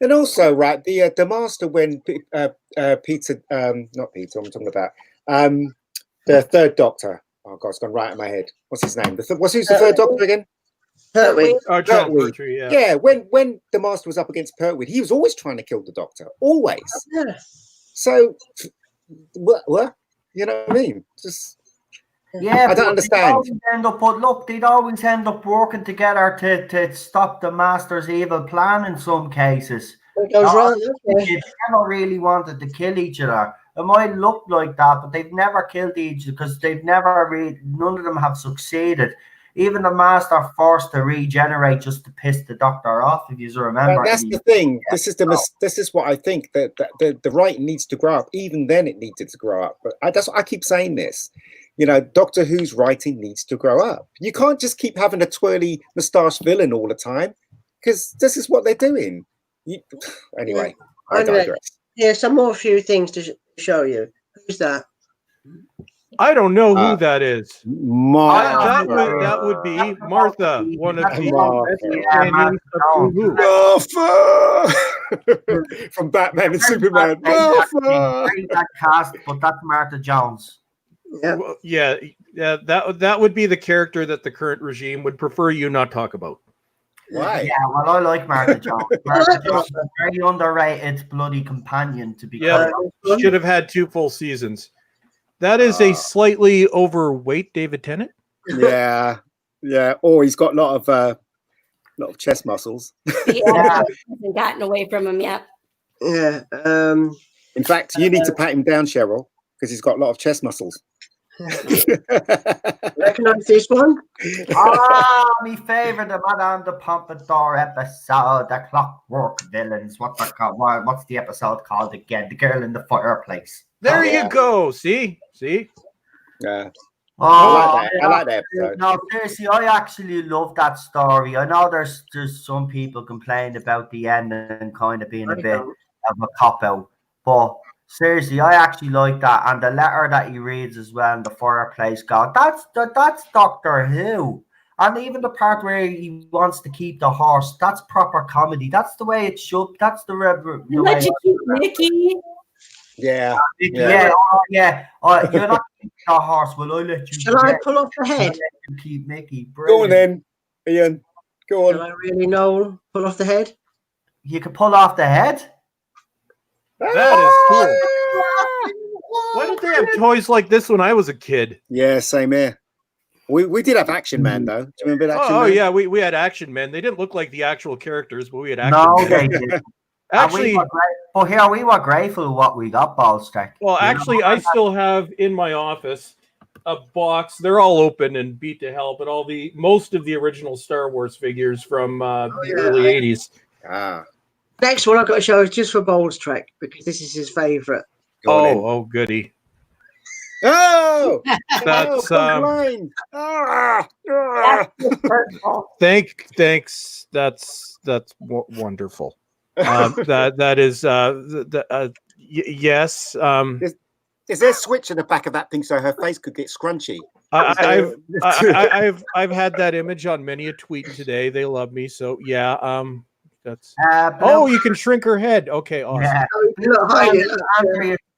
And also, right, the Master when Peter, not Peter, I'm talking about the third Doctor. Oh God, it's gone right in my head. What's his name? Who's the third Doctor again? Pertwee. Pertwee, yeah. Yeah, when the Master was up against Pertwee, he was always trying to kill the Doctor. Always. Yeah. So, what? You know what I mean? Just. Yeah, I don't understand. They'd always end up working together to stop the Master's evil plan in some cases. It goes wrong. They never really wanted to kill each other. It might look like that, but they've never killed each other because none of them have succeeded. Even the Master forced to regenerate just to piss the Doctor off, if you remember. Well, that's the thing. This is what I think, that the writing needs to grow up. Even then, it needed to grow up. But that's what I keep saying this. Doctor Who's writing needs to grow up. You can't just keep having a twirly moustache villain all the time, because this is what they're doing. Anyway, I digress. Yeah, few things to show you. Who's that? I don't know who that is. Martha. That would be Martha, one of the Martha Martha from Batman and Superman. Martha. That cast, but that's Martha Jones. Yeah. Well, yeah, that would be the character that the current regime would prefer you not talk about. Why? Yeah, well, I like Martha Jones. Martha Jones is a very underrated bloody companion to be. Yeah, should have had 2 full seasons. That is a slightly overweight David Tennant. Yeah, yeah. Or he's got a lot of chest muscles. Yeah, hasn't gotten away from him yet. Yeah. In fact, you need to pat him down, Cheryl, because he's got a lot of chest muscles. Recognize this one? My favorite, the Madame de Pompadour episode, the Clockwork Villains. What's the episode called again? The Girl in the Fireplace. There you go. See? Yeah. I like that episode. No, seriously, I actually love that story. I know there's some people complaining about the ending kind of being a bit of a cop-out, but seriously, I actually like that. And the letter that he reads as well in the fireplace, that's Doctor Who. And even the part where he wants to keep the horse, that's proper comedy. That's the way it should. That's the Let you keep Mickey. Yeah. Yeah. You're not keeping the horse. Will I let you? Shall I pull off the head? Let you keep Mickey. Go on then, Ian. Go on. Shall I really know? Pull off the head? You can pull off the head. That is cool. Why didn't they have toys like this when I was a kid? Yeah, same here. We did have Action Man though. Do you remember that? Oh yeah, we had Action Men. They didn't look like the actual characters, but we had Action No, Men. they didn't. Actually, we were grateful what we got, Ballstack. Well, actually, I still have in my office a box. They're all open and beat to hell, but most of the original Star Wars figures from the early '80s. Next one I've got to show is just for Bowles Trek because this is his favourite. Oh, goody. Oh, that's thanks. That's wonderful. That is yes. Is there a switch in the back of that thing so her face could get scrunchy? I've had that image on many a tweet today. They love me, so yeah. That's you can shrink her head. Okay, awesome. Yeah.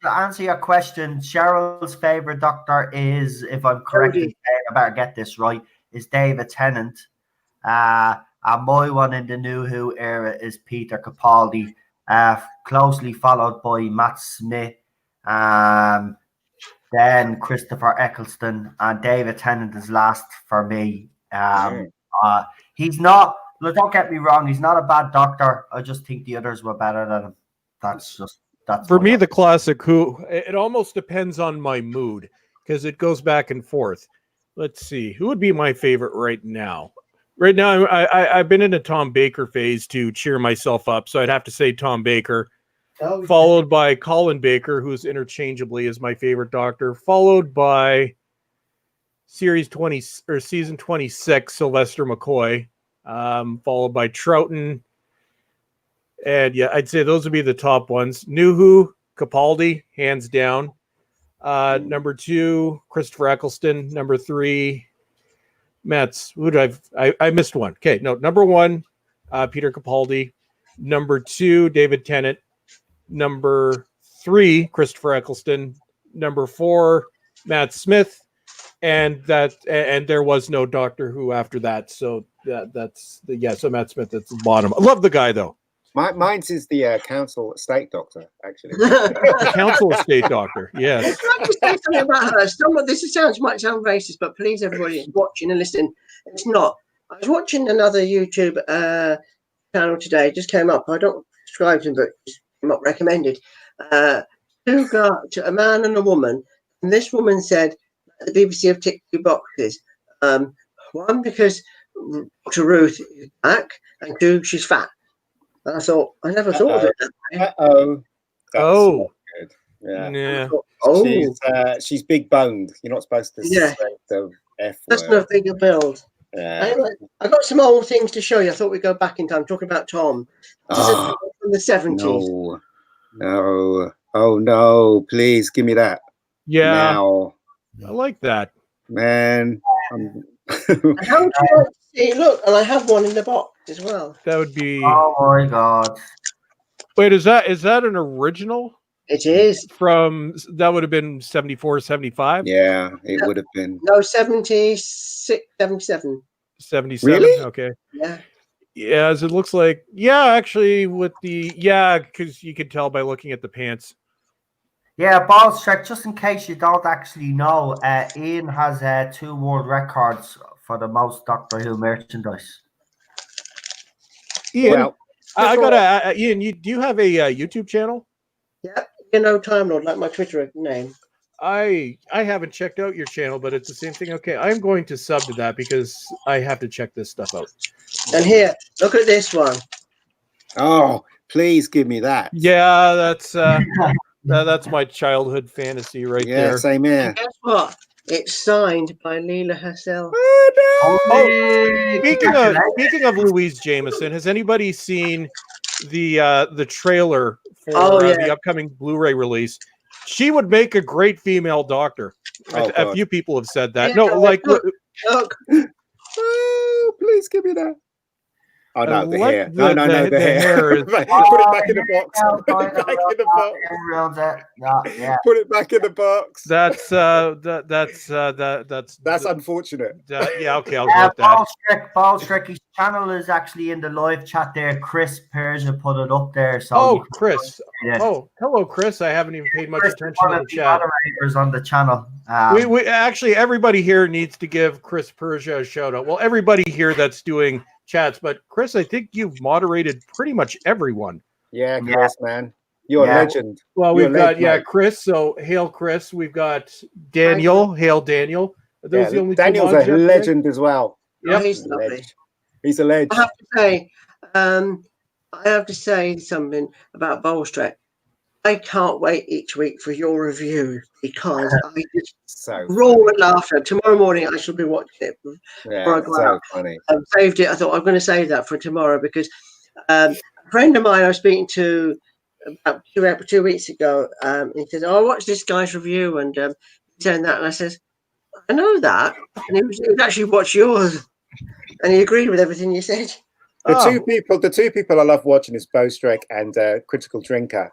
To answer your question, Cheryl's favorite Doctor is, if I'm correct, I better get this right, is David Tennant. And my one in the New Who era is Peter Capaldi, closely followed by Matt Smith, then Christopher Eccleston, and David Tennant is last for me. He's not. Look, don't get me wrong. He's not a bad Doctor. I just think the others were better than him. That's for me. The classic Who. It almost depends on my mood because it goes back and forth. Let's see. Who would be my favorite right now? Right now, I've been in a Tom Baker phase to cheer myself up, so I'd have to say Tom Baker, followed by Colin Baker, who's interchangeably is my favorite Doctor, followed by season 26, Sylvester McCoy. Followed by Troughton, and yeah, I'd say those would be the top ones. New Who, Capaldi, hands down. Number 2, Christopher Eccleston. Number 3, I missed one. Okay, no, number 1, Peter Capaldi. Number 2, David Tennant. Number 3, Christopher Eccleston. Number 4, Matt Smith. And there was no Doctor Who after that, so so Matt Smith at the bottom. I love the guy though. Mine's is the Council Estate Doctor, actually. The Council Estate Doctor, yes. Can I just say something about her? This might sound racist, but please, everybody watching and listening, it's not. I was watching another YouTube channel today. It just came up. I don't subscribe to him, but it came up recommended. Two guys, a man and a woman, and this woman said the BBC have ticked 2 boxes. One, because Dr. Ruth is back, and 2, she's fat. And I thought, I never thought of it that way. Good. Yeah. Thought, she's big boned. You're not supposed to say the F that's word. no bigger build. Yeah. Anyway, I got some old things to show you. I thought we'd go back in time, talking about Tom. This is from the 70s. No. Oh no, please give me that. Yeah. Now. I like that. Man. How would you like to see it look? And I have one in the box as well. That would be. Oh my god! Wait, is that an original? It is. From that would have been 74, 75? Yeah, it would have been. No, 76, 77. 77? Really? Okay. Yeah. Yeah, as it looks like. Yeah, actually, with the because you could tell by looking at the pants. Yeah, balls check. Just in case you don't actually know, Ian has 2 world records for the most Doctor Who merchandise. Ian, Well, I gotta. Ian, do you have a YouTube channel? Yeah. You know, Time Lord, like my Twitter name. I haven't checked out your channel, but it's the same thing. Okay, I'm going to sub to that because I have to check this stuff out. And here, look at this one. oh, please give me that. Yeah, that's my childhood fantasy right Yeah, there. same here. And guess what? It's signed by Leela herself. Speaking of Louise Jameson, has anybody seen the trailer for the upcoming Blu-ray release? She would make a great female Doctor. A few people have said that. Yeah, No, like look. Oh, please give me that. Oh no, the hair. The hair is... Put it back in the box. Put it back in the box. Put it back in the box. That's unfortunate. Yeah, okay, I'll go with that. Ballstrick, his channel is actually in the live chat there. Chris Persia put it up there. So Chris. Oh, hello, Chris. I haven't even paid much attention to the chat. Moderators on the channel. We actually, everybody here needs to give Chris Persia a shout out. Well, everybody here that's doing chats, but Chris, I think you've moderated pretty much everyone. Yeah, Chris, man. You're a legend. Well, we've got Chris, so hail Chris. We've got Daniel, hail Daniel. Are those the only Daniel's a legend as well. Yeah, he's lovely. He's a legend. I have to say something about Ballstrick. I can't wait each week for your review because I just roar with laughter. Tomorrow morning I shall be watching it. So funny. I've saved it. I thought I'm going to save that for tomorrow because a friend of mine I was speaking to about 2 weeks ago, he said, "Oh, I watched this guy's review and saying that," and I says, "I know that," and he was actually watched yours, and he agreed with everything you said. The two people I love watching is Bowstrick and Critical Drinker.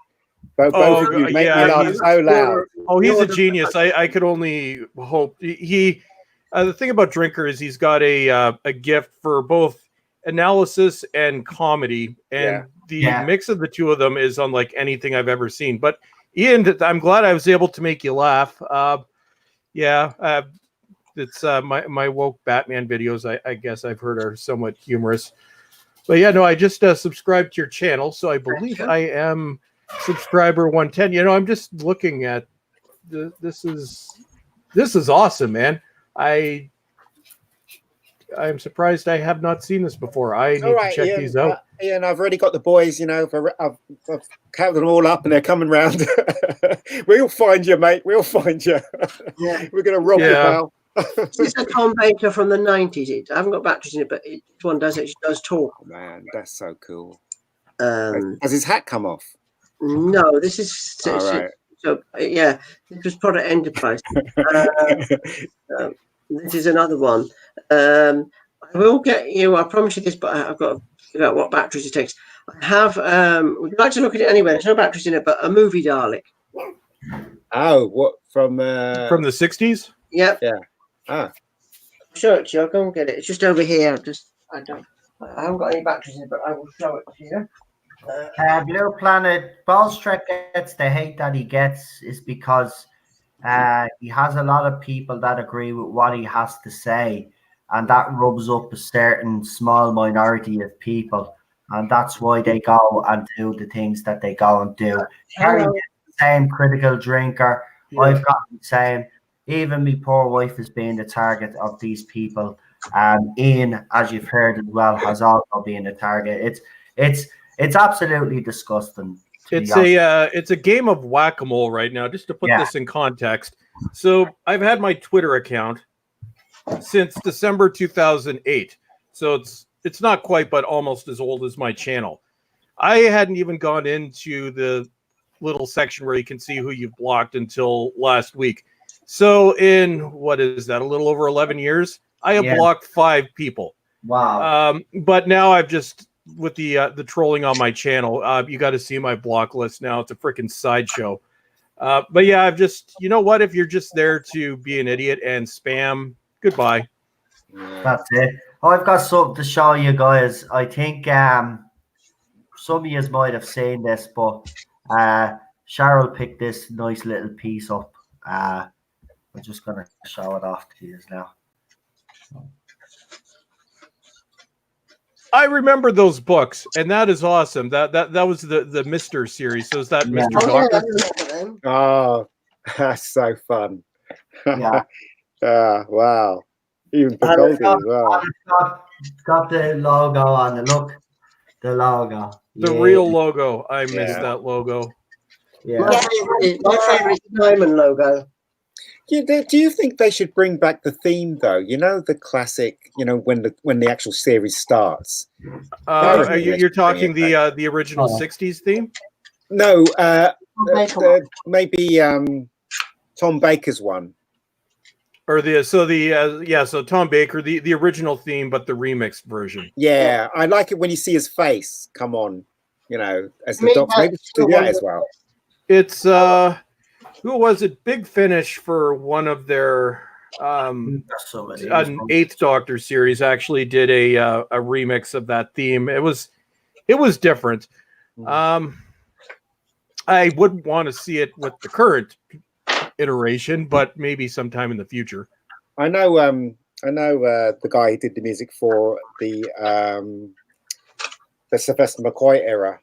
Both of you make me laugh so loud. Oh, he's a genius. I could only hope he. The thing about Drinker is he's got a gift for both analysis and comedy, and the mix of the two of them is unlike anything I've ever seen. But Ian, I'm glad I was able to make you laugh. It's my woke Batman videos. I guess I've heard are somewhat humorous. But yeah, no, I just subscribed to your channel, so I believe I am subscriber 110. You know, I'm just looking at this is awesome, man. I'm surprised I have not seen this before. I need to check these out. And I've already got the boys, you know, I've counted them all up and they're coming round. We'll find you, mate. We'll find you. Yeah. We're going to rob you, pal. This is a Tom Baker from the 90s. I haven't got batteries in it, but this one does it. She does talk. Oh, man, that's so cool. Has his hat come off? No, this is all right. So this was Product Enterprise. This is another one. I will get you. I promise you this, but I've got to figure out what batteries it takes. I have. Would you like to look at it anyway? There's no batteries in it, but a movie Dalek. Oh, what from the 60s? Yep. Yeah. Ah. Show it to you. I'll go and get it. It's just over here. I haven't got any batteries in it, but I will show it to you. Blue Planet, Ballstrick gets the hate that he gets is because he has a lot of people that agree with what he has to say, and that rubs up a certain small minority of people, and that's why they go and do the things that they go and do. Harry gets the same Critical Drinker. I've got the same. Even my poor wife is being the target of these people. Ian, as you've heard as well, has also been a target. It's absolutely disgusting. It's a game of whack-a-mole right now. Just to put this in context, so I've had my Twitter account since December 2008. So it's not quite, but almost as old as my channel. I hadn't even gone into the little section where you can see who you've blocked until last week. So in what is that? A little over 11 years, I have blocked 5 people. Wow. But now I've just with the trolling on my channel. You got to see my block list now. It's a freaking sideshow. But yeah, I've just, you know what? If you're just there to be an idiot and spam, goodbye. That's it. I've got something to show you guys. I think some of you might have seen this, but Cheryl picked this nice little piece up. I'm just going to show it off to you now. I remember those books, and that is awesome. That was the Mr. series. So is that Mr. Doctor? Oh, that's so fun. Yeah. Wow. Even Capaldi as well. Got the logo on it. Look, the logo. The real logo. I missed that logo. Yeah. My favorite diamond logo. Do you think they should bring back the theme though? You know, the classic. You know, when the actual series starts. You're talking the original '60s theme? No, maybe Tom Baker's one. Or so Tom Baker, the original theme, but the remixed version. Yeah, I like it when you see his face come on. You know, as the Doctor. Maybe do that as well. It's who was it? Big Finish for one of their an 8th Doctor series actually did a remix of that theme. It was different. I wouldn't want to see it with the current iteration, but maybe sometime in the future. I know the guy who did the music for the Sylvester McCoy era,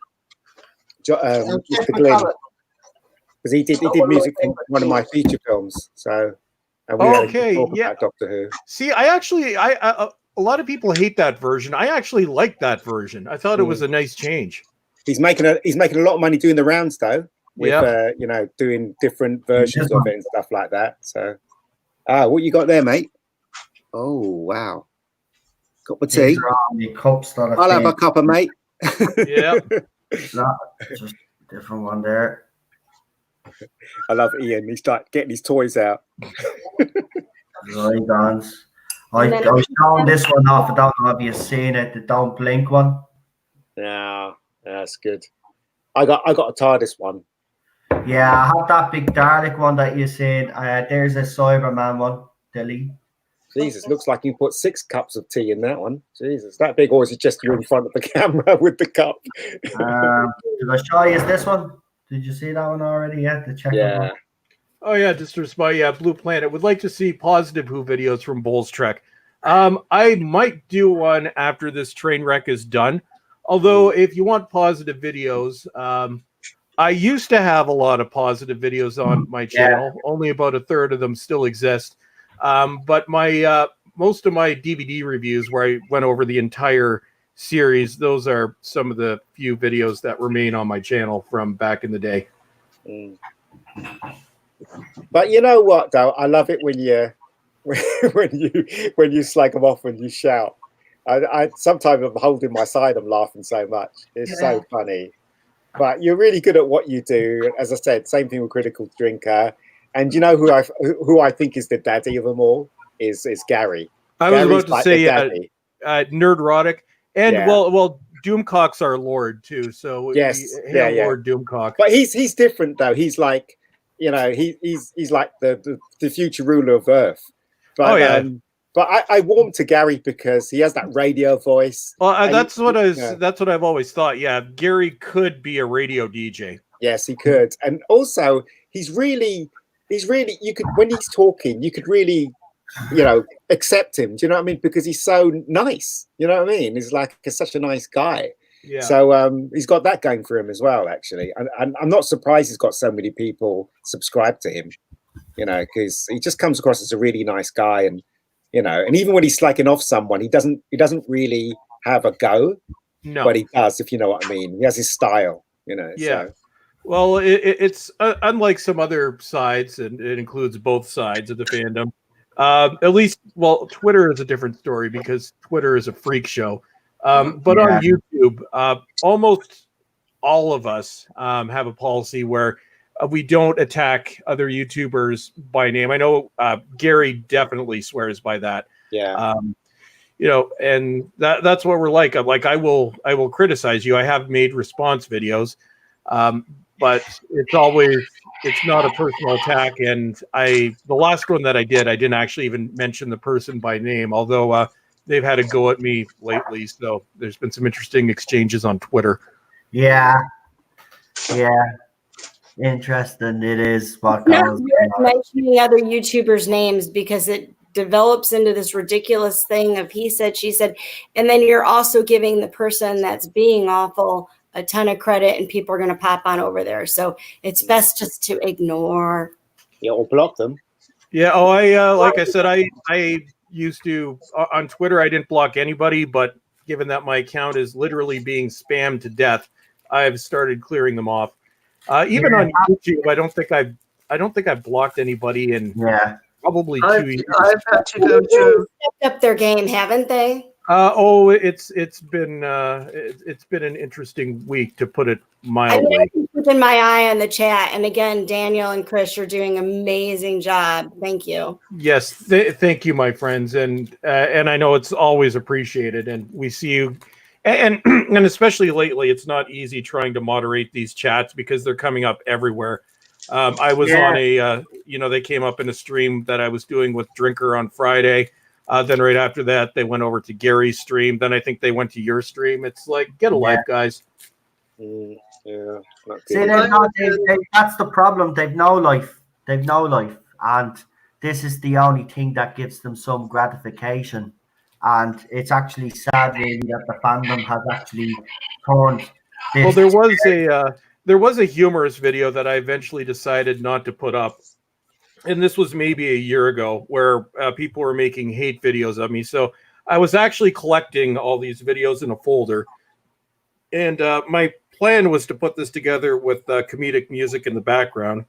Mr. Glynn. Because he did music for one of my feature films. So, and we had to talk about Doctor Who. See, a lot of people hate that version. I actually like that version. I thought it was a nice change. He's making a lot of money doing the rounds though, with you know, doing different versions of it and stuff like that. So, what you got there, mate? Oh wow, got my tea. I'll have a cuppa, mate. Yeah, just a different one there. I love Ian. He's like getting his toys out. Right, Dance. I was showing this one off. I don't know if you've seen it, the Don't Blink one. Yeah, that's good. I got a TARDIS one. Yeah, I have that big Dalek one that you're saying. There's a Cyberman one. Delete. Jesus, looks like you put 6 cups of tea in that one. Jesus, that big, or is it just you in front of the camera with the cup? Did I show you this one? Did you see that one already? Yeah, the check. Yeah. Oh yeah, just my Blue Planet. Would like to see positive Who videos from Bowles Trek. I might do one after this train wreck is done. Although, if you want positive videos, I used to have a lot of positive videos on my channel. Only about a third of them still exist. But my most of my DVD reviews, where I went over the entire series, those are some of the few videos that remain on my channel from back in the day. But you know what, though, I love it when you slag them off and you shout. I sometimes I'm holding my side. I'm laughing so much. It's so funny. But you're really good at what you do. As I said, same thing with Critical Drinker. And you know who I think is the daddy of them all is Gary. I was about to say Nerdrotic. And well, Doomcock's our lord too. So Lord Doomcock. But he's different though. He's like, you know, he's like the future ruler of Earth. But, but I warm to Gary because he has that radio voice. Well, that's what I've always thought. Yeah, Gary could be a radio DJ. Yes, he could. And also, he's really you could, when he's talking, you could really, you know, accept him. Do you know what I mean? Because he's so nice. You know what I mean? He's like such a nice guy. Yeah. So he's got that going for him as well, actually. And I'm not surprised he's got so many people subscribed to him. You know, because he just comes across as a really nice guy, and you know, and even when he's slacking off someone, he doesn't really have a go. No, but he does, if you know what I mean. He has his style. You know. Yeah. So. Well, it's unlike some other sides, and it includes both sides of the fandom. At least, well, Twitter is a different story because Twitter is a freak show. But on YouTube, almost all of us have a policy where we don't attack other YouTubers by name. I know Gary definitely swears by that. Yeah. You know, and that's what we're like. I'm like, I will criticize you. I have made response videos, but it's not a personal attack. And the last one that I didn't actually even mention the person by name, although they've had a go at me lately. So there's been some interesting exchanges on Twitter. Yeah. Interesting. It is what Not goes. worth mentioning other YouTubers' names because it develops into this ridiculous thing of he said, she said, and then you're also giving the person that's being awful a ton of credit, and people are going to pop on over there. So it's best just to ignore. Yeah, or block them. Yeah. Oh, like I said, I used to on Twitter. I didn't block anybody, but given that my account is literally being spammed to death, I've started clearing them off. Even on YouTube, I don't think I've blocked anybody in probably 2 years. I've had to go through. Stepped up their game, haven't they? It's been an interesting week, to put it mildly. I'm keeping my eye on the chat, and again, Daniel and Chris, you're doing an amazing job. Thank you. Yes, thank you, my friends, and I know it's always appreciated, and we see you, and especially lately, it's not easy trying to moderate these chats because they're coming up everywhere. I was on they came up in a stream that I was doing with Drinker on Friday. Then right after that, they went over to Gary's stream. Then I think they went to your stream. It's like, get a life, guys. See, that's the problem. They've no life. And this is the only thing that gives them some gratification. And it's actually sad, really, that the fandom has actually turned this. Well, there was a humorous video that I eventually decided not to put up. And this was maybe a year ago, where people were making hate videos of me. So I was actually collecting all these videos in a folder. And my plan was to put this together with comedic music in the background.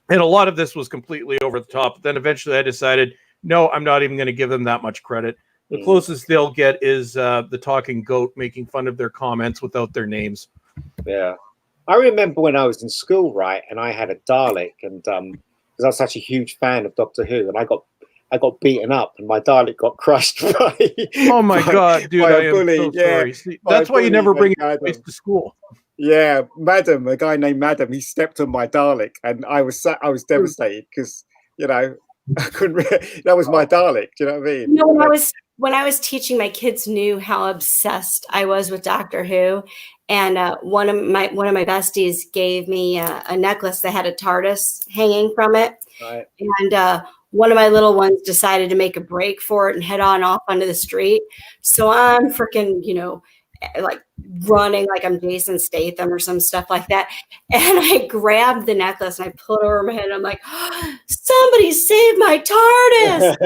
And a lot of this was completely over the top. Then eventually I decided, no, I'm not even going to give them that much credit. The closest they'll get is the talking goat making fun of their comments without their names. Yeah. I remember when I was in school, right, and I had a Dalek, and because I was such a huge fan of Doctor Who, and I got beaten up, and my Dalek got crushed by. Oh my God, dude! I am so sorry. See, that's why you never bring your face to school. Yeah, a guy named Madam, he stepped on my Dalek, and I was devastated because I couldn't. That was my Dalek. Do you know what I mean? When I was teaching, my kids knew how obsessed I was with Doctor Who, and one of my besties gave me a necklace that had a Tardis hanging from it, right. And one of my little ones decided to make a break for it and head on off onto the street. So I'm freaking, like running like I'm Jason Statham or some stuff like that. And I grabbed the necklace and I pulled it over my head. And I'm like, oh, somebody save my TARDIS.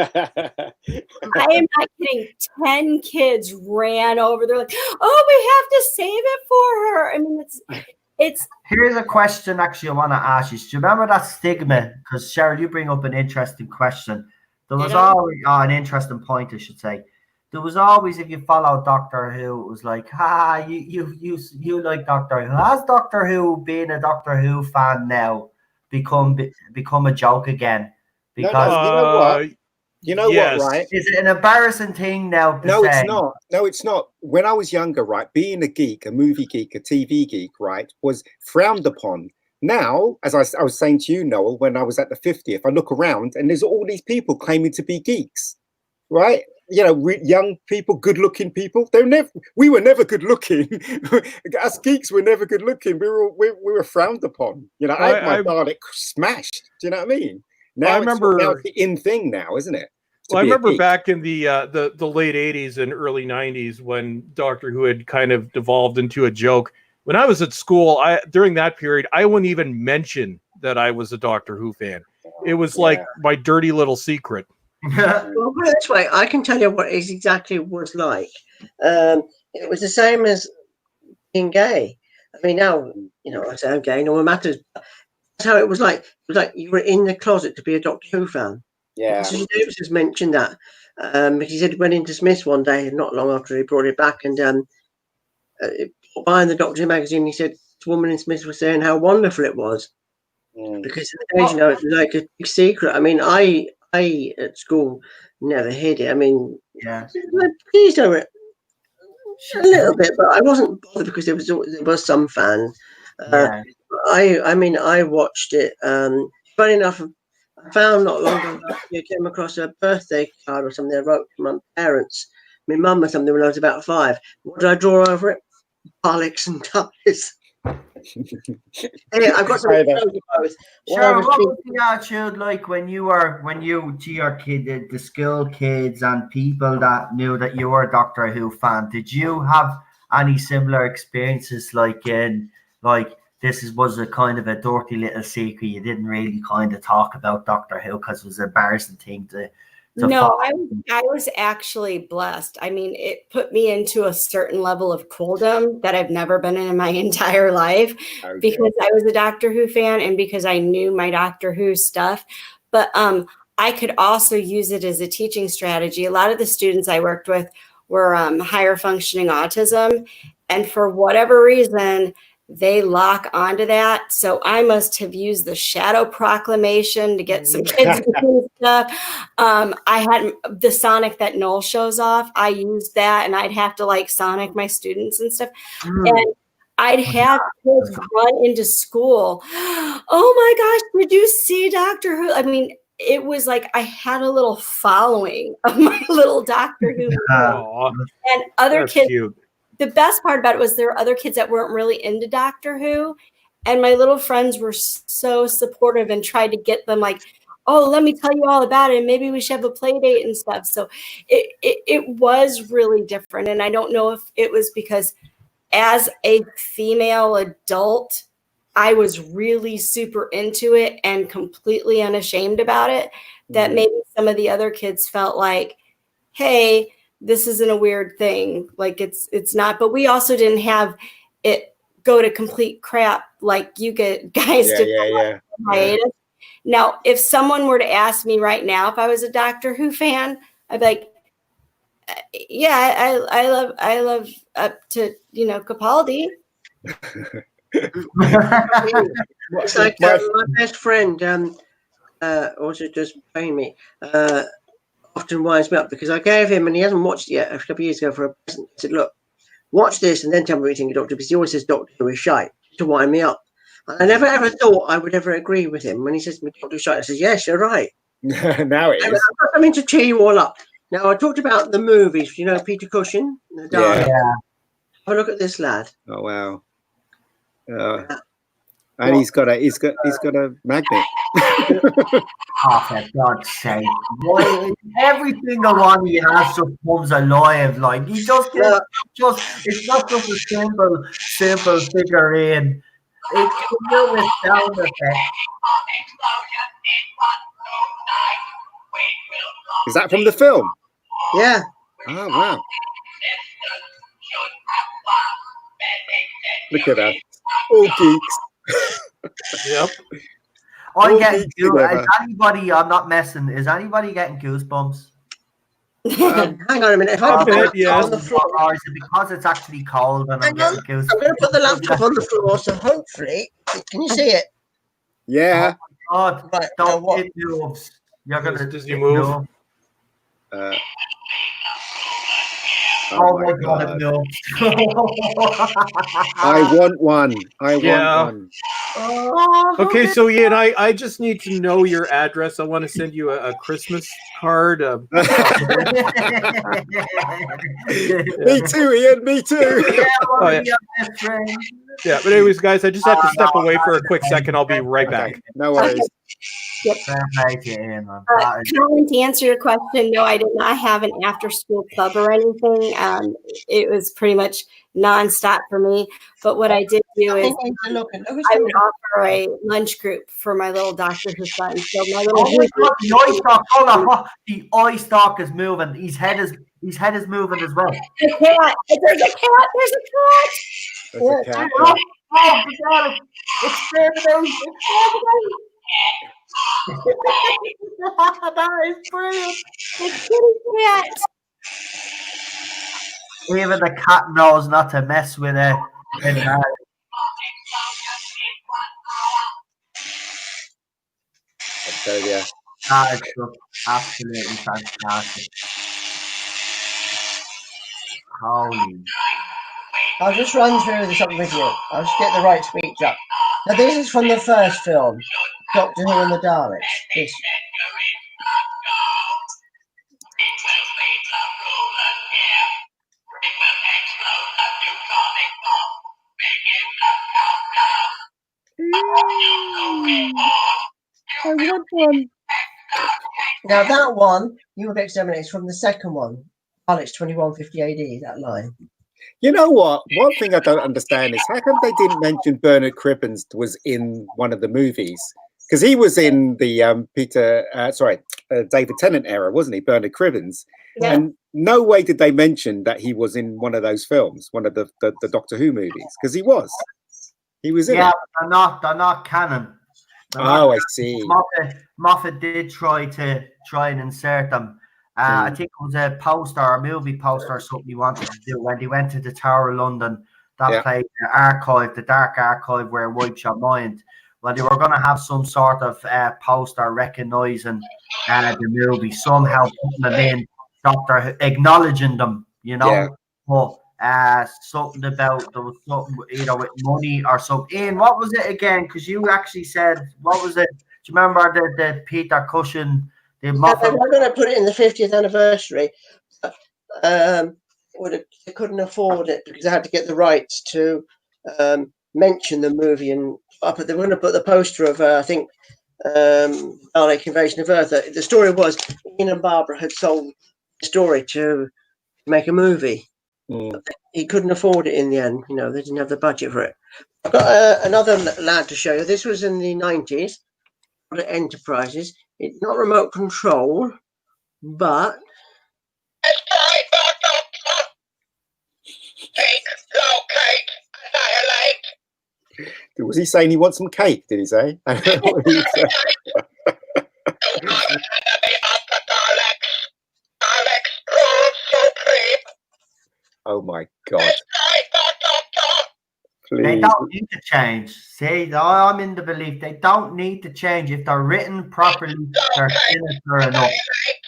I am not kidding. 10 kids ran over. They're like, oh, we have to save it for her. I mean, it's. Here's a question actually I want to ask you. Do you remember that stigma? Because Cheryl, you bring up an interesting question. There was always an interesting point, I should say. There was always, if you follow Doctor Who, it was like, you like Doctor Who. Has Doctor Who, being a Doctor Who fan now, become a joke again? Because you know what, right? Is it an embarrassing thing now to say? It's not. No, it's not. When I was younger, right, being a geek, a movie geek, a TV geek, right, was frowned upon. Now, as I was saying to you, Noel, when I was at the 50th, I look around and there's all these people claiming to be geeks, right? Young people, good-looking people. We were never good-looking. Us geeks were never good-looking. We were frowned upon. I had my Dalek smashed. Do you know what I mean? Now I remember now it's the in thing now, isn't it? Well, I remember back in the late 80s and early 90s when Doctor Who had kind of devolved into a joke. When I was at school, during that period, I wouldn't even mention that I was a Doctor Who fan. It was like my dirty little secret. Well, put it this way, I can tell you what it exactly was like. It was the same as being gay. I mean, now, I say I'm gay, no one matters. That's how it was like. It was like you were in the closet to be a Doctor Who fan. Yeah. So Davis has mentioned that. He said he went into Smith's one day, not long after he brought it back, and buying the Doctor Who magazine, he said this woman in Smith was saying how wonderful it was. Because in the days, you know, it was like a big secret. I mean, I at school never hid it. I mean, Yeah. I teased over it a little bit, but I wasn't bothered because there was some fan. Yeah. I mean, I watched it. Funny enough, I found not long ago, I came across a birthday card or something I wrote to my parents, my mum or something when I was about 5. What did I draw over it? Alex and Tardis. Yeah, I've got some photos of both. Sure, what was the attitude like when you to your kid, the school kids and people that knew that you were a Doctor Who fan? Did you have any similar experiences like was a kind of a dirty little secret you didn't really kind of talk about Doctor Who because it was an embarrassing thing to No, I was actually blessed. I mean, it put me into a certain level of cooldom that I've never been in my entire life because I was a Doctor Who fan and because I knew my Doctor Who stuff. But I could also use it as a teaching strategy. A lot of the students I worked with were higher functioning autism. And for whatever reason, they lock onto that. So I must have used the shadow proclamation to get some kids to do stuff. I had the Sonic that Noel shows off. I used that and I'd have to like Sonic my students and stuff. And I'd have kids run into school. Oh my gosh, did you see Doctor Who? I mean, it was like I had a little following of my little Doctor Who. And other kids. Cute. The best part about it was there were other kids that weren't really into Doctor Who. And my little friends were so supportive and tried to get them like, oh, let me tell you all about it. And maybe we should have a play date and stuff. So it was really different. And I don't know if it was because as a female adult, I was really super into it and completely unashamed about it, that maybe some of the other kids felt like, hey, this isn't a weird thing. Like it's not, but we also didn't have it go to complete crap like you guys did. Now, if someone were to ask me right now if I was a Doctor Who fan, I'd be like, yeah, I love up to Capaldi. It's like my best friend also just paying me often winds me up because I gave him, and he hasn't watched it yet, a couple of years ago for a present. I said, look, watch this and then tell me what you think of Doctor, because he always says Doctor Who is shite to wind me up. And I never ever thought I would ever agree with him. When he says to me Doctor Who is shite, I says, yes, you're right. Now it is. I've got something to cheer you all up. Now, I talked about the movies, Peter Cushing. Yeah. Have a look at this lad. Oh, wow. And he's got a magnet. Oh, for God's sake! Why every single one he has just comes alive? Like he just it's not just a simple figurine. It's filled with sound effects. Is that from the film? Yeah. Oh wow! Look at that. All geeks. Yep. I'm getting is anybody? I'm not messing. Is anybody getting goosebumps? Hang on a minute. If I On the floor, or is it because it's actually cold and I'm getting goosebumps? I'm going to put the laptop on the floor, so hopefully, can you see it? Yeah. Oh God! Right, Don't it moves. You're gonna does he move? Oh my God! It moves. I want one. I want one. Okay, so Ian, I just need to know your address. I want to send you a Christmas card. Me too, Ian. Me too. Yeah, but anyways, guys, I just have to step away for a quick second. I'll be right back. No worries. Colin, to answer your question, no, I did not have an after-school club or anything. It was pretty much nonstop for me. But what I did do is I would offer a lunch group for my little Doctor Who friends. So my little the eye stalk. Hold on, the eye stalk is moving. His head is moving as well. There's a cat. There's a cat. There's a cat. Oh, exterminate! That is brilliant. It's pretty cat. Even the cat knows not to mess with it. episode, yeah. That is just absolutely fantastic. Holy. I'll just run through this up with you. I'll just get the right speech up. Now, this is from the first film, Doctor Who and the Daleks. This. I want one. Now, that one, you will exterminate, is from the second one, Daleks 2150 AD, that line. You know what? One thing I don't understand is how come they didn't mention Bernard Cribbins was in one of the movies? Because he was in the David Tennant era, wasn't he? Bernard Cribbins. Yeah. And no way did they mention that he was in one of those films, one of the Doctor Who movies, because he was in Yeah, it. they're not canon. I see. Moffat did try and insert them. I think it was a poster, a movie poster or something he wanted to do when they went to the Tower of London. That played the archive, the dark archive where it wipes your mind. Well, they were going to have some sort of poster recognising the movie, somehow putting them in, Doctor acknowledging them, you know. Yeah. But something about there was something either with money or something. Ian, what was it again? Because you actually said, what was it? Do you remember the Peter Cushing? They were going to put it in the 50th anniversary. They couldn't afford it because they had to get the rights to mention the movie, and they were going to put the poster of I think Dalek Invasion of Earth. The story was Ian and Barbara had sold the story to make a movie. He couldn't afford it in the end. You know, they didn't have the budget for it. I've got another lad to show you. This was in the 90s. Enterprises. It's not remote control, but was he saying he wants some cake? Did he say? Oh my God. Please. They don't need to change. See, I'm in the belief they don't need to change. If they're written properly, they're sinister enough.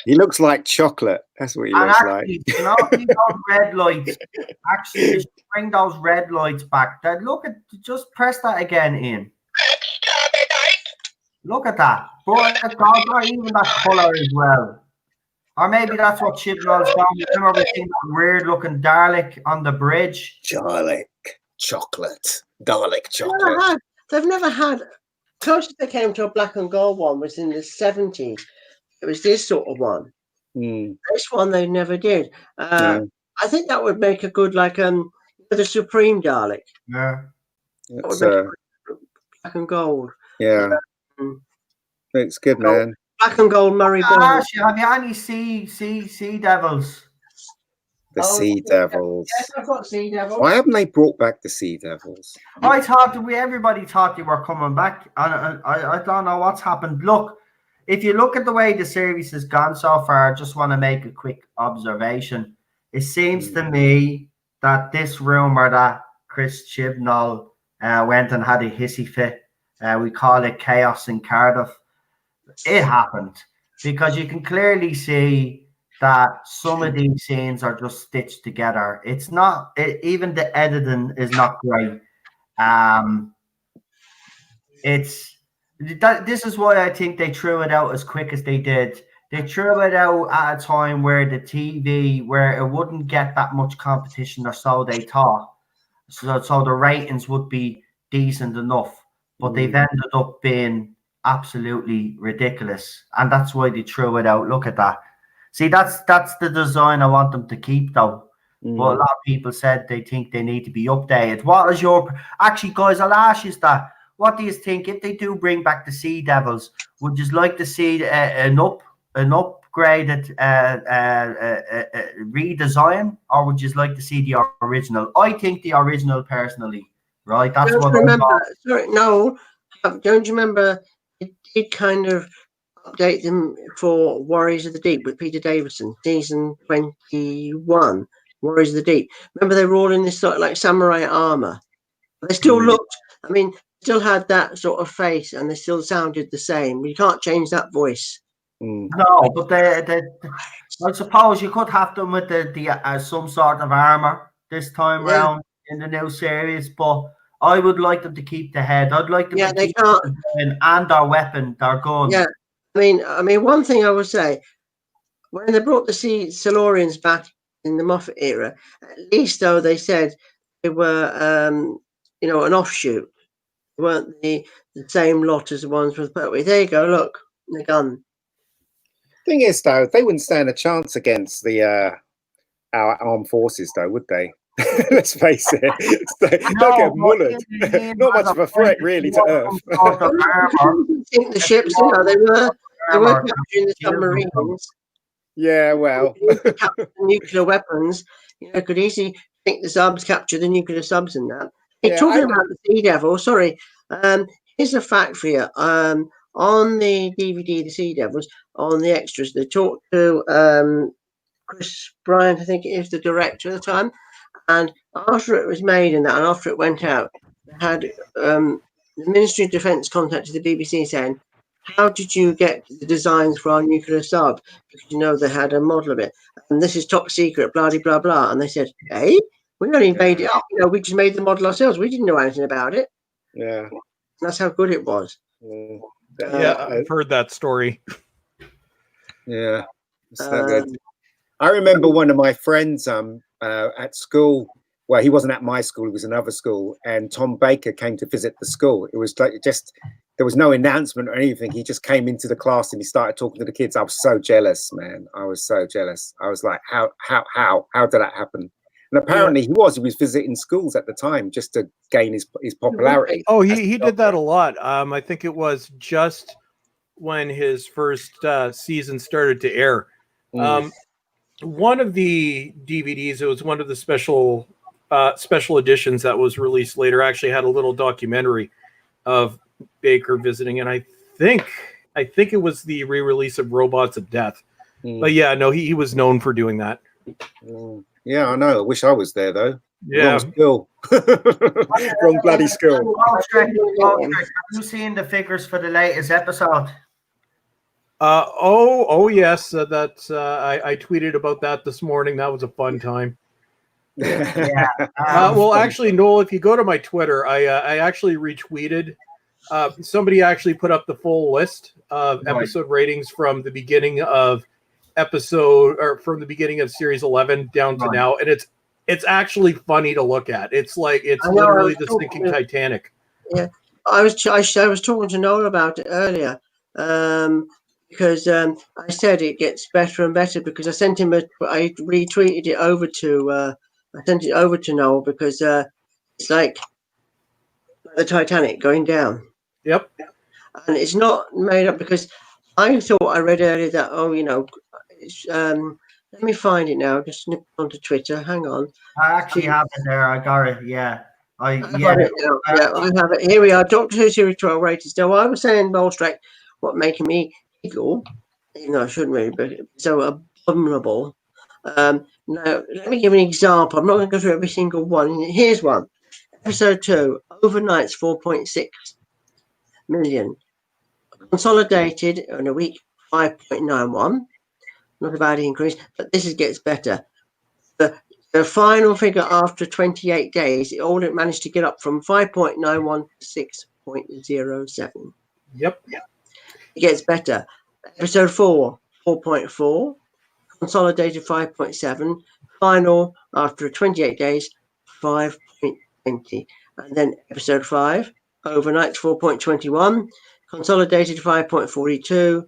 He looks like chocolate. That's what he looks like. You know, these red lights. Actually, you should bring those red lights back. Look at, just press that again, Ian. Look at that. But not even that colour as well. Or maybe that's what Chibnall's done. Remember we seen that weird looking Dalek on the bridge? Dalek chocolate. They've never had. Closest they came to a black and gold one was in the 70s. It was this sort of one. This one they never did. I think that would make a good, like, the Supreme Dalek. Yeah. Black and gold. Yeah. It's good, man. Black and gold Murray Bond. Have you any sea devils? The Sea Devils. Yes, I've got Sea Devils. Why haven't they brought back the Sea Devils? I thought everybody thought they were coming back, and I don't know what's happened. Look, if you look at the way the series has gone so far, I just want to make a quick observation. It seems to me that this rumor that Chris Chibnall went and had a hissy fit, we call it chaos in Cardiff, it happened because you can clearly see that some of these scenes are just stitched together. It's not, even the editing is not great. This is why I think they threw it out as quick as they did. They threw it out at a time where the TV, where it wouldn't get that much competition, or so they thought. So the ratings would be decent enough, but they've ended up being absolutely ridiculous, and that's why they threw it out. Look at that. See, that's the design I want them to keep, though. But a lot of people said they think they need to be updated. What is your... Actually, guys, I'll ask you that. What do you think if they do bring back the Sea Devils? Would you like to see an upgraded redesign, or would you like to see the original? I think the original, personally. Right? That's what I remember. Sorry, no. Don't you remember it did kind of update them for Warriors of the Deep with Peter Davison, season 21, Warriors of the Deep. Remember they were all in this sort of like samurai armor. They still looked, I mean, still had that sort of face, and they still sounded the same. You can't change that voice. No, but I suppose you could have them with the some sort of armor this time round in the new series, but I would like them to keep the head. I'd like them to they keep can't. the gun and their weapon, their gun. Yeah, I mean, one thing I would say, when they brought the Silurians back in the Moffat era, at least though they said they were, you know, an offshoot. They weren't the same lot as the ones with Pertwee. There you go. Look, the gun. Thing is, though, they wouldn't stand a chance against the our armed forces, though, would they? Let's face it. They'll get mullered. Not much of a threat, really, to Earth. I think the ships, you know, they were capturing the submarines. Yeah, well, capture the nuclear weapons. You know, could easily think the subs capture the nuclear subs and that. Hey, talking about the Sea Devil, sorry. Here's a fact for you. On the DVD, the Sea Devils, on the extras, they talked to Chris Bryant, I think it is the director at the time, and after it was made and that, and after it went out, they had the Ministry of Defence contacted the BBC saying, "How did you get the designs for our nuclear sub? Because you know they had a model of it, and this is top secret, blah blah blah." And they said, "Hey, we only made it up. You know, we just made the model ourselves. We didn't know anything about it." Yeah, and that's how good it was. Yeah, I've heard that story. Yeah, so good. I remember one of my friends at school. Well, he wasn't at my school; he was another school. And Tom Baker came to visit the school. It was like just there was no announcement or anything. He just came into the class and he started talking to the kids. I was so jealous, man. I was so jealous. I was like, how did that happen? And apparently he was visiting schools at the time just to gain his popularity. Oh, he did that a lot. I think it was just when his first season started to air. One of the DVDs, it was one of the special editions that was released later, actually had a little documentary of Baker visiting, and I think it was the re-release of Robots of Death. But yeah, no, he was known for doing that. Yeah, I know. I wish I was there though. Yeah. Wrong school. Wrong bloody school. Have you seen the figures for the latest episode? Yes. I tweeted about that this morning. That was a fun time. Yeah. Well, actually, Noel, if you go to my Twitter, I actually retweeted. Somebody actually put up the full list of episode ratings from the beginning of from the begining of series 11 down to now, and it's actually funny to look at. It's like it's literally the sinking Titanic. Yeah, I was talking to Noel about it earlier, because I said it gets better and better because I sent him I retweeted it over to I sent it over to Noel because it's like the Titanic going down. Yep. And it's not made up because I thought I read earlier that it's, let me find it now. Just nip onto Twitter. Hang on. I actually have it there. I got it. Yeah. I have it. Here we are. Doctor Who Series 12 ratings. So I was saying, Bolstrake, what making me giggle, even though I shouldn't really, but it's so abominable. Now, let me give an example. I'm not going to go through every single one. Here's one. Episode 2, Overnights 4.6 million. Consolidated in a week, 5.91. Not a bad increase, but this gets better. The final figure after 28 days, it all managed to get up from 5.91 to 6.07. Yep. It gets better. Episode 4, 4.4. Consolidated 5.7. Final after 28 days, 5.20. And then episode 5, Overnight 4.21. Consolidated 5.42.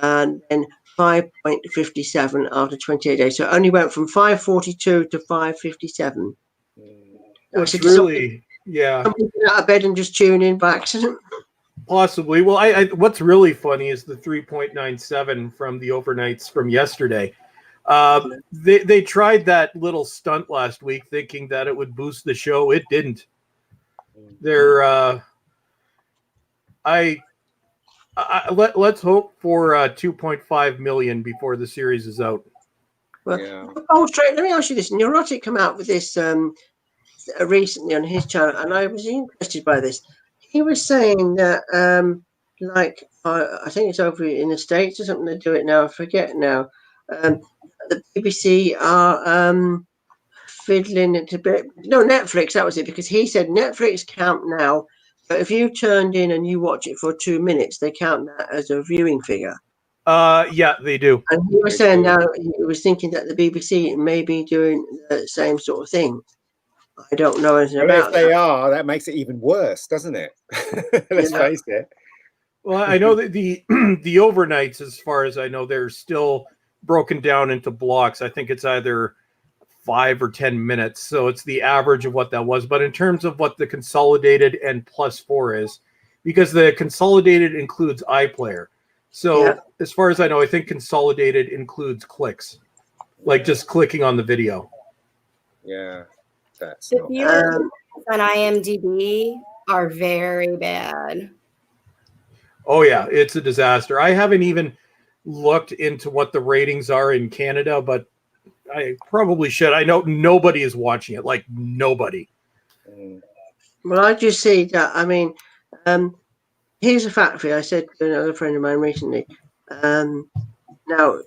And then 5.57 after 28 days. So it only went from 5.42 to 5.57. It's really, yeah. Some people out of bed and just tune in by accident. Possibly. Well, I what's really funny is the 3.97 from the overnights from yesterday. They tried that little stunt last week thinking that it would boost the show. It didn't. Let's hope for 2.5 million before the series is out. Well, let me ask you this. Neurotic come out with this recently on his channel, and I was interested by this. he was saying that, like, I think it's over in the States or something. They do it now. I forget now. The BBC are fiddling it a bit. No, Netflix. That was it, because he said Netflix count now. But if you turned in and you watch it for 2 minutes, they count that as a viewing figure. Yeah, they do. And he was saying now he was thinking that the BBC may be doing the same sort of thing. I don't know anything Well, about if they are, that makes it even worse, doesn't it? Let's face it. Well, I know that the overnights, as far as I know, they're still broken down into blocks. I think it's either 5 or 10 minutes, so it's the average of what that was. But in terms of what the consolidated and +4 is, because the consolidated includes iPlayer, so as far as I know, I think consolidated includes clicks, like just clicking on the video. Yeah, that's The not viewers on IMDb are very bad. Oh yeah, it's a disaster. I haven't even looked into what the ratings are in Canada, but I probably should. I know nobody is watching it, like nobody. Well, I just see that. I mean, here's a fact for you. I said to another friend of mine recently. Now,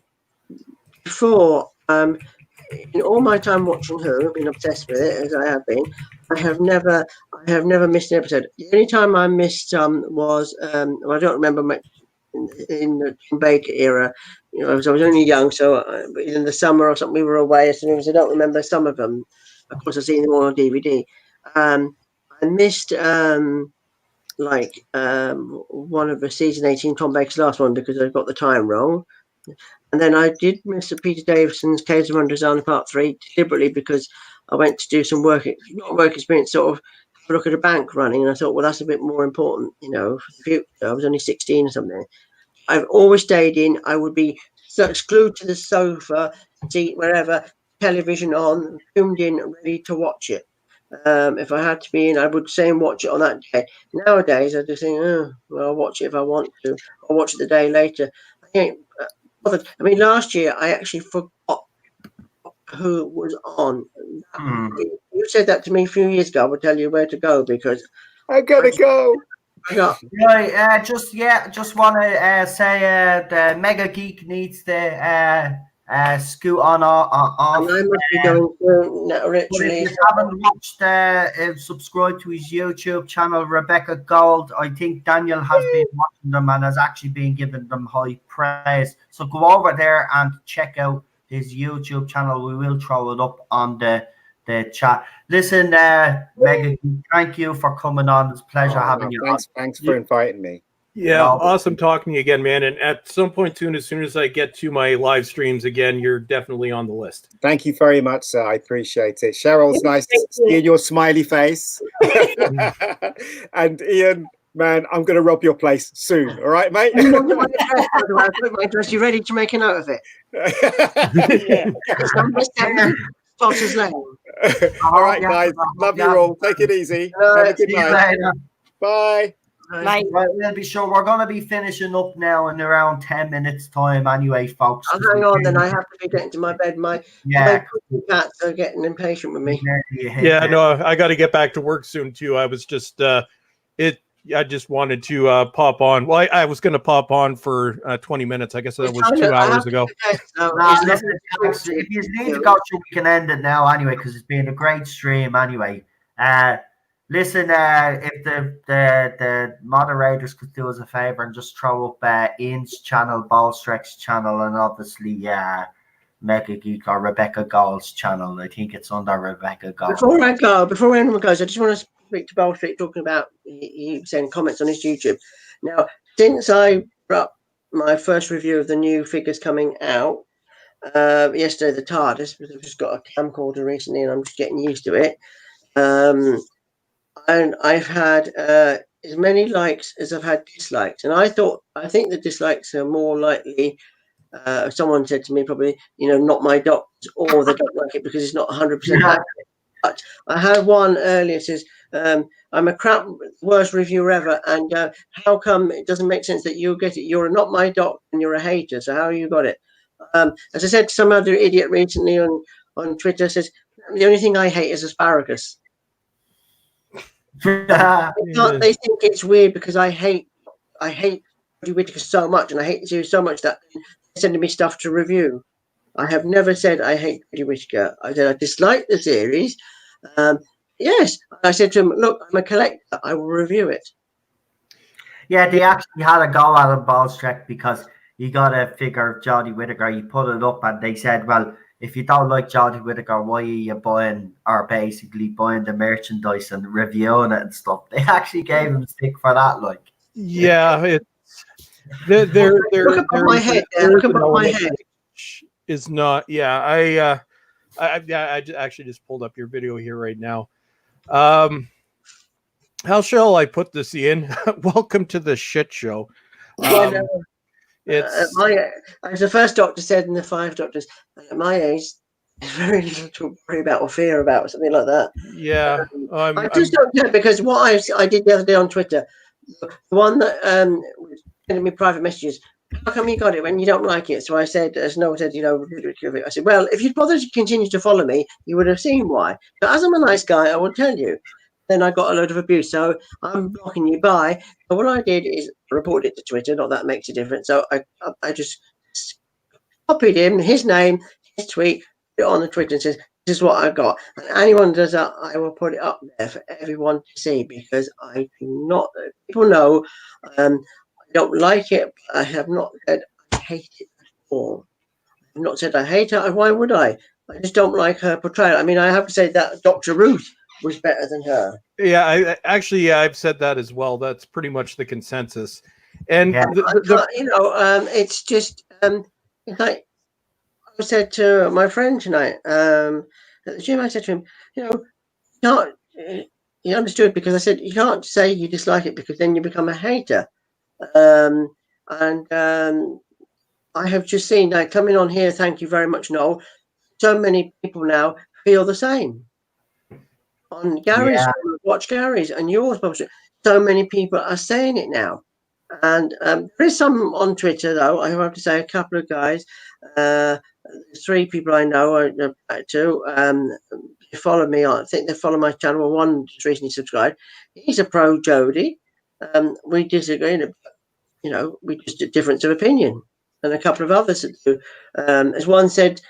before, in all my time watching her, I've been obsessed with it as I have been. I have never missed an episode. The only time I missed was well, I don't remember much in the Tom Baker era. You know, I was only young, so in the summer or something we were away. So I don't remember some of them. Of course, I've seen them all on DVD. I missed one of the season 18 Tom Baker's last one because I got the time wrong. And then I did miss Peter Davison's Caves of Wonders Part 3 deliberately because I went to do some work experience, sort of have a look at a bank running, and I thought, well, that's a bit more important, you know, for the future. I was only 16 or something. I've always stayed in. I would be so glued to the sofa, seat, wherever, television on, zoomed in, ready to watch it. If I had to be in, I would say and watch it on that day. Nowadays, I just think, oh, well, I'll watch it if I want to. I'll watch it the day later. I ain't bothered. I mean, last year I actually forgot who was on. You said that to me a few years ago. I would tell you where to go because I gotta go. Right, just want to say the Mega Geek needs to scoot on off. And I must be going through now, literally. If you haven't watched, subscribe to his YouTube channel, Rebecca Gold. I think Daniel has been watching them and has actually been giving them high praise. So go over there and check out his YouTube channel. We will throw it up on the chat. Listen, Megan, thank you for coming on. It's a pleasure having you on. Thanks for inviting me. Yeah, awesome talking to you again, man. And at some point soon, as soon as I get to my live streams again, you're definitely on the list. Thank you very much, sir. I appreciate it. Cheryl's nice to see your smiley face. And Ian, man, I'm going to rob your place soon. All right, mate? My address. You ready to make a note of it? Sponsors Lane. All right, guys. Love you all. Take it easy. Have a good night. Bye. Right, we'll be sure we're going to be finishing up now in around 10 minutes time anyway, folks. I'll hang on then. I have to be getting to my bed. My cats are getting impatient with me. Yeah, no, I got to get back to work soon too. I was just I just wanted to pop on. Well, I was going to pop on for 20 minutes. I guess that was 2 hours ago. If you need to go, we can end it now anyway because it's been a great stream anyway. Listen, if the moderators could do us a favor and just throw up Ian's channel, Ballstreck's channel, and obviously Mega Geek or Rebecca Gold's channel. I think it's under Rebecca Gold. Before anyone goes, I just want to speak to Ballstreck talking about he saying comments on his YouTube. Now, since I brought up my first review of the new figures coming out yesterday, the Tardis, because I've just got a camcorder recently and I'm just getting used to it. And I've had as many likes as I've had dislikes, and I think the dislikes are more likely. Someone said to me probably, not my doctors, or they don't like it because it's not 100% accurate. But I had one earlier says, "I'm a crap, worst reviewer ever, and how come it doesn't make sense that you get it? You're not my doctor, and you're a hater. So how you got it?" As I said to some other idiot recently on Twitter, says the only thing I hate is asparagus. They think it's weird because I hate Jodie Whittaker so much, and I hate the series so much that they're sending me stuff to review. I have never said I hate Jodie Whittaker. I said I dislike the series. Yes, I said to him, "Look, I'm a collector. I will review it." Yeah, they actually had a go at him, Ballstrek, because you got a figure of Jodie Whittaker. You put it up, and they said, "Well, if you don't like Jodie Whittaker, why are you buying the merchandise and reviewing it and stuff?" They actually gave him stick for that, like. Yeah, it's Look above my head. Look above my head. Is not. Yeah, I actually just pulled up your video here right now. How shall I put this, Ian? Welcome to the shit show. It's as the first Doctor said in the 5 Doctors, at my age, there's very little to worry about or fear about, something like that. Yeah, I just don't get, because what I did the other day on Twitter, the one that was sending me private messages, how come you got it when you don't like it? So I said, as Noel said, I said, well, if you'd bothered to continue to follow me, you would have seen why. But as I'm a nice guy, I will tell you. Then I got a load of abuse, so I'm blocking you by. But what I did is report it to Twitter. Not that makes a difference. So I just copied him, his name, his tweet, put it on the Twitter, and says, "This is what I got." And anyone does that, I will put it up there for everyone to see, because I do not. People know I don't like it. But I have not said I hate it at all. I've not said I hate her. Why would I? I just don't like her portrayal. I mean, I have to say that Dr. Ruth was better than her. Yeah, I've said that as well. That's pretty much the consensus. And it's just like I said to my friend tonight at the gym. I said to him, he understood, because I said you can't say you dislike it, because then you become a hater. I have just seen that coming on here. Thank you very much, Noel. So many people now feel the same. On Gary's, watch Gary's and yours, so many people are saying it now. And there is some on Twitter, though. I have to say, a couple of guys, 3 people I know to follow me on. I think they follow my channel. One just recently subscribed. He's a pro Jodie. We disagree, we just a difference of opinion. And a couple of others that do. As one said,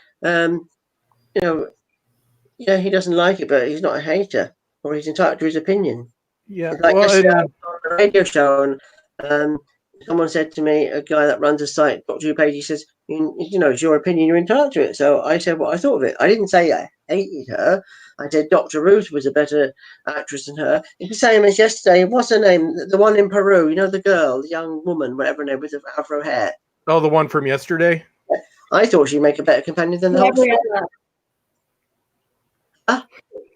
he doesn't like it, but he's not a hater, or he's entitled to his opinion. Yeah, like on a radio show, and someone said to me, a guy that runs a site, Dr. Who Page, he says, it's your opinion, you're entitled to it. So I said what I thought of it. I didn't say I hated her. I said Dr. Ruth was a better actress than her. It's the same as yesterday. What's her name? The one in Peru, the girl, the young woman, whatever her name, with the afro hair. Oh, the one from yesterday? I thought she'd make a better companion than the whole.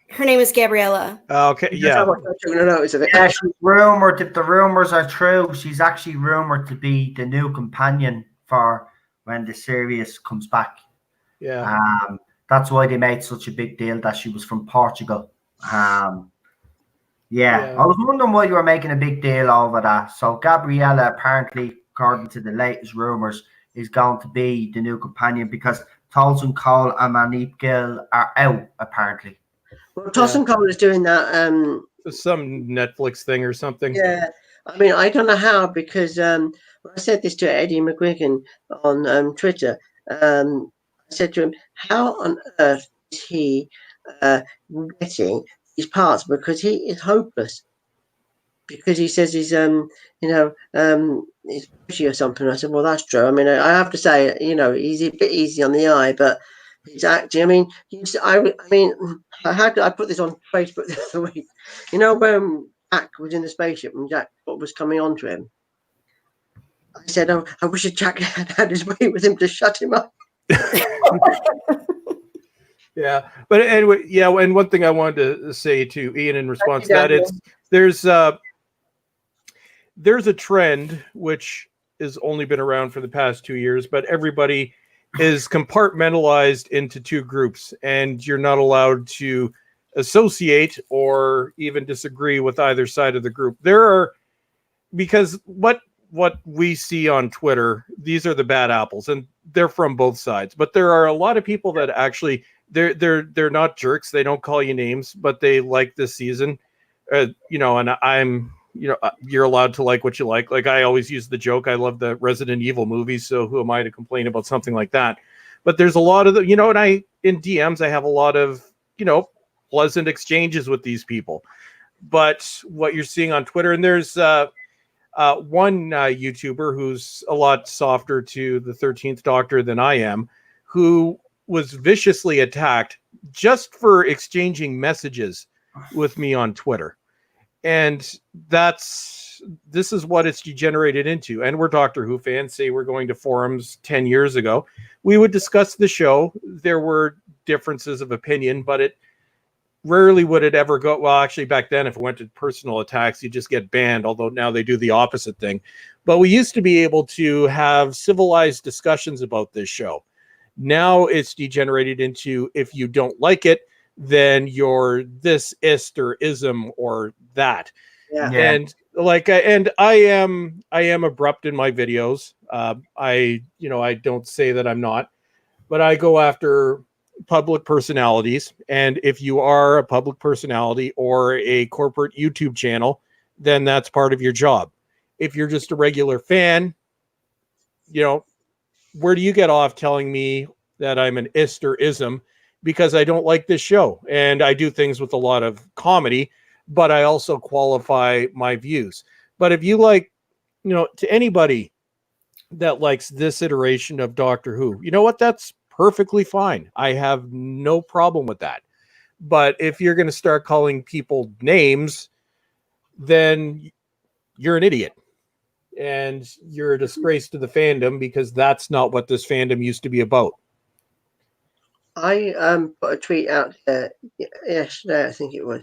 Her name is Gabriella. Okay, yeah. Yeah, she's rumored, if the rumors are true, she's actually rumored to be the new companion for when the series comes back. Yeah. That's why they made such a big deal that she was from Portugal. I was wondering why you were making a big deal over that. So Gabriella, apparently, according to the latest rumors, is going to be the new companion, because Tolson Cole and Manip Gill are out, apparently. Well, Tolson Cole is doing that. Some Netflix thing or something. Yeah. I mean, I don't know how, because I said this to Eddie McGuigan on Twitter. I said to him, how on earth is he getting these parts? Because he is hopeless. Because he says he's he's pushy or something. I said, well, that's true. I mean, I have to say, he's a bit easy on the eye, but he's acting. I mean, how did I put this on Facebook the other week? When Jack was in the spaceship and Jack was coming on to him, I said, oh, I wish Jack had his way with him to shut him up. Yeah, but anyway, and one thing I wanted to say to Ian in response to that, there's a trend which has only been around for the past 2 years, but everybody is compartmentalized into 2 groups, and you're not allowed to associate or even disagree with either side of the group. Because what we see on Twitter, these are the bad apples, and they're from both sides. But there are a lot of people that actually they're not jerks. They don't call you names, but they like this season. you know, and I'm, you know, you're allowed to like what you like. Like I always use the joke, I love the Resident Evil movies, so who am I to complain about something like that? But there's a lot of the, you know, and in DMs, I have a lot of, you know, pleasant exchanges with these people. But what you're seeing on Twitter, and there's one YouTuber who's a lot softer to the 13th Doctor than I am, who was viciously attacked just for exchanging messages with me on Twitter. And this is what it's degenerated into. And we're Doctor Who fans. Say we're going to forums 10 years ago. We would discuss the show. There were differences of opinion, but it rarely would it ever go. Well, actually, back then, if it went to personal attacks, you just get banned, although now they do the opposite thing. But we used to be able to have civilized discussions about this show. Now it's degenerated into, if you don't like it, then you're this ist or ism or that. Yeah. And like, and I am abrupt in my videos. I don't say that I'm not, but I go after public personalities. And if you are a public personality or a corporate YouTube channel, then that's part of your job. If you're just a regular fan, you know, where do you get off telling me that I'm an ist or ism because I don't like this show? And I do things with a lot of comedy, but I also qualify my views. But if you like, you know, to anybody that likes this iteration of Doctor Who, you know what? That's perfectly fine. I have no problem with that. But if you're going to start calling people names, then you're an idiot. And you're a disgrace to the fandom, because that's not what this fandom used to be about. I put a tweet out there yesterday, I think it was.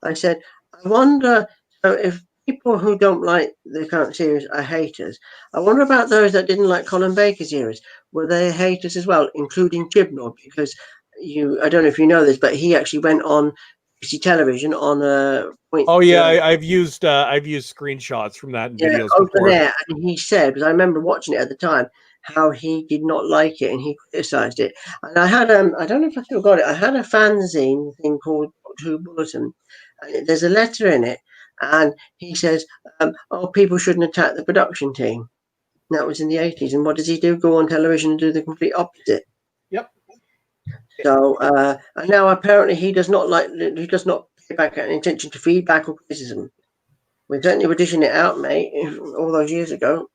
I said, I wonder if people who don't like the current series are haters. I wonder about those that didn't like Colin Baker's series. Were they haters as well, including Chibnall? Because I don't know if you know this, but he actually went on BBC television on a point. Oh yeah, I've used screenshots from that in videos over before. there, and he said, because I remember watching it at the time, how he did not like it and he criticised it. And I had I don't know if I still got it. I had a fanzine thing called Doctor Who Bulletin. And there's a letter in it, and he says, "Oh, people shouldn't attack the production team." And that was in the 80s. And what does he do? Go on television and do the complete opposite. Yep. So and now apparently he does not pay back any attention to feedback or criticism. We certainly were dishing it out, mate, all those years ago.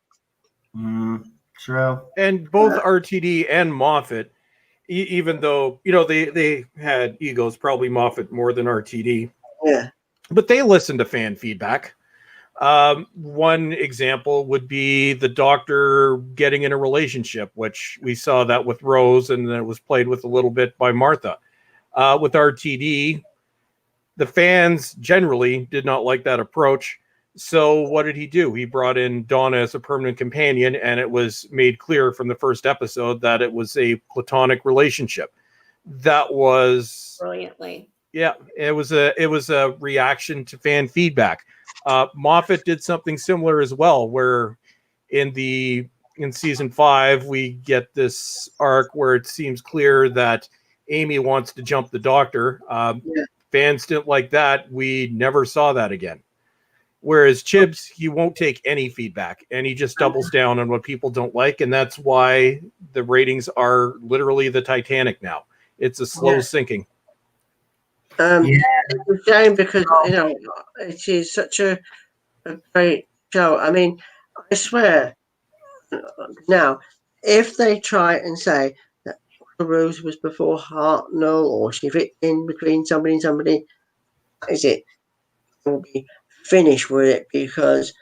True. And both RTD and Moffat, even though, you know, they had egos, probably Moffat more than RTD. Yeah. But they listened to fan feedback. One example would be the Doctor getting in a relationship, which we saw that with Rose, and then it was played with a little bit by Martha. With RTD, the fans generally did not like that approach. So what did he do? He brought in Donna as a permanent companion, and it was made clear from the first episode that it was a platonic relationship. That was Brilliantly. Yeah, it was a reaction to fan feedback. Moffat did something similar as well, where in season 5 we get this arc where it seems clear that Amy wants to jump the Doctor. Fans didn't like that. We never saw that again. Whereas Chibs, he won't take any feedback, and he just doubles down on what people don't like, and that's why the ratings are literally the Titanic now. It's a slow sinking. It's a shame because, you know, it is such a great show. I mean, I swear, now, if they try and say that Rose was before Hartnell or she fit in between somebody and somebody, that is it. We'll be finished with it because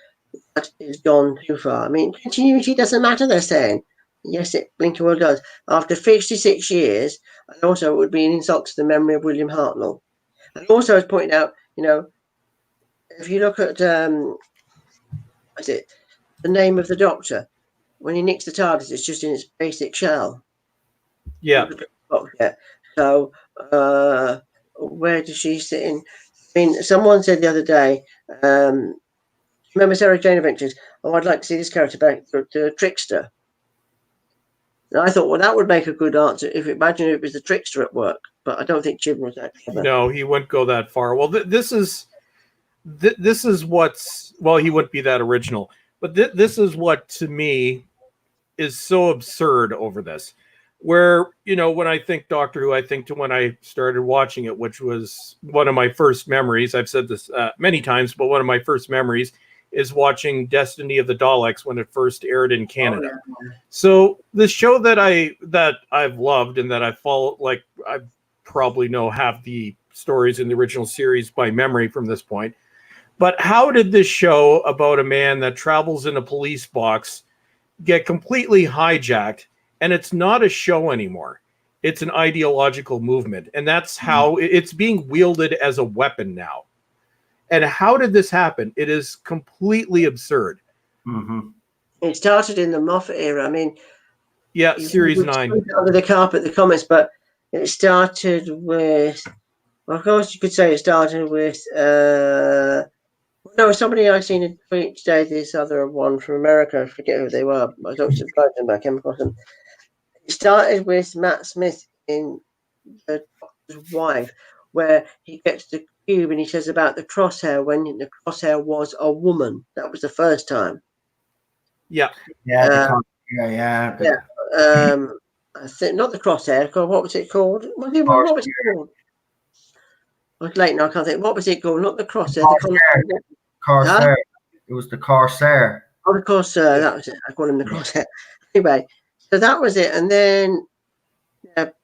that is gone too far. I mean, continuity doesn't matter, they're saying. Yes, it blinking well does. After 56 years, and also it would be an insult to the memory of William Hartnell. And also, as pointed out, you know, if you look at the name of the Doctor, when he nicks the TARDIS, it's just in its basic shell. Yeah. So, where does she sit in? I mean, someone said the other day, remember Sarah Jane Adventures? Oh, I'd like to see this character back to Trickster. And I thought, well, that would make a good answer. Imagine if it was the Trickster at work, but I don't think Chibnall was that clever. No, he wouldn't go that far. Well, this is this is what's, well, he wouldn't be that original, but this is what to me is so absurd over this. Where, you know, when I think Doctor Who, I think to when I started watching it, which was one of my first memories. I've said this many times, but one of my first memories is watching Destiny of the Daleks when it first aired in Canada. Oh, yeah. So the show that I've loved and that I followed, like I probably know half the stories in the original series by memory from this point. But how did this show about a man that travels in a police box get completely hijacked? And it's not a show anymore. It's an ideological movement. And that's how it's being wielded as a weapon now. And how did this happen? It is completely absurd. Mm-hmm. It started in the Moffat era. I mean, yeah, Series 9. Under the carpet, the comments, but it started with, well, of course, you could say it started with, no, somebody I seen a tweet today, this other one from America, I forget who they were, I don't subscribe to them, I came across them. It started with Matt Smith in The Doctor's Wife, where he gets the cube and he says about the crosshair when the crosshair was a woman. That was the first time. Yeah. Yeah. I think not the crosshair. What was it called? What was it called? It's late now. I can't think. What was it called? Not the crosshair. Corsair. It was the Corsair. Oh, the Corsair. That was it. I call him the Corsair. Anyway, so that was it, and then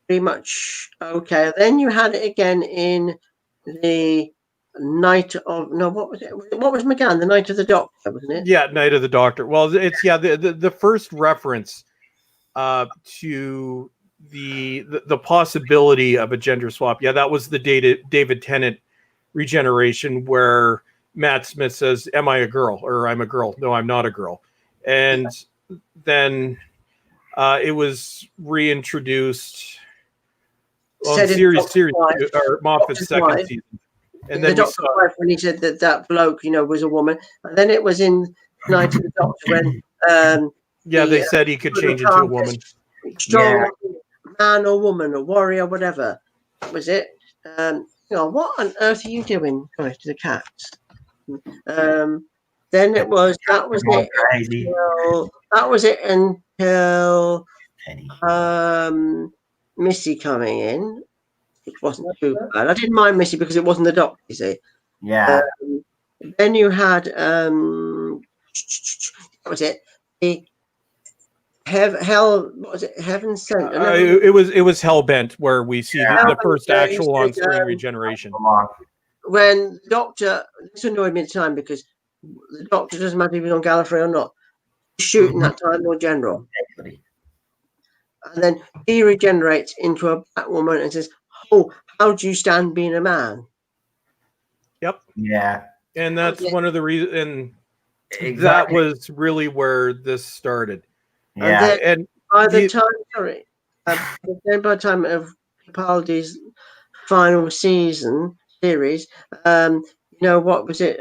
pretty much okay. Then you had it again in the Night of what was it? What was McGann? The Night of the Doctor, wasn't it? Yeah, Night of the Doctor. Well, it's the first reference to the possibility of a gender swap. Yeah, that was the David Tennant regeneration where Matt Smith says, "Am I a girl?" or "I'm a girl." No, I'm not a girl. And then it was reintroduced on series or Moffat's second season. And then the Doctor's Wife, when he said that bloke, was a woman. And then it was in Night of the Doctor when they said he could change into a woman. Strong man or woman or warrior, whatever. That was it. What on earth are you doing? To the cats. Then it was that was it until Missy coming in. It wasn't too bad. I didn't mind Missy because it wasn't the Doctor, you see. Yeah. Then you had what was it? The Hell, what was it? Heaven Sent. It was Hellbent, where we see the first actual on-screen regeneration. When the Doctor, this annoyed me at the time because the Doctor doesn't matter if he was on Gallifrey or not, shooting that time or general. And then he regenerates into a black woman and says, "Oh, how do you stand being a man?" Yep. Yeah. And that's one of the reasons. And that was really where this started. Yeah. And by the time of Capaldi's final season series, what was it?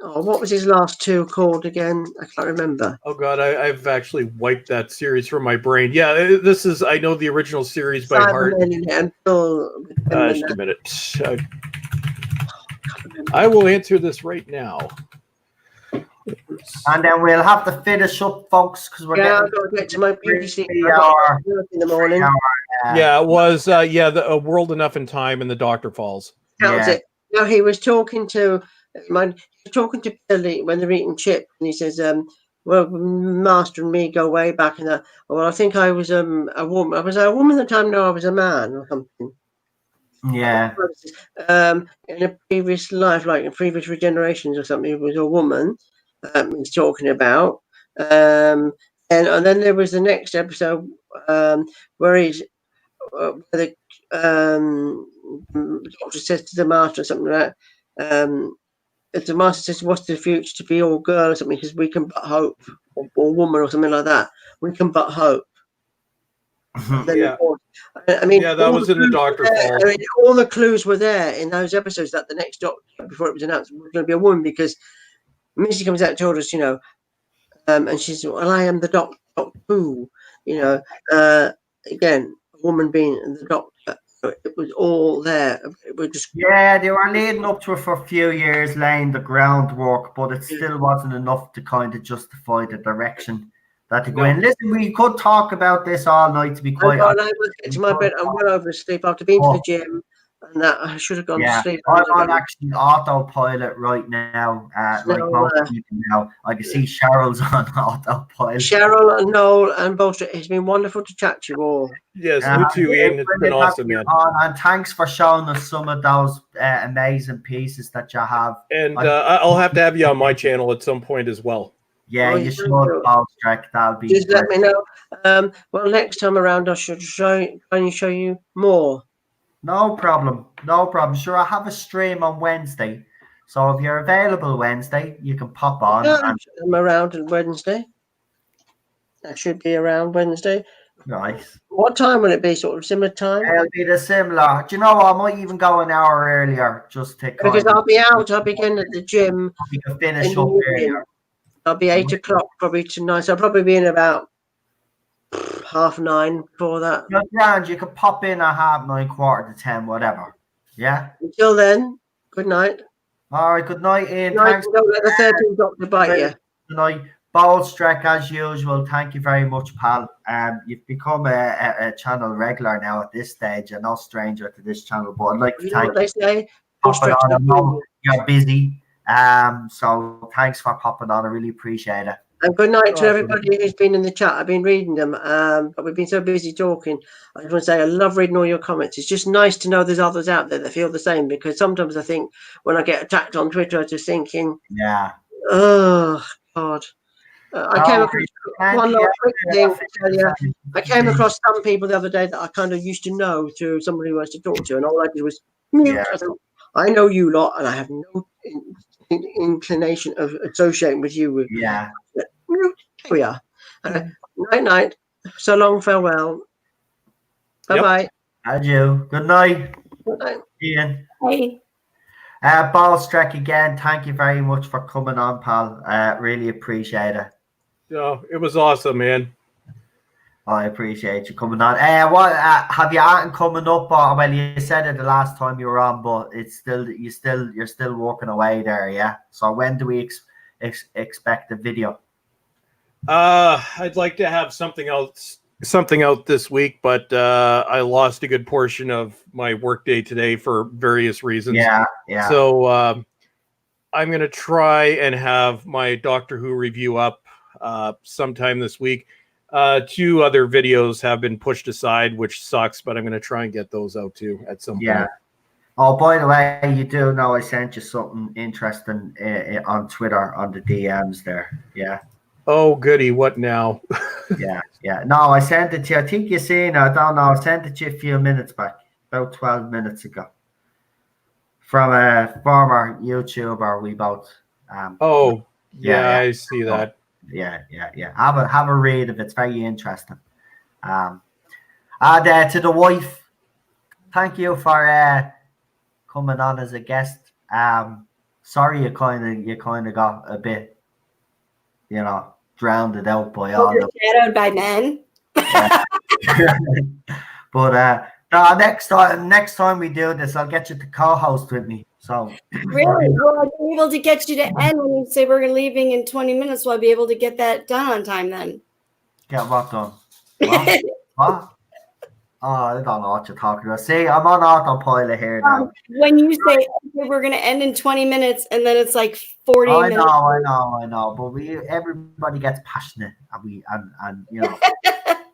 What was his last two called again? I can't remember. Oh God, I've actually wiped that series from my brain. Yeah, this is. I know the original series by heart. Just a minute. I will answer this right now. And then we'll have to finish up, folks, because we're I've got to get to my beauty sleep in the morning. It was A World Enough in Time, and the Doctor Falls. That was it. No, he was talking to Billy when they're eating chips, and he says, "Well, Master and me go way back." And I think I was a woman. Was I a woman at the time? No, I was a man or something. Yeah. In a previous life, like in previous regenerations or something, it was a woman. He's talking about, and then there was the next episode where he's the Doctor says to the Master or something like that. If the Master says, "What's the future to be all girl?" or something, because we can but hope, or woman or something like that. We can but hope. Yeah. That was in the Doctor Falls. All the clues were there in those episodes that the next Doctor, before it was announced, was going to be a woman, because Missy comes out and told us, and she said, "Well, I am the Doctor Who," again, a woman being the Doctor. it was all there. It was just Yeah, they were leading up to it for a few years, laying the groundwork, but it still wasn't enough to kind of justify the direction that they go in. Listen, we could talk about this all night, to be quite I'm honest. able to get to my bed. I'm well over asleep after being to the gym, and that I should have gone to sleep. I'm on actually autopilot right now. Like So, most people now, I can see Cheryl's on autopilot. Cheryl and Noel and Bolster, it's been wonderful to chat to you all. Yes, you too, Ian. It's been awesome, man. And thanks for showing us some of those amazing pieces that you have. And I'll have to have you on my channel at some point as well. Yeah, you should, Bolster. That'll be just let me know. Well, next time around, I should show you more. No problem. No problem. Sure, I have a stream on Wednesday. So if you're available Wednesday, you can pop on. Yeah, I'm around on Wednesday. I should be around Wednesday. Nice. What time will it be? Sort of similar time? It'll be the similar. Do you know what? I might even go an hour earlier just to because I'll be out. I'll begin at the gym. You can finish up earlier. I'll be 8 o'clock probably tonight. So I'll probably be in about 9:30 before that. You're grand. You can pop in at 9:30, 9:45, whatever. Yeah. Until then, good night. All right. Good night, Ian. Good night. Don't let the 13th doctor bite you. Good night. Bolstrek, as usual. Thank you very much, pal. You've become a channel regular now at this stage. You're no stranger to this channel, but I'd like to thank you. Say? I know you're busy. So thanks for popping on. I really appreciate it. And good night to everybody who's been in the chat. I've been reading them, but we've been so busy talking. I just want to say I love reading all your comments. It's just nice to know there's others out there that feel the same, because sometimes I think when I get attacked on Twitter, I'm just thinking, oh, God. I came across one last quick thing to tell you. I came across some people the other day that I kind of used to know through somebody who I used to talk to, and all I did was mute. I thought, I know you lot, and I have no inclination of associating with you. Yeah. Here we are. Night. So long, farewell. Bye-bye. Adieu. Good night. Good night. Ian. Hey. Bolstrek again, thank you very much for coming on, pal. Really appreciate it. Yeah, it was awesome, man. I appreciate you coming on. What have you anything coming up? Or, well, you said it the last time you were on, but it's still you're still working away there, yeah. So when do we expect the video? I'd like to have something out this week, but I lost a good portion of my workday today for various reasons. Yeah. So I'm gonna try and have my Doctor Who review up sometime this week. 2 other videos have been pushed aside, which sucks, but I'm gonna try and get those out too at some point. Oh, by the way, you do know I sent you something interesting on Twitter on the DMs there. Yeah. Oh, goody. What now? Yeah. No, I sent it to you. I think you've seen it. I don't know. I sent it to you a few minutes back, about 12 minutes ago, from a former YouTuber we both. I see that. Yeah. Have a read of it. It's very interesting. And to the wife, thank you for coming on as a guest. Sorry you kind of got a bit, drowned it out by all the shadowed by men. But no, next time we do this, I'll get you to co-host with me. So really, well, I'll be able to get you to end when you say we're leaving in 20 minutes. So I'll be able to get that done on time then. Get what done? What? Oh, I don't know what you're talking about. See, I'm on autopilot here now. When you say okay, we're going to end in 20 minutes and then it's like 40 minutes. I know. But everybody gets passionate and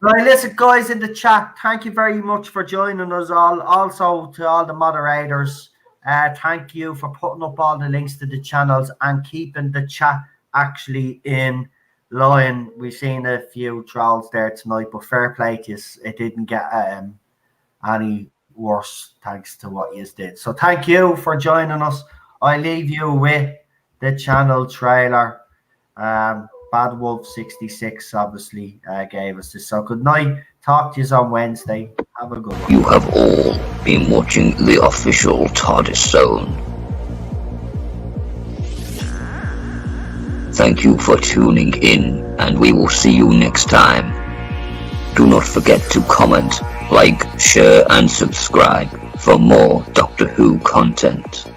Right, listen, guys in the chat, thank you very much for joining us all. Also to all the moderators, thank you for putting up all the links to the channels and keeping the chat actually in line. We've seen a few trolls there tonight, but fair play to you. It didn't get any worse thanks to what you did. So thank you for joining us. I leave you with the channel trailer. Bad Wolf 66 obviously gave us this. So good night. Talk to you on Wednesday. Have a good one. You have all been watching the official Tardis Zone. Thank you for tuning in, and we will see you next time. Do not forget to comment, like, share and subscribe for more Doctor Who content.